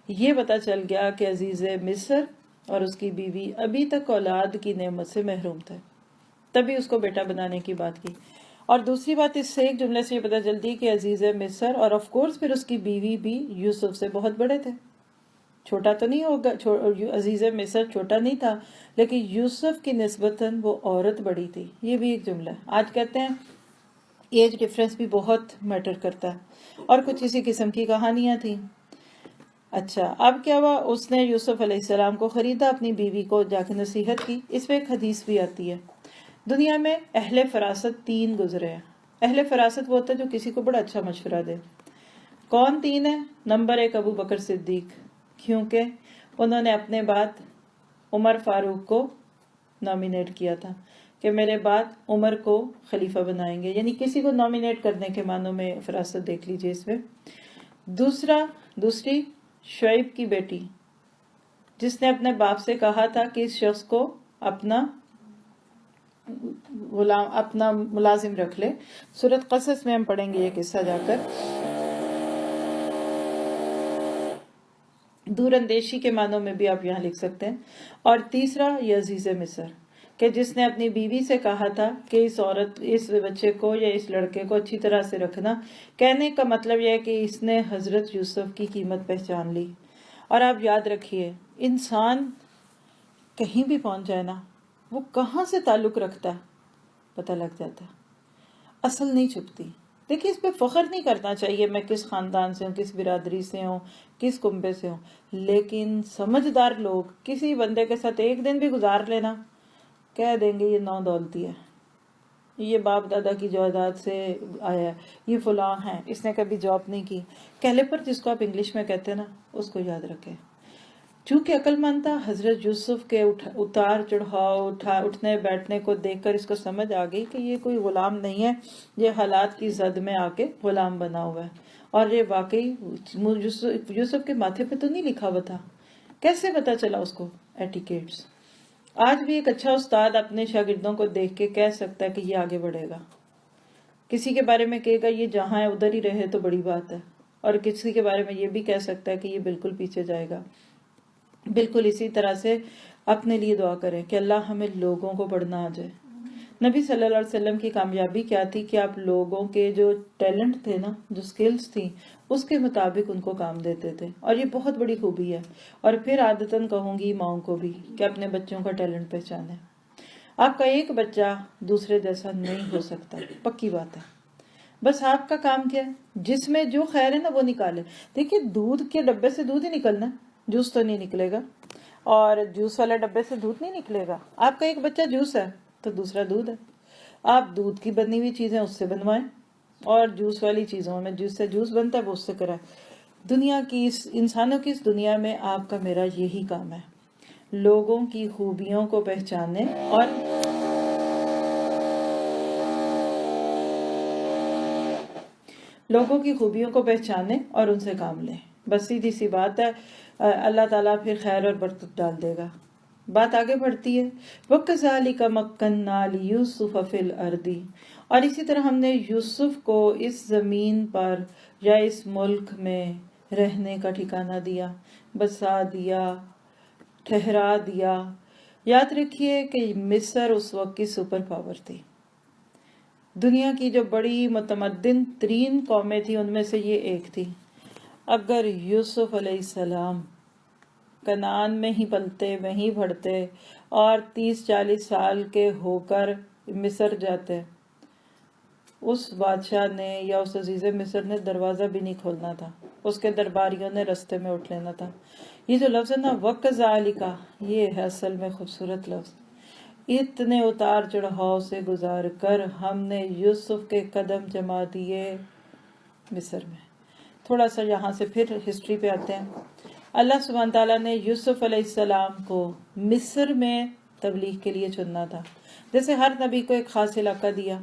یہ پتا چل گیا کہ عزیز مصر اور اس کی بیوی ابھی تک اولاد کی نعمت سے محروم تھے، تبھی اس کو بیٹا بنانے کی بات کی. اور دوسری بات اس سے ایک جملے سے یہ پتا چلتی کہ عزیز مصر اور آف کورس پھر اس کی بیوی بھی یوسف سے بہت بڑے تھے. چھوٹا تو نہیں ہوگا، عزیز مصر چھوٹا نہیں تھا، لیکن یوسف کی نسبتاً وہ عورت بڑی تھی. یہ بھی ایک جملہ ہے. آج کہتے ہیں ایج ڈفرینس بھی بہت میٹر کرتا ہے، اور کچھ اسی قسم کی کہانیاں تھیں. اچھا اب کیا ہوا، اس نے یوسف علیہ السلام کو خریدا، اپنی بیوی کو جا کے نصیحت کی. اس پہ ایک حدیث بھی آتی ہے، دنیا میں اہل فراست 3 گزرے ہیں. اہل فراست وہ ہوتا ہے جو کسی کو بڑا اچھا مشورہ دے. کون 3 ہے؟ نمبر 1 ابو بکر صدیق، کیونکہ انہوں نے اپنے بعد عمر فاروق کو نامینیٹ کیا تھا کہ میرے بعد عمر کو خلیفہ بنائیں گے. یعنی کسی کو نامینیٹ کرنے کے معنوں میں فراست دیکھ لیجئے اس میں. دوسری شعیب کی بیٹی، جس نے اپنے باپ سے کہا تھا کہ اس شخص کو اپنا ملازم رکھ لے. سورۃ قصص میں ہم پڑھیں گے یہ قصہ جا کر. دور اندیشی کے معنوں میں بھی آپ یہاں لکھ سکتے ہیں. اور تیسرا یہ عزیز مصر، کہ جس نے اپنی بیوی سے کہا تھا کہ اس بچے کو یا اس لڑکے کو اچھی طرح سے رکھنا. کہنے کا مطلب یہ ہے کہ اس نے حضرت یوسف کی قیمت پہچان لی. اور آپ یاد رکھیے انسان کہیں بھی پہنچ جائے نا، وہ کہاں سے تعلق رکھتا ہے پتہ لگ جاتا ہے، اصل نہیں چھپتی۔ دیکھیے اس پہ فخر نہیں کرنا چاہیے میں کس خاندان سے ہوں، کس برادری سے ہوں، کس کنبے سے ہوں، لیکن سمجھدار لوگ کسی بندے کے ساتھ ایک دن بھی گزار لینا، کہہ دیں گے یہ نو دولتی ہے، یہ باپ دادا کی جائیداد سے آیا ہے، یہ فلاں ہے، اس نے کبھی جاب نہیں کی۔ کیلیپر جس کو آپ انگلش میں کہتے ہیں نا، اس کو یاد رکھیں۔ چونکہ عقل مند تھا، حضرت یوسف کے اتار چڑھاؤ اٹھنے بیٹھنے کو دیکھ کر اس کو سمجھ آ گئی کہ یہ کوئی غلام نہیں ہے، یہ حالات کی زد میں آ کے غلام بنا ہوا ہے، اور یہ واقعی یوسف کے ماتھے پہ تو نہیں لکھا ہوا تھا، کیسے پتا چلا اس کو؟ ایٹیکیٹس۔ آج بھی ایک اچھا استاد اپنے شاگردوں کو دیکھ کے کہہ سکتا ہے کہ یہ آگے بڑھے گا، کسی کے بارے میں کہے گا یہ جہاں ہے ادھر ہی رہے تو بڑی بات ہے، اور کسی کے بارے میں یہ بھی کہہ سکتا ہے کہ یہ بالکل پیچھے جائے گا۔ بالکل اسی طرح سے اپنے لیے دعا کریں کہ اللہ ہمیں لوگوں کو پڑھنا آ جائے۔ نبی صلی اللہ علیہ وسلم کی کامیابی کیا تھی کہ آپ لوگوں کے جو ٹیلنٹ تھے نا، جو سکلز تھیں، اس کے مطابق ان کو کام دیتے تھے، اور یہ بہت بڑی خوبی ہے۔ اور پھر عادتاً کہوں گی ماؤں کو بھی کہ اپنے بچوں کا ٹیلنٹ پہچانیں۔ آپ کا ایک بچہ دوسرے جیسا نہیں ہو سکتا، پکی بات ہے۔ بس آپ کا کام کیا ہے؟ جس میں جو خیر ہے نا وہ نکالے۔ دیکھیے دودھ کے ڈبے سے دودھ ہی نکلنا ہے، جوس تو نہیں نکلے گا، اور جوس والے ڈبے سے دودھ نہیں نکلے گا۔ آپ کا ایک بچہ جوس ہے تو دوسرا دودھ ہے، آپ دودھ کی بنی ہوئی چیزیں اس سے بنوائیں، اور جوس والی چیزوں میں جس سے جوس بنتا ہے وہ اس سے کرائیں۔ دنیا کی انسانوں کی اس دنیا میں آپ کا میرا یہی کام ہے، لوگوں کی خوبیوں کو پہچانے اور ان سے کام لیں۔ بس سیدھی سی بات ہے، اللہ تعالیٰ پھر خیر اور برکت ڈال دے گا۔ بات آگے بڑھتی ہے، وَكَذَلِكَ مَكَّنَّا لِيُوسُفَ فِي الْأَرْضِ، اور اسی طرح ہم نے یوسف کو اس زمین پر یا اس ملک میں رہنے کا ٹھکانہ دیا، بسا دیا، ٹھہرا دیا۔ یاد رکھیے کہ مصر اس وقت کی سپر پاور تھی، دنیا کی جو بڑی متمدن ترین قومیں تھیں ان میں سے یہ ایک تھی۔ اگر یوسف علیہ السلام کنعان میں ہی پلتے، وہیں بڑھتے، اور 30-40 سال کے ہو کر مصر جاتے، اس بادشاہ نے یا اس عزیز مصر نے دروازہ بھی نہیں کھولنا تھا، اس کے درباریوں نے رستے میں اٹھ لینا تھا۔ یہ جو لفظ ہے نا وَكَذَلِكَ، یہ ہے اصل میں خوبصورت لفظ۔ اتنے اتار چڑھاؤ سے گزار کر ہم نے یوسف کے قدم جما دیے مصر میں۔ تھوڑا سا یہاں سے پھر ہسٹری پہ آتے ہیں۔ اللہ سبحانہ تعالیٰ نے یوسف علیہ السلام کو مصر میں تبلیغ کے لیے چننا تھا، جیسے ہر نبی کو ایک خاص علاقہ دیا،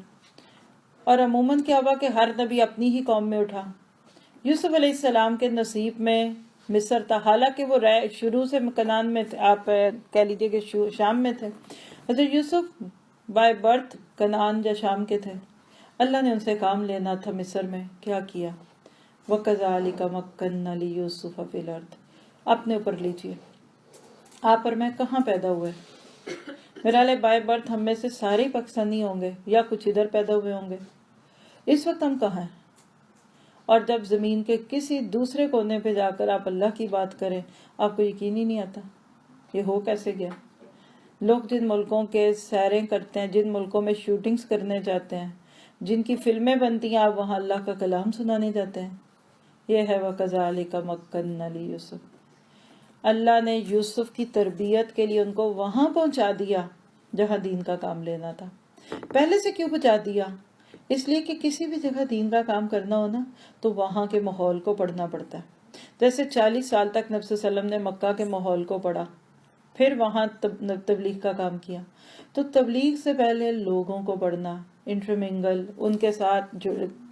اور عمومااً کیا ہوا کہ ہر نبی اپنی ہی قوم میں اٹھا۔ یوسف علیہ السلام کے نصیب میں مصر تھا، حالانکہ وہ شروع سے کنعان میں تھے، آپ کہہ لیجیے کہ شام میں تھے۔ حضرت یوسف بائی برتھ کنعان یا شام کے تھے، اللہ نے ان سے کام لینا تھا مصر میں، کیا کیا؟ وَكَذَلِكَ مَكَّنَّا لِيُوسُفَ فِي الْأَرْضِ۔ اپنے اوپر لیجیے، آپ اور میں کہاں پیدا ہوئے؟ میرا لئے بائی برتھ ہم میں سے سارے پاکستانی ہوں گے یا کچھ ادھر پیدا ہوئے ہوں گے۔ اس وقت ہم کہاں ہیں؟ اور جب زمین کے کسی دوسرے کونے پہ جا کر آپ اللہ کی بات کریں، آپ کو یقین ہی نہیں آتا یہ ہو کیسے گیا۔ لوگ جن ملکوں کے سیریں کرتے ہیں، جن ملکوں میں شوٹنگز کرنے جاتے ہیں، جن کی فلمیں بنتی ہیں، آپ وہاں اللہ کا کلام سنانے جاتے ہیں۔ یہ ہے وَكَذَلِكَ مَكَّنَّا لِيُوسُفَ، اللہ نے یوسف کی تربیت کے لیے ان کو وہاں پہنچا دیا جہاں دین کا کام لینا تھا۔ پہلے سے کیوں پہنچا دیا؟ اس لیے کہ کسی بھی جگہ دین کا کام کرنا ہو نا تو وہاں کے ماحول کو پڑھنا پڑتا ہے۔ جیسے 40 سال تک نبی صلی اللہ علیہ وسلم نے مکہ کے ماحول کو پڑھا، پھر وہاں تبلیغ کا کام کیا، تو تبلیغ سے پہلے لوگوں کو پڑھنا، انٹرمنگل، ان کے ساتھ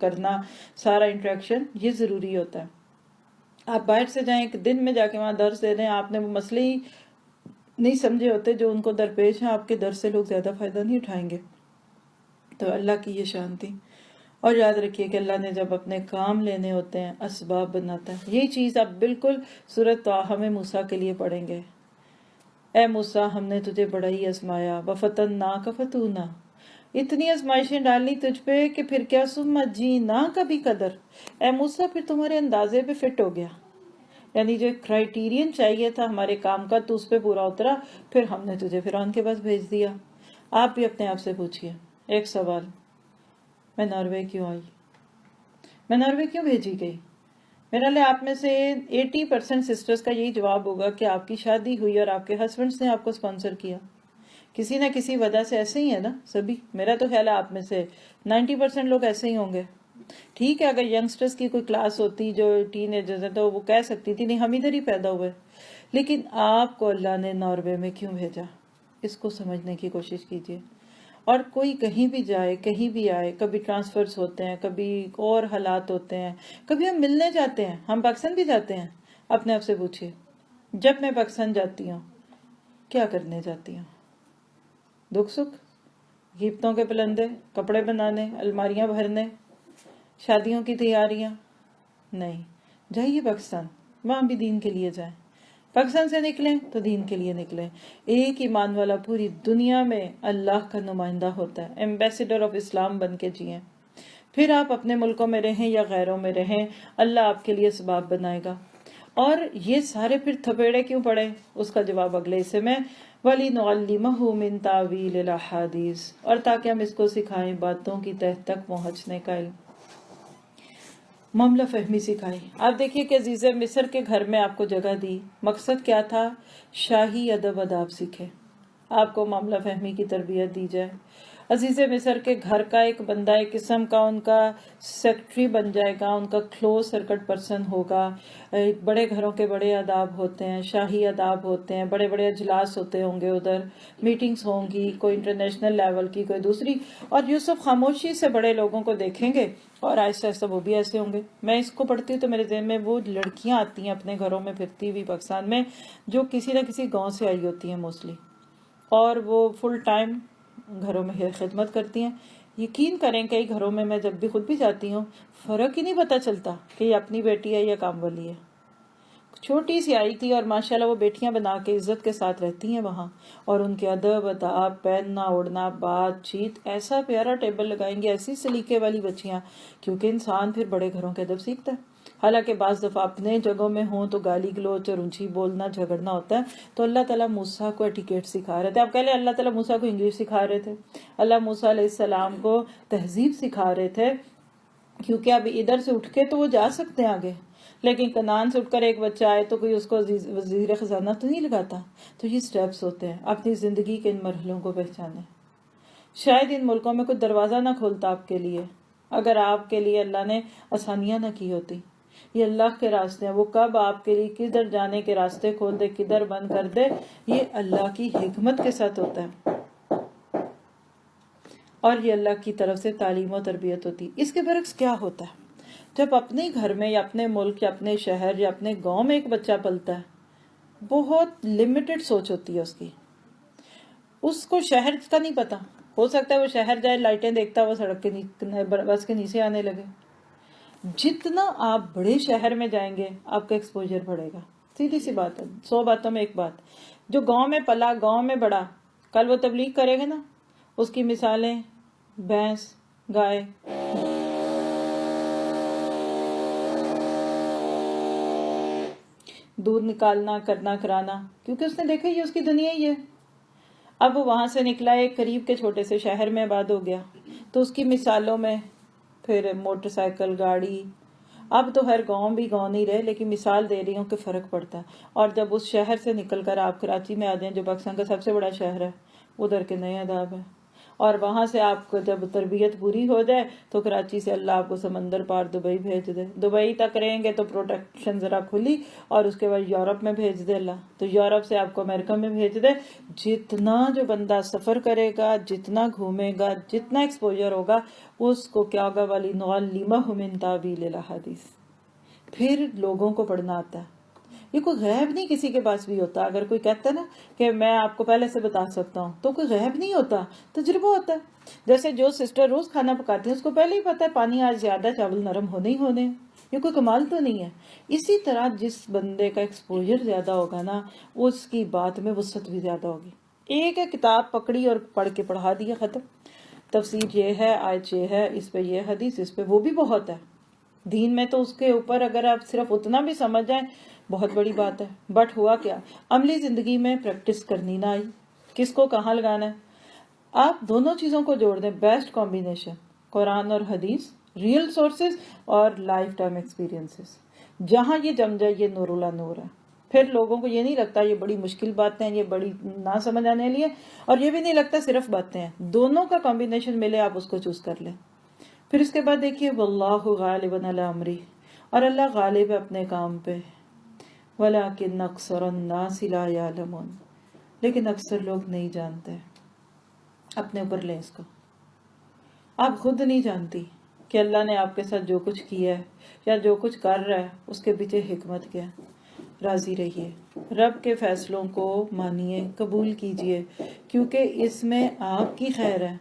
کرنا، سارا انٹریکشن یہ ضروری ہوتا ہے۔ آپ باہر سے جائیں، ایک دن میں جا کے وہاں درس دے رہے ہیں، آپ نے وہ مسئلے ہی نہیں سمجھے ہوتے جو ان کو درپیش ہیں، آپ کے درس سے لوگ زیادہ فائدہ نہیں اٹھائیں گے۔ تو اللہ کی یہ شان تھی۔ اور یاد رکھیے کہ اللہ نے جب اپنے کام لینے ہوتے ہیں اسباب بناتا ہے۔ یہی چیز آپ بالکل سورۃ طٰہٰ میں موسیٰ کے لیے پڑھیں گے، اے موسیٰ ہم نے تجھے بڑا ہی آزمایا، وَفَتَنَّاكَ فَتُونَا، اتنی آزمائشیں ڈالنی تجھ پہ کہ پھر کیا، ثُمَّ جِئْنَاكَ بِقَدَر، اے موسیٰ پھر تمہارے اندازے پہ فٹ ہو گیا، یعنی جو کرائیٹیرین چاہیے تھا ہمارے کام کا تو اس پہ پورا اترا، پھر ہم نے تجھے فرعون کے پاس بھیج دیا۔ آپ بھی اپنے آپ سے پوچھئے ایک سوال، میں ناروے کیوں آئی؟ میں ناروے کیوں بھیجی گئی؟ میرا لئے آپ میں سے 80% سسٹرز کا یہی جواب ہوگا کہ آپ کی شادی ہوئی اور آپ کے ہسبینڈز نے آپ کو سپانسر کیا، کسی نہ کسی وجہ سے۔ ایسے ہی ہے نا سبھی، میرا تو خیال ہے آپ میں سے 90% لوگ ایسے ہی ہوں گے۔ ٹھیک ہے، اگر ینگسٹرز کی کوئی کلاس ہوتی جو ٹین ایجرز ہیں تو وہ کہہ سکتی تھی نہیں ہم ادھر ہی پیدا ہوئے، لیکن آپ کو اللہ نے ناروے میں کیوں بھیجا، اس کو سمجھنے کی کوشش کیجیے۔ اور کوئی کہیں بھی جائے، کہیں بھی آئے، کبھی ٹرانسفرز ہوتے ہیں، کبھی اور حالات ہوتے ہیں، کبھی ہم ملنے جاتے ہیں، ہم پاکستان بھی جاتے ہیں۔ اپنے آپ سے پوچھئے جب میں پاکستان جاتی ہوں کیا کرنے جاتی ہوں؟ دکھ سکھ، غیبتوں کے پلندے، کپڑے بنانے، الماریاں بھرنے، شادیوں کی تیاریاں؟ نہیں، جائیے پاکستان، وہاں بھی دین کے لیے جائیں۔ پاکستان سے نکلیں تو دین کے لیے نکلیں۔ ایک ایمان والا پوری دنیا میں اللہ کا نمائندہ ہوتا ہے، ایمبیسیڈر آف اسلام بن کے جئیں۔ پھر آپ اپنے ملکوں میں رہیں یا غیروں میں رہیں، اللہ آپ کے لیے اسباب بنائے گا۔ اور یہ سارے پھر تھپیڑے کیوں پڑے، اس کا جواب اگلے حصے میں، وَلِنُعَلِّمَهُ مِن تَأْوِيلِ الْأَحَادِيثِ، اور تاکہ ہم اس کو سکھائیں باتوں کی تہ تک پہنچنے کا علم، معاملہ فہمی سکھائی۔ آپ دیکھیے کہ عزیز مصر کے گھر میں آپ کو جگہ دی، مقصد کیا تھا؟ شاہی ادب آداب سیکھے، آپ کو معاملہ فہمی کی تربیت دی جائے۔ عزیز مصر کے گھر کا ایک بندہ ایک قسم کا ان کا سیکٹری بن جائے گا، ان کا کلوز سرکٹ پرسن ہوگا۔ بڑے گھروں کے بڑے آداب ہوتے ہیں، شاہی آداب ہوتے ہیں، بڑے بڑے اجلاس ہوتے ہوں گے، ادھر میٹنگز ہوں گی، کوئی انٹرنیشنل لیول کی، کوئی دوسری۔ اور یوسف خاموشی سے بڑے لوگوں کو دیکھیں گے اور آہستہ آہستہ وہ بھی ایسے ہوں گے۔ میں اس کو پڑھتی ہوں تو میرے ذہن میں وہ لڑکیاں آتی ہیں اپنے گھروں میں پھرتی ہوئی پاکستان میں، جو کسی نہ کسی گاؤں سے آئی ہوتی ہیں موسٹلی، اور وہ فل ٹائم گھروں میں خدمت کرتی ہیں۔ یقین کریں کئی گھروں میں میں جب بھی خود بھی جاتی ہوں، فرق ہی نہیں پتہ چلتا کہ یہ اپنی بیٹی ہے یا کام والی ہے۔ چھوٹی سی آئی تھی اور ماشاءاللہ وہ بیٹیاں بنا کے عزت کے ساتھ رہتی ہیں وہاں، اور ان کے ادب آداب، پہننا اوڑھنا، بات چیت، ایسا پیارا ٹیبل لگائیں گے، ایسی سلیقے والی بچیاں، کیونکہ انسان پھر بڑے گھروں کے ادب سیکھتا ہے۔ حالانکہ بعض دفعہ اپنے جگہوں میں ہوں تو گالی گلوچ اور اونچی بولنا جھگڑنا ہوتا ہے، تو اللہ تعالیٰ موسیٰ کو ایٹیکیٹ سکھا رہے تھے۔ آپ کہہ لیں اللہ تعالیٰ موسیٰ کو انگلش سکھا رہے تھے، اللہ موسیٰ علیہ السلام کو تہذیب سکھا رہے تھے، کیونکہ اب ادھر سے اٹھ کے تو وہ جا سکتے ہیں آگے، لیکن کنعان سے اٹھ کر ایک بچہ آئے تو کوئی اس کو وزیر خزانہ تو نہیں لگاتا۔ تو یہ سٹیپس ہوتے ہیں، اپنی زندگی کے ان مرحلوں کو پہچانے۔ شاید ان ملکوں میں کوئی دروازہ نہ کھولتا آپ کے لیے اگر آپ کے لیے اللہ نے آسانیاں نہ کی ہوتی۔ یہ اللہ کے راستے ہیں، وہ کب آپ کے لیے کدھر جانے کے راستے کھول دے، کدھر بند کر دے، یہ اللہ کی حکمت کے ساتھ ہوتا ہے، اور یہ اللہ کی طرف سے تعلیم و تربیت ہوتی۔ اس کے برعکس کیا ہوتا ہے؟ جب اپنے گھر میں یا اپنے ملک یا اپنے شہر یا اپنے گاؤں میں ایک بچہ پلتا ہے، بہت لمیٹڈ سوچ ہوتی ہے اس کی، اس کو شہر کا نہیں پتا، ہو سکتا ہے وہ شہر جائے لائٹیں دیکھتا وہ سڑک کے بس کے نیچے آنے لگے۔ جتنا آپ بڑے شہر میں جائیں گے آپ کا ایکسپوجر بڑھے گا، سیدھی سی بات ہے، 100 باتوں میں ایک بات۔ جو گاؤں میں پلا، گاؤں میں بڑا، کل وہ تبلیغ کرے گا نا، اس کی مثالیں بھینس، گائے، دودھ نکالنا، کرنا کرانا، کیونکہ اس نے دیکھا یہ اس کی دنیا ہی ہے۔ اب وہ وہاں سے نکلا ایک قریب کے چھوٹے سے شہر میں آباد ہو گیا، تو اس کی مثالوں میں پھر موٹر سائیکل، گاڑی، اب تو ہر گاؤں بھی گاؤں نہیں رہے، لیکن مثال دے رہی ہوں کہ فرق پڑتا ہے۔ اور جب اس شہر سے نکل کر آپ کراچی میں آ جائیں جو پاکستان کا سب سے بڑا شہر ہے، ادھر کے نئے آداب ہیں، اور وہاں سے آپ کو جب تربیت پوری ہو جائے تو کراچی سے اللہ آپ کو سمندر پار دبئی بھیج دے، دبئی تک رہیں گے تو پروٹیکشن ذرا کھلی، اور اس کے بعد یورپ میں بھیج دے اللہ، تو یورپ سے آپ کو امریکہ میں بھیج دے۔ جتنا جو بندہ سفر کرے گا، جتنا گھومے گا، جتنا ایکسپوجر ہوگا، اس کو کیا ہوگا، وَلِنُعَلِّمَهُ مِن تَأْوِيلِ الْأَحَادِيثِ، پھر لوگوں کو پڑھنا آتا ہے۔ یہ کوئی غیب نہیں کسی کے پاس بھی ہوتا۔ اگر کوئی کہتا ہے نا کہ میں آپ کو پہلے سے بتا سکتا ہوں، تو کوئی غیب نہیں ہوتا، تجربہ ہوتا ہے۔ جیسے جو سسٹر روز کھانا پکاتی ہیں اس کو پہلے ہی پتا ہے پانی آج زیادہ، چاول نرم ہونے ہی ہونے، یہ کوئی کمال تو نہیں ہے۔ اسی طرح جس بندے کا ایکسپوجر زیادہ ہوگا نا، اس کی بات میں وسعت بھی زیادہ ہوگی۔ ایک کتاب پکڑی اور پڑھ کے پڑھا دیا، ختم، تفسیر یہ ہے، آیت یہ ہے، اس پہ یہ حدیث، اس پہ وہ بھی بہت ہے۔ دین میں تو اس کے اوپر اگر آپ صرف اتنا بھی سمجھ جائیں بہت بڑی بات ہے. بٹ ہوا کیا, عملی زندگی میں پریکٹس کرنی نہ آئی. کس کو کہاں لگانا ہے. آپ دونوں چیزوں کو جوڑ دیں, بیسٹ کمبینیشن, قرآن اور حدیث, ریئل سورسز اور لائف ٹائم ایکسپیرینسز. جہاں یہ جم جائے یہ نور اللہ نور ہے. پھر لوگوں کو یہ نہیں لگتا یہ بڑی مشکل باتیں ہیں, یہ بڑی نہ سمجھ آنے لیے, اور یہ بھی نہیں لگتا صرف باتیں ہیں. دونوں کا کمبینیشن ملے, آپ اس کو چوز کر لیں. پھر اس کے بعد دیکھیے واللہ غالب علی امری, اور اللہ غالب ہے اپنے کام پہ. ولیکن اکثر الناس لا یعلمون, لیکن اکثر لوگ نہیں جانتے. اپنے اوپر لیں اس کو. آپ خود نہیں جانتی کہ اللہ نے آپ کے ساتھ جو کچھ کیا ہے یا جو کچھ کر رہا ہے اس کے پیچھے حکمت کیا. راضی رہیے, رب کے فیصلوں کو مانیے, قبول کیجئے, کیونکہ اس میں آپ کی خیر ہے.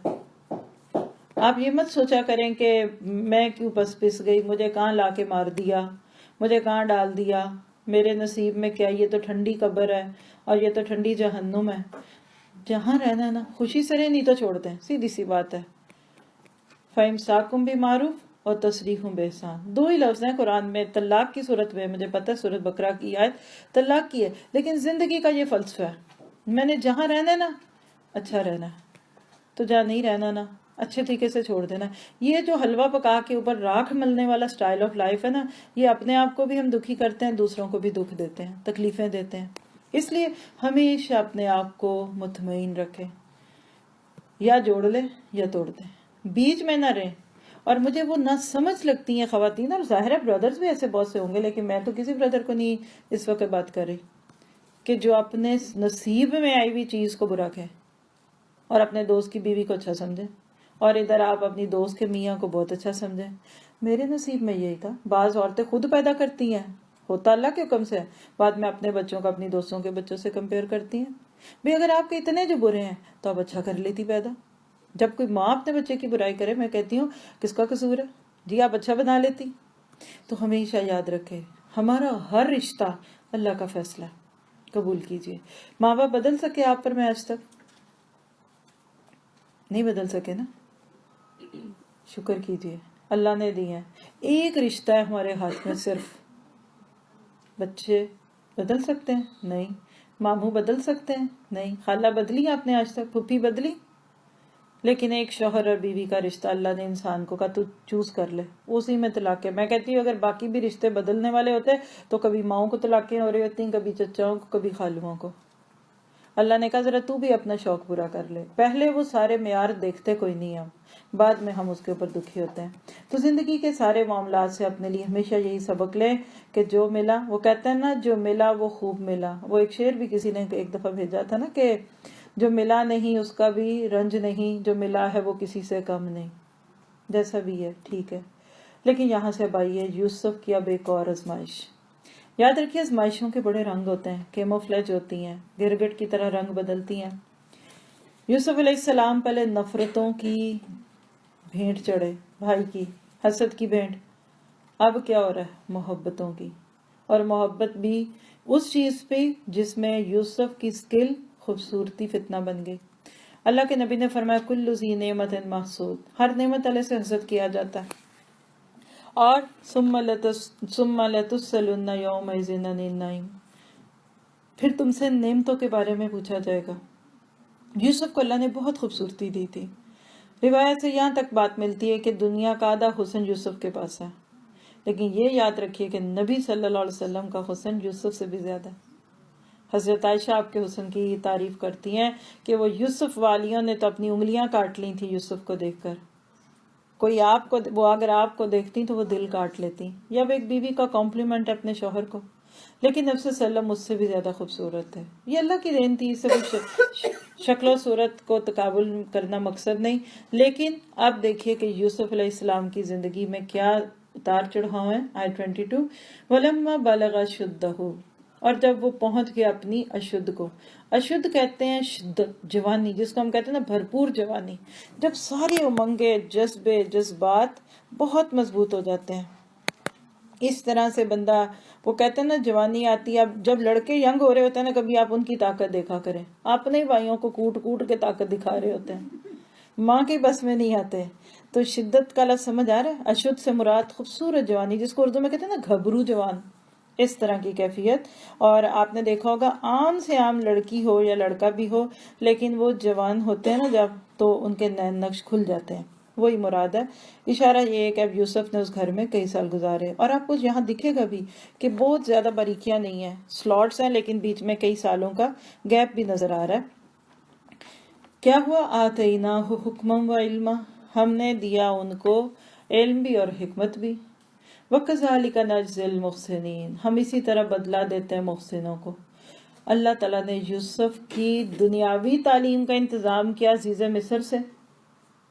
آپ یہ مت سوچا کریں کہ میں کیوں پس گئی, مجھے کہاں لا کے مار دیا, مجھے کہاں ڈال دیا, میرے نصیب میں کیا, یہ تو ٹھنڈی قبر ہے اور یہ تو ٹھنڈی جہنم ہے. جہاں رہنا ہے نا خوشی سے رہیں, نہیں تو چھوڑ دیں, سیدھی سی بات ہے. فَإِمْسَاكُمْ بِمَعْرُوفٍ اور تصریح بِإِحْسَان, 2 ہی لفظ ہیں قرآن میں. طلاق کی صورت میں مجھے پتہ ہے سورۃ بقرہ کی آیت طلاق کی ہے, لیکن زندگی کا یہ فلسفہ ہے. میں نے جہاں رہنا ہے نا اچھا رہنا ہے, تو جہاں نہیں رہنا نا اچھے طریقے سے چھوڑ دینا. یہ جو حلوہ پکا کے اوپر راکھ ملنے والا سٹائل آف لائف ہے نا, یہ اپنے آپ کو بھی ہم دکھی کرتے ہیں, دوسروں کو بھی دکھ دیتے ہیں, تکلیفیں دیتے ہیں. اس لیے ہمیشہ اپنے آپ کو مطمئن رکھیں, یا جوڑ لیں یا توڑ دیں, بیچ میں نہ رہیں. اور مجھے وہ نہ سمجھ لگتی ہیں خواتین, اور ظاہر ہے برادرز بھی ایسے بہت سے ہوں گے, لیکن میں تو کسی برادر کو نہیں اس وقت بات کر رہی, کہ جو اپنے نصیب میں آئی ہوئی چیز کو برا کہے اور اپنے دوست کی بیوی کو اچھا سمجھے, اور ادھر آپ اپنی دوست کے میاں کو بہت اچھا سمجھیں. میرے نصیب میں یہی تھا. بعض عورتیں خود پیدا کرتی ہیں, ہوتا اللہ کے حکم سے, بعد میں اپنے بچوں کو اپنی دوستوں کے بچوں سے کمپیئر کرتی ہیں. بھی اگر آپ کے اتنے جو برے ہیں تو آپ اچھا کر لیتی پیدا. جب کوئی ماں اپنے بچے کی برائی کرے, میں کہتی ہوں کس کا قصور ہے جی, آپ اچھا بنا لیتی. تو ہمیشہ یاد رکھے ہمارا ہر رشتہ اللہ کا فیصلہ ہے, قبول کیجئے. ماں باپ بدل سکے آپ پر, میں آج تک نہیں بدل سکے نا, شکر کیجئے اللہ نے دی ہیں. ایک رشتہ ہے ہمارے ہاتھ میں صرف. بچے بدل سکتے ہیں نہیں, ماموں بدل سکتے ہیں نہیں, خالہ بدلی آپ نے آج تک, پھوپھی بدلی, لیکن ایک شوہر اور بیوی کا رشتہ اللہ نے انسان کو کہا تو چوز کر لے, اسی میں طلاق ہے. میں کہتی ہوں اگر باقی بھی رشتے بدلنے والے ہوتے تو کبھی ماؤں کو طلاقیں ہو رہی ہوتی, کبھی چچاؤں کو, کبھی خالوؤں کو. اللہ نے کہا ذرا تو بھی اپنا شوق پورا کر لے. پہلے وہ سارے معیار دیکھتے کوئی نہیں, ہم بعد میں ہم اس کے اوپر دکھی ہوتے ہیں. تو زندگی کے سارے معاملات سے اپنے لیے ہمیشہ یہی سبق لیں کہ جو ملا, وہ کہتے ہیں نا جو ملا وہ خوب ملا. وہ ایک شعر بھی کسی نے ایک دفعہ بھیجا تھا نا, کہ جو ملا نہیں اس کا بھی رنج نہیں, جو ملا ہے وہ کسی سے کم نہیں. جیسا بھی ہے ٹھیک ہے, لیکن یہاں سے اب آئیے یوسف کی اب ایک اور آزمائش. یاد رکھیے آزمائشوں کے بڑے رنگ ہوتے ہیں, کیموفلیج ہوتی ہیں, گرگٹ کی طرح رنگ بدلتی ہیں. یوسف علیہ السلام پہلے نفرتوں کی بھینٹ چڑھے, بھائی کی حسد کی بھینٹ. اب کیا ہو رہا ہے, محبتوں کی, اور محبت بھی اس چیز پہ جس میں یوسف کی سکل خوبصورتی فتنہ بن گئی. اللہ کے نبی نے فرمایا کل ذی نعمت محسود, ہر نعمت والے سے حسد کیا جاتا ہے. اور ثم لتسألن یومئذ عن النعیم, پھر تم سے نعمتوں کے بارے میں پوچھا جائے گا. یوسف کو اللہ نے بہت خوبصورتی دی تھی. روایت سے یہاں تک بات ملتی ہے کہ دنیا کا آدھا حسن یوسف کے پاس ہے, لیکن یہ یاد رکھیے کہ نبی صلی اللہ علیہ وسلم کا حسن یوسف سے بھی زیادہ ہے. حضرت عائشہ آپ کے حسن کی تعریف کرتی ہیں کہ وہ یوسف والیوں نے تو اپنی انگلیاں کاٹ لی تھی یوسف کو دیکھ کر. کوئی آپ کو, وہ اگر آپ کو دیکھتی تو وہ دل کاٹ لیتی. یا وہ ایک بیوی کا کمپلیمنٹ ہے اپنے شوہر کو, لیکن نبی صلی اللہ علیہ وسلم مجھ سے بھی زیادہ خوبصورت ہے. یہ اللہ کی دین تھی, اس سے کچھ شکل و صورت کو تقابل کرنا مقصد نہیں. لیکن اب دیکھیے کہ یوسف علیہ السلام کی زندگی میں کیا اتار چڑھاؤ ہیں. آیت 22 وَلَمَّا بَلَغَ أَشُدَّهُ, اور جب وہ پہنچ گیا اپنی اشد کو. اشد کہتے ہیں شدت, جوانی, جس کو ہم کہتے ہیں نا بھرپور جوانی, جب ساری امنگیں, جذبے, جذبات بہت مضبوط ہو جاتے ہیں. اس طرح سے بندہ, وہ کہتے ہیں نا جوانی آتی ہے. اب جب لڑکے ینگ ہو رہے ہوتے ہیں نا, کبھی آپ ان کی طاقت دیکھا کریں, اپنے بھائیوں کو کوٹ کوٹ کے طاقت دکھا رہے ہوتے ہیں, ماں کے بس میں نہیں آتے. تو شدت کا لفظ سمجھ آ رہا ہے. اشد سے مراد خوبصورت جوانی, جس کو اردو میں کہتے ہیں نا گھبرو جوان, اس طرح کی کیفیت. اور آپ نے دیکھا ہوگا عام سے عام لڑکی ہو یا لڑکا بھی ہو، لیکن وہ جوان ہوتے ہیں نا جب، تو ان کے نین نقش کھل جاتے ہیں، وہی مراد ہے. اشارہ یہ ہے کہ اب یوسف نے اس گھر میں کئی سال گزارے، اور آپ کو یہاں دکھے گا بھی کہ بہت زیادہ باریکیاں نہیں ہیں، سلاٹس ہیں، لیکن بیچ میں کئی سالوں کا گیپ بھی نظر آ رہا ہے. کیا ہوا؟ آتیناہ حکما و علما، ہم نے دیا ان کو علم بھی اور حکمت بھی. وَكَذَلِكَ نَجْزِي الْمُحْسِنِينَ، ہم اسی طرح بدلہ دیتے ہیں محسنوں کو. اللہ تعالیٰ نے یوسف کی دنیاوی تعلیم کا انتظام کیا عزیز مصر سے.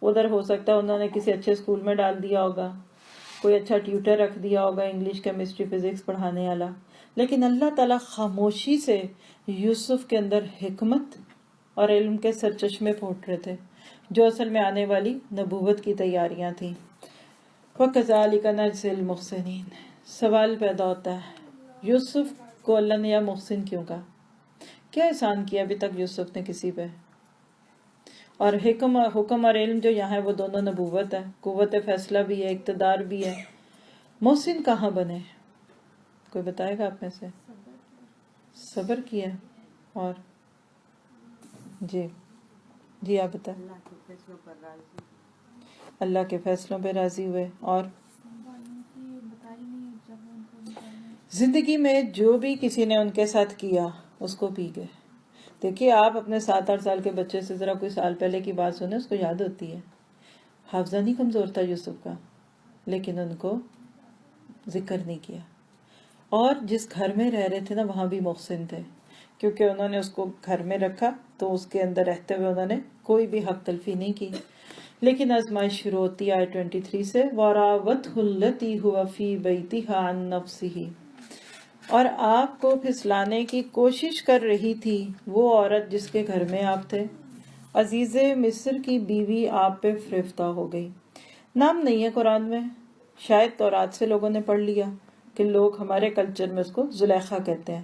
ادھر ہو سکتا ہے انہوں نے کسی اچھے اسکول میں ڈال دیا ہوگا، کوئی اچھا ٹیوٹر رکھ دیا ہوگا انگلش کیمسٹری فزکس پڑھانے والا، لیکن اللہ تعالیٰ خاموشی سے یوسف کے اندر حکمت اور علم کے سرچشمے پھوٹ رہے تھے، جو اصل میں آنے والی نبوت کی تیاریاں تھیں. وَكَذَلِكَ نَجْزِي الْمُحْسِنِينَ. سوال پیدا ہوتا ہے، یوسف کو اللہ نے یا محسن کیوں کہا؟ کیا احسان کیا ابھی تک یوسف نے کسی پہ؟ اور حکم اور علم جو یہاں ہے وہ دونوں نبوت ہے، قوت فیصلہ بھی ہے، اقتدار بھی ہے. محسن کہاں بنے؟ کوئی بتائے گا آپ میں سے؟ صبر کیا. اور جی آپ بتائیں. اللہ کے فیصلوں پر راضی. اللہ کے فیصلوں پہ راضی ہوئے. اور زندگی میں جو بھی کسی نے ان کے ساتھ کیا اس کو پی گئے. دیکھیے آپ اپنے 7-8 سال کے بچے سے ذرا کوئی سال پہلے کی بات سنیں، اس کو یاد ہوتی ہے. حافظہ نہیں کمزور تھا یوسف کا، لیکن ان کو ذکر نہیں کیا. اور جس گھر میں رہ رہے تھے نا وہاں بھی محسن تھے، کیونکہ انہوں نے اس کو گھر میں رکھا تو اس کے اندر رہتے ہوئے انہوں نے کوئی بھی حق تلفی نہیں کی. لیکن آزمائش شروع ہوتی ہے 23 سے، وَرَاوَتْهُ الَّتِي هُوَ فِي بَيْتِهَا عَن نَفْسِهِ، اور آپ کو پھسلانے کی کوشش کر رہی تھی وہ عورت جس کے گھر میں آپ تھے. عزیز مصر کی بیوی آپ پہ فریفتہ ہو گئی. نام نہیں ہے قرآن میں، شاید تورات سے لوگوں نے پڑھ لیا کہ لوگ ہمارے کلچر میں اس کو زلیخا کہتے ہیں.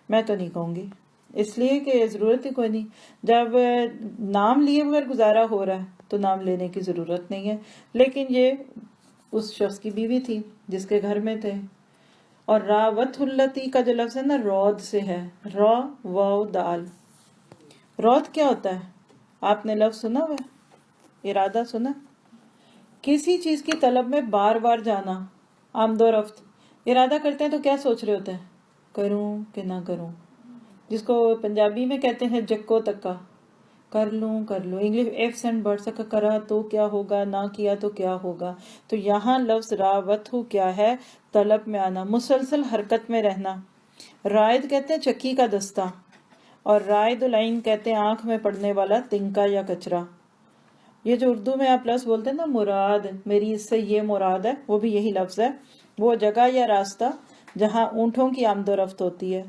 میں تو نہیں کہوں گی، اس لیے کہ ضرورت ہی کوئی نہیں. جب نام لیے بغیر گزارا ہو رہا ہے تو نام لینے کی ضرورت نہیں ہے. لیکن یہ اس شخص کی بیوی تھی جس کے گھر میں تھے. اور راوت التی کا جو لفظ ہے نا رود سے ہے، را واو دال. رود کیا ہوتا ہے؟ آپ نے لفظ سنا ہوا ہے؟ ارادہ سنا؟ کسی چیز کی طلب میں بار بار جانا، آمد و رفت. ارادہ کرتے ہیں تو کیا سوچ رہے ہوتے ہیں؟ کروں کہ نہ کروں، جس کو پنجابی میں کہتے ہیں جکو تکا، کر لوں. انگلش ایفس اینڈ برڈس کا کرا تو کیا ہوگا، نہ کیا تو کیا ہوگا. تو یہاں لفظ راوت ہو کیا ہے؟ طلب میں آنا، مسلسل حرکت میں رہنا. رائد کہتے ہیں چکی کا دستہ، اور رائد العین کہتے ہیں آنکھ میں پڑنے والا تنکا یا کچرا. یہ جو اردو میں آپ لفظ بولتے ہیں نا مراد، میری اس سے یہ مراد ہے، وہ بھی یہی لفظ ہے. وہ جگہ یا راستہ جہاں اونٹوں کی آمد و رفت ہوتی ہے.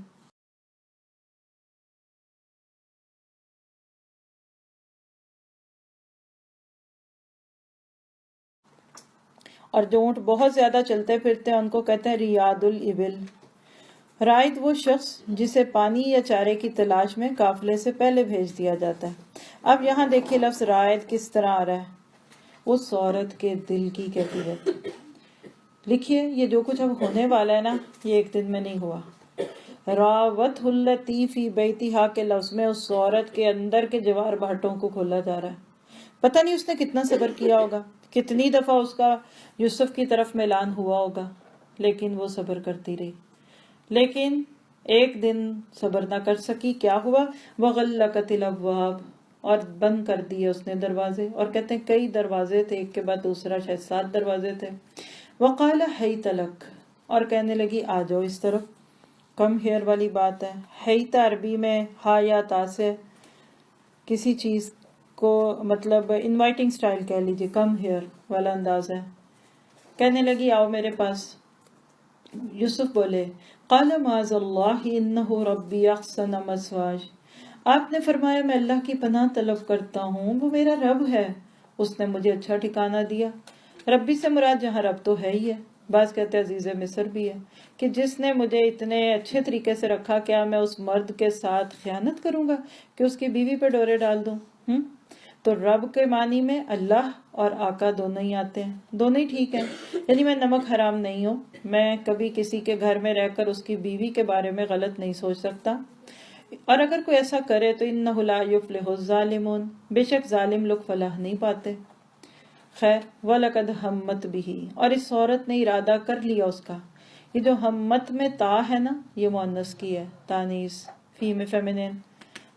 اور جو اونٹ بہت زیادہ چلتے پھرتے ہیں ان کو کہتے ہیں ریاد الابل. رائد وہ شخص جسے پانی یا چارے کی تلاش میں قافلے سے پہلے بھیج دیا جاتا ہے. اب یہاں دیکھیے لفظ رائد کس طرح آ رہا ہے، اس عورت کے دل کی کیفیت. لکھیے یہ جو کچھ اب ہونے والا ہے نا یہ ایک دن میں نہیں ہوا. راوت التی فی بیتہا کے لفظ میں اس عورت کے اندر کے جوار بھاٹوں کو کھولا جا رہا ہے. پتہ نہیں اس نے کتنا صبر کیا ہوگا، کتنی دفعہ اس کا یوسف کی طرف میلان ہوا ہوگا، لیکن وہ صبر کرتی رہی. لیکن ایک دن صبر نہ کر سکی. کیا ہوا؟ وغلقت الابواب، اور بند کر دیے اس نے دروازے. اور کہتے ہیں کئی دروازے تھے، ایک کے بعد دوسرا، شاید 7 دروازے تھے. وقال حیت لک، اور کہنے لگی آ جاؤ اس طرف. کم ہیئر والی بات ہے. حیت عربی میں ہا یا تا سے کسی چیز کو مطلب انوائٹنگ سٹائل کہہ لیجیے، کم ہیئر والا انداز ہے. کہنے لگی آؤ میرے پاس. یوسف بولے قال معاذ اللہ انہ ربی احسن مثواج، آپ نے فرمایا میں اللہ کی پناہ طلب کرتا ہوں، وہ میرا رب ہے، اس نے مجھے اچھا ٹھکانہ دیا. ربی سے مراد جہاں رب تو ہے ہی ہے، بعض کہتے ہیں عزیز مصر بھی ہے، کہ جس نے مجھے اتنے اچھے طریقے سے رکھا، کیا میں اس مرد کے ساتھ خیانت کروں گا کہ اس کی بیوی پہ ڈورے ڈال دوں؟ تو رب کے معنی میں اللہ اور آقا دونوں ہی آتے ہیں، دونوں ہی ٹھیک ہیں. یعنی میں نمک حرام نہیں ہوں، میں کبھی کسی کے گھر میں رہ کر اس کی بیوی کے بارے میں غلط نہیں سوچ سکتا، اور اگر کوئی ایسا کرے تو انہ لا یفلح الظالمون، بے شک ظالم لوگ فلاح نہیں پاتے. خیر وَلَقَدْ ہمت بِهِ، اور اس عورت نے ارادہ کر لیا اس کا. یہ جو ہمت میں تا ہے نا، یہ مؤنث کی ہے، تانیث فی میں فیمینین.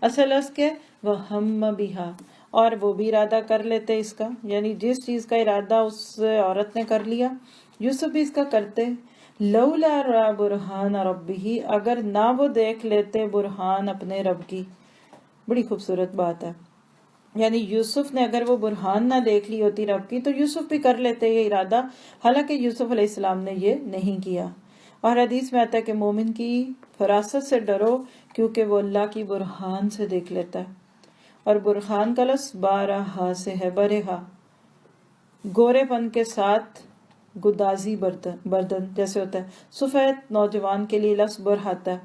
اصل اس کے وہ ہم بِہا، اور وہ بھی ارادہ کر لیتے اس کا، یعنی جس چیز کا ارادہ اس عورت نے کر لیا یوسف بھی اس کا کرتے. لولا را برہان ربہ، اگر نہ وہ دیکھ لیتے برہان اپنے رب کی. بڑی خوبصورت بات ہے، یعنی یوسف نے اگر وہ برہان نہ دیکھ لی ہوتی رب کی تو یوسف بھی کر لیتے یہ ارادہ، حالانکہ یوسف علیہ السلام نے یہ نہیں کیا. اور حدیث میں آتا ہے کہ مومن کی فراست سے ڈرو کیونکہ وہ اللہ کی برہان سے دیکھ لیتا ہے. اور برہان کا لفظ بارہا سے ہے، برہا گورے پن کے ساتھ گدازی بردن جیسے ہوتا ہے. سفید نوجوان کے لیے لفظ برہ آتا ہے،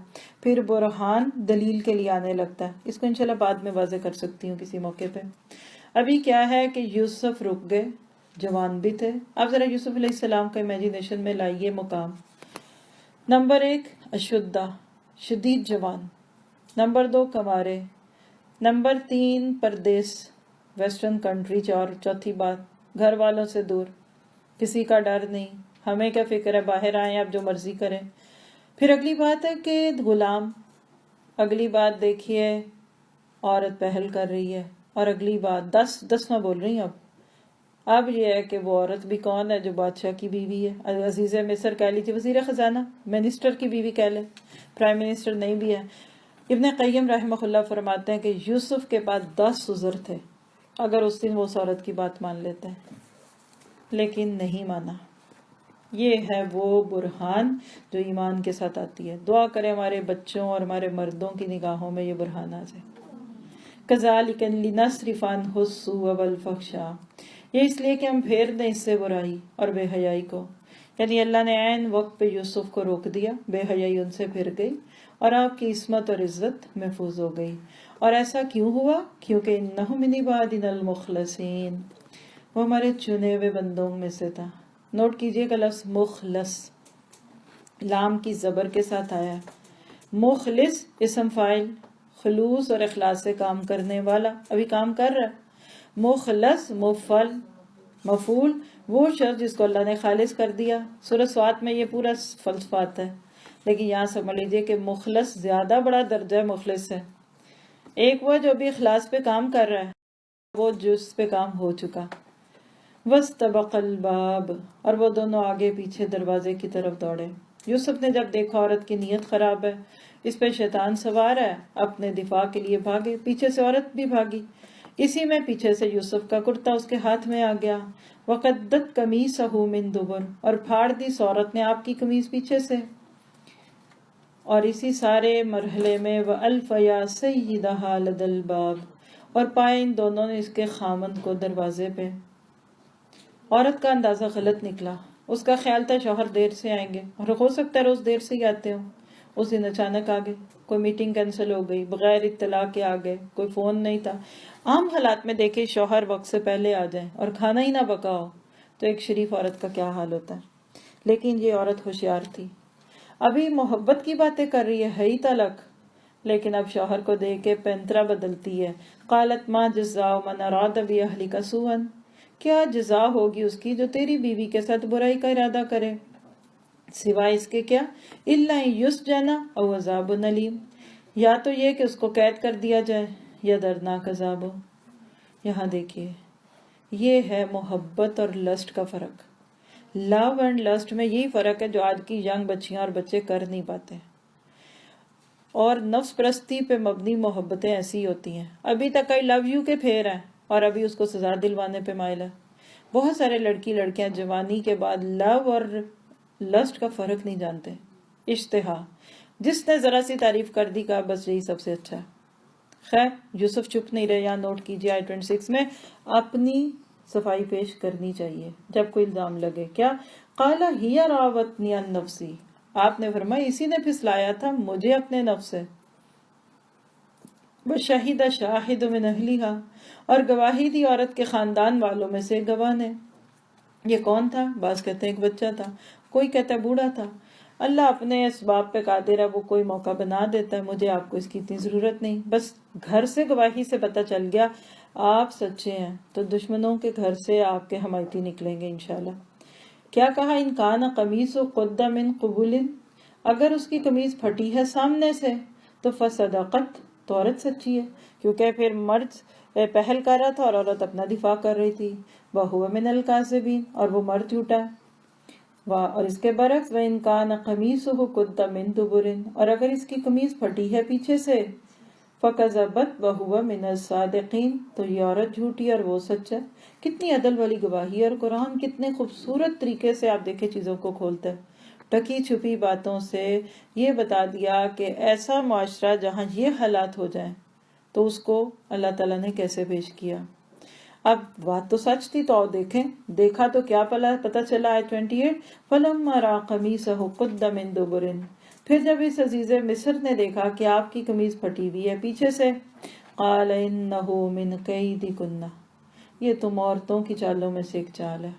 پھر برہان دلیل کے لیے آنے لگتا ہے. اس کو انشاءاللہ بعد میں واضح کر سکتی ہوں کسی موقع پہ. ابھی کیا ہے کہ یوسف رک گئے، جوان بھی تھے. اب ذرا یوسف علیہ السلام کا امیجینیشن میں لائیے مقام. نمبر 1 اشدہ، شدید جوان. نمبر 2 کمارے. نمبر 3 پردیس، ویسٹرن کنٹری. چوتھی بات گھر والوں سے دور، کسی کا ڈر نہیں، ہمیں کیا فکر ہے، باہر آئیں آپ جو مرضی کریں. پھر اگلی بات ہے کہ غلام. اگلی بات دیکھیے عورت پہل کر رہی ہے، اور اگلی بات 10 میں بول رہی ہوں. اب یہ ہے کہ وہ عورت بھی کون ہے جو بادشاہ کی بیوی ہے، عزیز مصر کہہ لیجیے، وزیر خزانہ، منسٹر کی بیوی کہہ لیں، پرائم منسٹر نہیں بھی ہے. ابن قیم رحمہ اللہ فرماتے ہیں کہ یوسف کے پاس 10 عذر تھے اگر اس دن وہ اس عورت کی بات مان لیتے ہیں، لیکن نہیں مانا. یہ ہے وہ برہان جو ایمان کے ساتھ آتی ہے. دعا کریں ہمارے بچوں اور ہمارے مردوں کی نگاہوں میں یہ برہان آ جائے. کذالک لنصرف عنہ السوء والفحشاء، یہ اس لیے کہ ہم پھیر دیں اس سے برائی اور بے حیائی کو. یعنی اللہ نے عین وقت پہ یوسف کو روک دیا، بے حیائی ان سے پھر گئی اور آپ کی عصمت اور عزت محفوظ ہو گئی. اور ایسا کیوں ہوا؟ کیونکہ انہ من عبادنا المخلصین، وہ ہمارے چنے ہوئے بندوں میں سے تھا. نوٹ کیجئے کہ لفظ مخلص لام کی زبر کے ساتھ آیا ہے. مخلص اسم فاعل، خلوص اور اخلاص سے کام کرنے والا، ابھی کام کر رہا ہے. مخلص مفعول وہ شخص جس کو اللہ نے خالص کر دیا. سورہ صاد میں یہ پورا فلسفہ آتا ہے، لیکن یہاں سمجھ لیجئے کہ مخلص زیادہ بڑا درجہ مخلص ہے. ایک وہ جو بھی اخلاص پہ کام کر رہا ہے، وہ جس پہ کام ہو چکا. وَاسْتَبَقَ الْبَابَ، اور وہ دونوں آگے پیچھے دروازے کی طرف دوڑے. یوسف نے جب دیکھا عورت کی نیت خراب ہے، اس پہ شیطان سوار ہے، اپنے دفاع کے لیے بھاگے. پیچھے سے عورت بھی بھاگی، اسی میں پیچھے سے یوسف کا کرتا اس کے ہاتھ میں آ گیا. وَقَدَّتْ قَمِيصَهُ مِن دُبُرٍ، اور پھاڑ دی اس عورت نے آپ کی قمیص پیچھے سے. اور اسی سارے مرحلے میں وَأَلْفَ يَا سَيِّدَهَا لَدَى الْبَابِ، اور پائے ان دونوں نے اس کے خامند کو دروازے پہ. عورت کا اندازہ غلط نکلا. اس کا خیال تھا شوہر دیر سے آئیں گے، اور ہو سکتا ہے روز دیر سے ہی آتے ہوں. اس دن اچانک آ گئے، کوئی میٹنگ کینسل ہو گئی، بغیر اطلاع کے آ گئے، کوئی فون نہیں تھا. عام حالات میں دیکھیں شوہر وقت سے پہلے آ جائیں اور کھانا ہی نہ پکا ہو تو ایک شریف عورت کا کیا حال ہوتا ہے. لیکن یہ عورت ہوشیار تھی، ابھی محبت کی باتیں کر رہی ہے ہی تلک، لیکن اب شوہر کو دیکھ کے پینترا بدلتی ہے. قالت ما جزاء من اراد باہلک سوءا، کیا جزا ہوگی اس کی جو تیری بیوی کے ساتھ برائی کا ارادہ کرے، سوائے اس کے کیا، الا یسجن او عذاب الیم، یا تو یہ کہ اس کو قید کر دیا جائے یا دردناک عذاب ہو. یہاں دیکھیے یہ ہے محبت اور لسٹ کا فرق. لو اینڈ لسٹ میں یہی فرق ہے جو آج کی ینگ بچیاں اور بچے کر نہیں پاتے. اور نفس پرستی پہ مبنی محبتیں ایسی ہوتی ہیں. ابھی تک آئی لو یو کے پھیر ہیں اور ابھی اس کو سزا دلوانے پہ مائل ہے. بہت سارے لڑکیاں جوانی کے بعد لو اور لسٹ کا فرق نہیں جانتے. اشتہا، جس نے ذرا سی تعریف کر دی کہا بس یہی سب سے اچھا ہے. خیر یوسف چپ نہیں رہے. یہاں نوٹ کیجیے آیت 26 میں اپنی صفائی پیش کرنی چاہیے جب کوئی الزام لگے. کیا؟ قال ہی راوتنی عن نفسی، آپ نے فرمایا اسی نے پھسلایا تھا مجھے اپنے نفس سے. وشہد شاہد من اہلہا، اور گواہی دی عورت کے خاندان والوں میں سے گواہ نے۔ یہ کون تھا؟ بعض کہتے ہیں ایک بچہ تھا، کوئی کہتا ہے بوڑھا تھا۔ اللہ اپنے اسباب پہ قادر ہے، وہ کوئی موقع بنا دیتا ہے، مجھے آپ کو اس کی اتنی ضرورت نہیں۔ بس گھر سے گواہی سے پتہ چل گیا آپ سچے ہیں تو دشمنوں کے گھر سے آپ کے حمایتی نکلیں گے انشاءاللہ۔ کیا کہا؟ ان کان قمیص قد من قبل، اگر اس کی قمیض پھٹی ہے سامنے سے تو فصدقت، تو عورت سچی ہے، کیونکہ پھر مرد پہل کر رہا تھا اور عورت اپنا دفاع کر رہی تھی۔ وَهُوَ مِنَ الْكَاذِبِينَ، اور وہ مرد جھوٹا ہے۔ اور اس کے برعکس وَإِنْ كَانَ قَمِيصُهُ قُدَّ مِنْ دُبُرٍ، اور اگر اس کی قمیض پھٹی ہے پیچھے سے، فَكَذَبَتْ وَهُوَ مِنَ الصَّادِقِينَ، تو یہ عورت جھوٹی اور وہ سچ ہے۔ کتنی عدل والی گواہی، اور قرآن کتنے خوبصورت طریقے سے آپ دیکھیں چیزوں کو کھولتا ہے، ٹکی چھپی باتوں سے یہ بتا دیا کہ ایسا معاشرہ جہاں یہ حالات ہو جائیں تو اس کو اللہ تعالیٰ نے کیسے پیش کیا۔ اب بات تو سچ تھی، تو آؤ دیکھیں، دیکھا تو کیا پتہ چلا ہے 28 فَلَمَّا رَأَىٰ قَمِيصَهُ قُدَّ مِن دُبُرٍ، پھر جب اس عزیز مصر نے دیکھا کہ آپ کی قمیض پھٹی ہوئی ہے پیچھے سے، قَالَ إِنَّهُ مِن كَيْدِكُنَّ، یہ تم عورتوں کی چالوں میں سے ایک چال ہے۔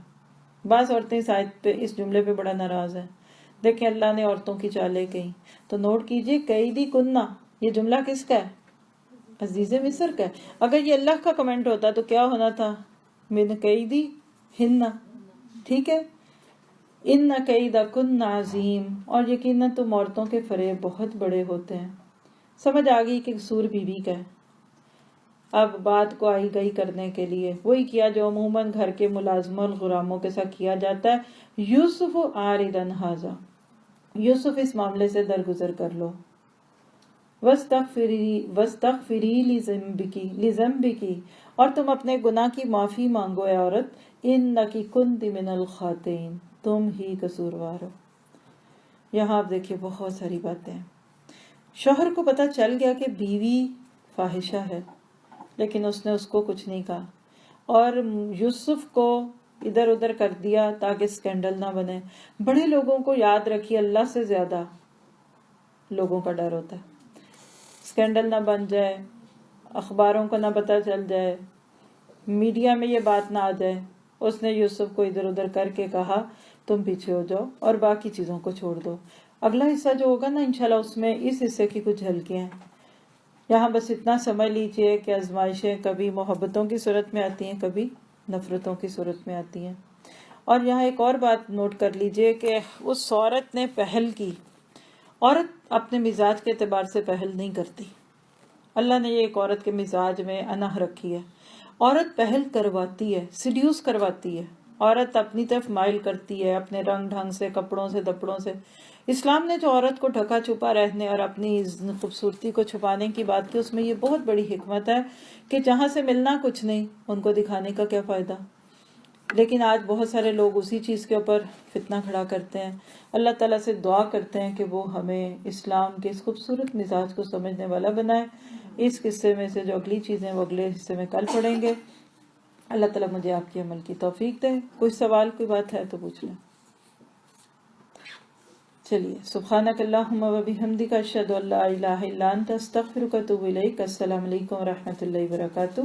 بعض عورتیں اس آیت پہ، اس جملے پہ بڑا ناراض ہیں۔ دیکھیں اللہ نے عورتوں کی چالیں کہیں تو نوٹ کیجئے قیدی کنہ، یہ جملہ کس کا ہے؟ عزیز مصر کا ہے۔ اگر یہ اللہ کا کمنٹ ہوتا تو کیا ہونا تھا؟ من قیدی ہن، ٹھیک ہے، ان کیدکن عظیم، اور یقیناً تم عورتوں کے فریب بہت بڑے ہوتے ہیں۔ سمجھ آ گئی کہ قصور بیوی کا ہے۔ اب بات کو آئی گئی کرنے کے لیے وہی کیا جو عموماً گھر کے ملازموں اور غلاموں کے ساتھ کیا جاتا ہے، یوسف عارضاً ھذا، یوسف اس معاملے سے درگزر کر لو، وَاسْتَغْفِرِي لِذَنبِكِ، اور تم اپنے گناہ کی معافی مانگو اے عورت، إِنَّكِ كُنتِ مِنَ الْخَاطِئِينَ، تم ہی قصوروار ہو۔ یہاں آپ دیکھیے بہت ساری باتیں ہیں۔ شوہر کو پتہ چل گیا کہ بیوی فاحشہ ہے، لیکن اس نے اس کو کچھ نہیں کہا، اور یوسف کو ادھر ادھر کر دیا تاکہ سکینڈل نہ بنے۔ بڑے لوگوں کو یاد رکھیے اللہ سے زیادہ لوگوں کا ڈر ہوتا ہے، سکینڈل نہ بن جائے، اخباروں کو نہ پتہ چل جائے، میڈیا میں یہ بات نہ آ جائے۔ اس نے یوسف کو ادھر ادھر کر کے کہا تم پیچھے ہو جاؤ اور باقی چیزوں کو چھوڑ دو۔ اگلا حصہ جو ہوگا نا انشاءاللہ اس میں اس حصے کی کچھ جھلکیاں ہیں۔ یہاں بس اتنا سمجھ لیجئے کہ آزمائشیں کبھی محبتوں کی صورت میں آتی ہیں، کبھی نفرتوں کی صورت میں آتی ہیں۔ اور یہاں ایک اور بات نوٹ کر لیجئے کہ اس عورت نے پہل کی۔ عورت اپنے مزاج کے اعتبار سے پہل نہیں کرتی، اللہ نے یہ ایک عورت کے مزاج میں اناہ رکھی ہے۔ عورت پہل کرواتی ہے، سیڈیوس کرواتی ہے، عورت اپنی طرف مائل کرتی ہے اپنے رنگ ڈھنگ سے، کپڑوں سے، دپڑوں سے۔ اسلام نے جو عورت کو ڈھکا چھپا رہنے اور اپنی خوبصورتی کو چھپانے کی بات کی، اس میں یہ بہت بڑی حکمت ہے کہ جہاں سے ملنا کچھ نہیں ان کو دکھانے کا کیا فائدہ۔ لیکن آج بہت سارے لوگ اسی چیز کے اوپر فتنہ کھڑا کرتے ہیں۔ اللہ تعالیٰ سے دعا کرتے ہیں کہ وہ ہمیں اسلام کے اس خوبصورت مزاج کو سمجھنے والا بنائے۔ اس قصے میں سے جو اگلی چیزیں وہ اگلے حصے میں کل پڑھیں گے۔ اللہ تعالیٰ مجھے آپ کی عمل کی توفیق دے۔ کوئی سوال کوئی بات ہے تو پوچھ لیں۔ چلیے، سبحانک اللہم و بحمدک، اشہد ان لا الہ الا انت، استغفرک و اتوب الیک۔ السلام علیکم و رحمۃ اللہ وبرکاتہ۔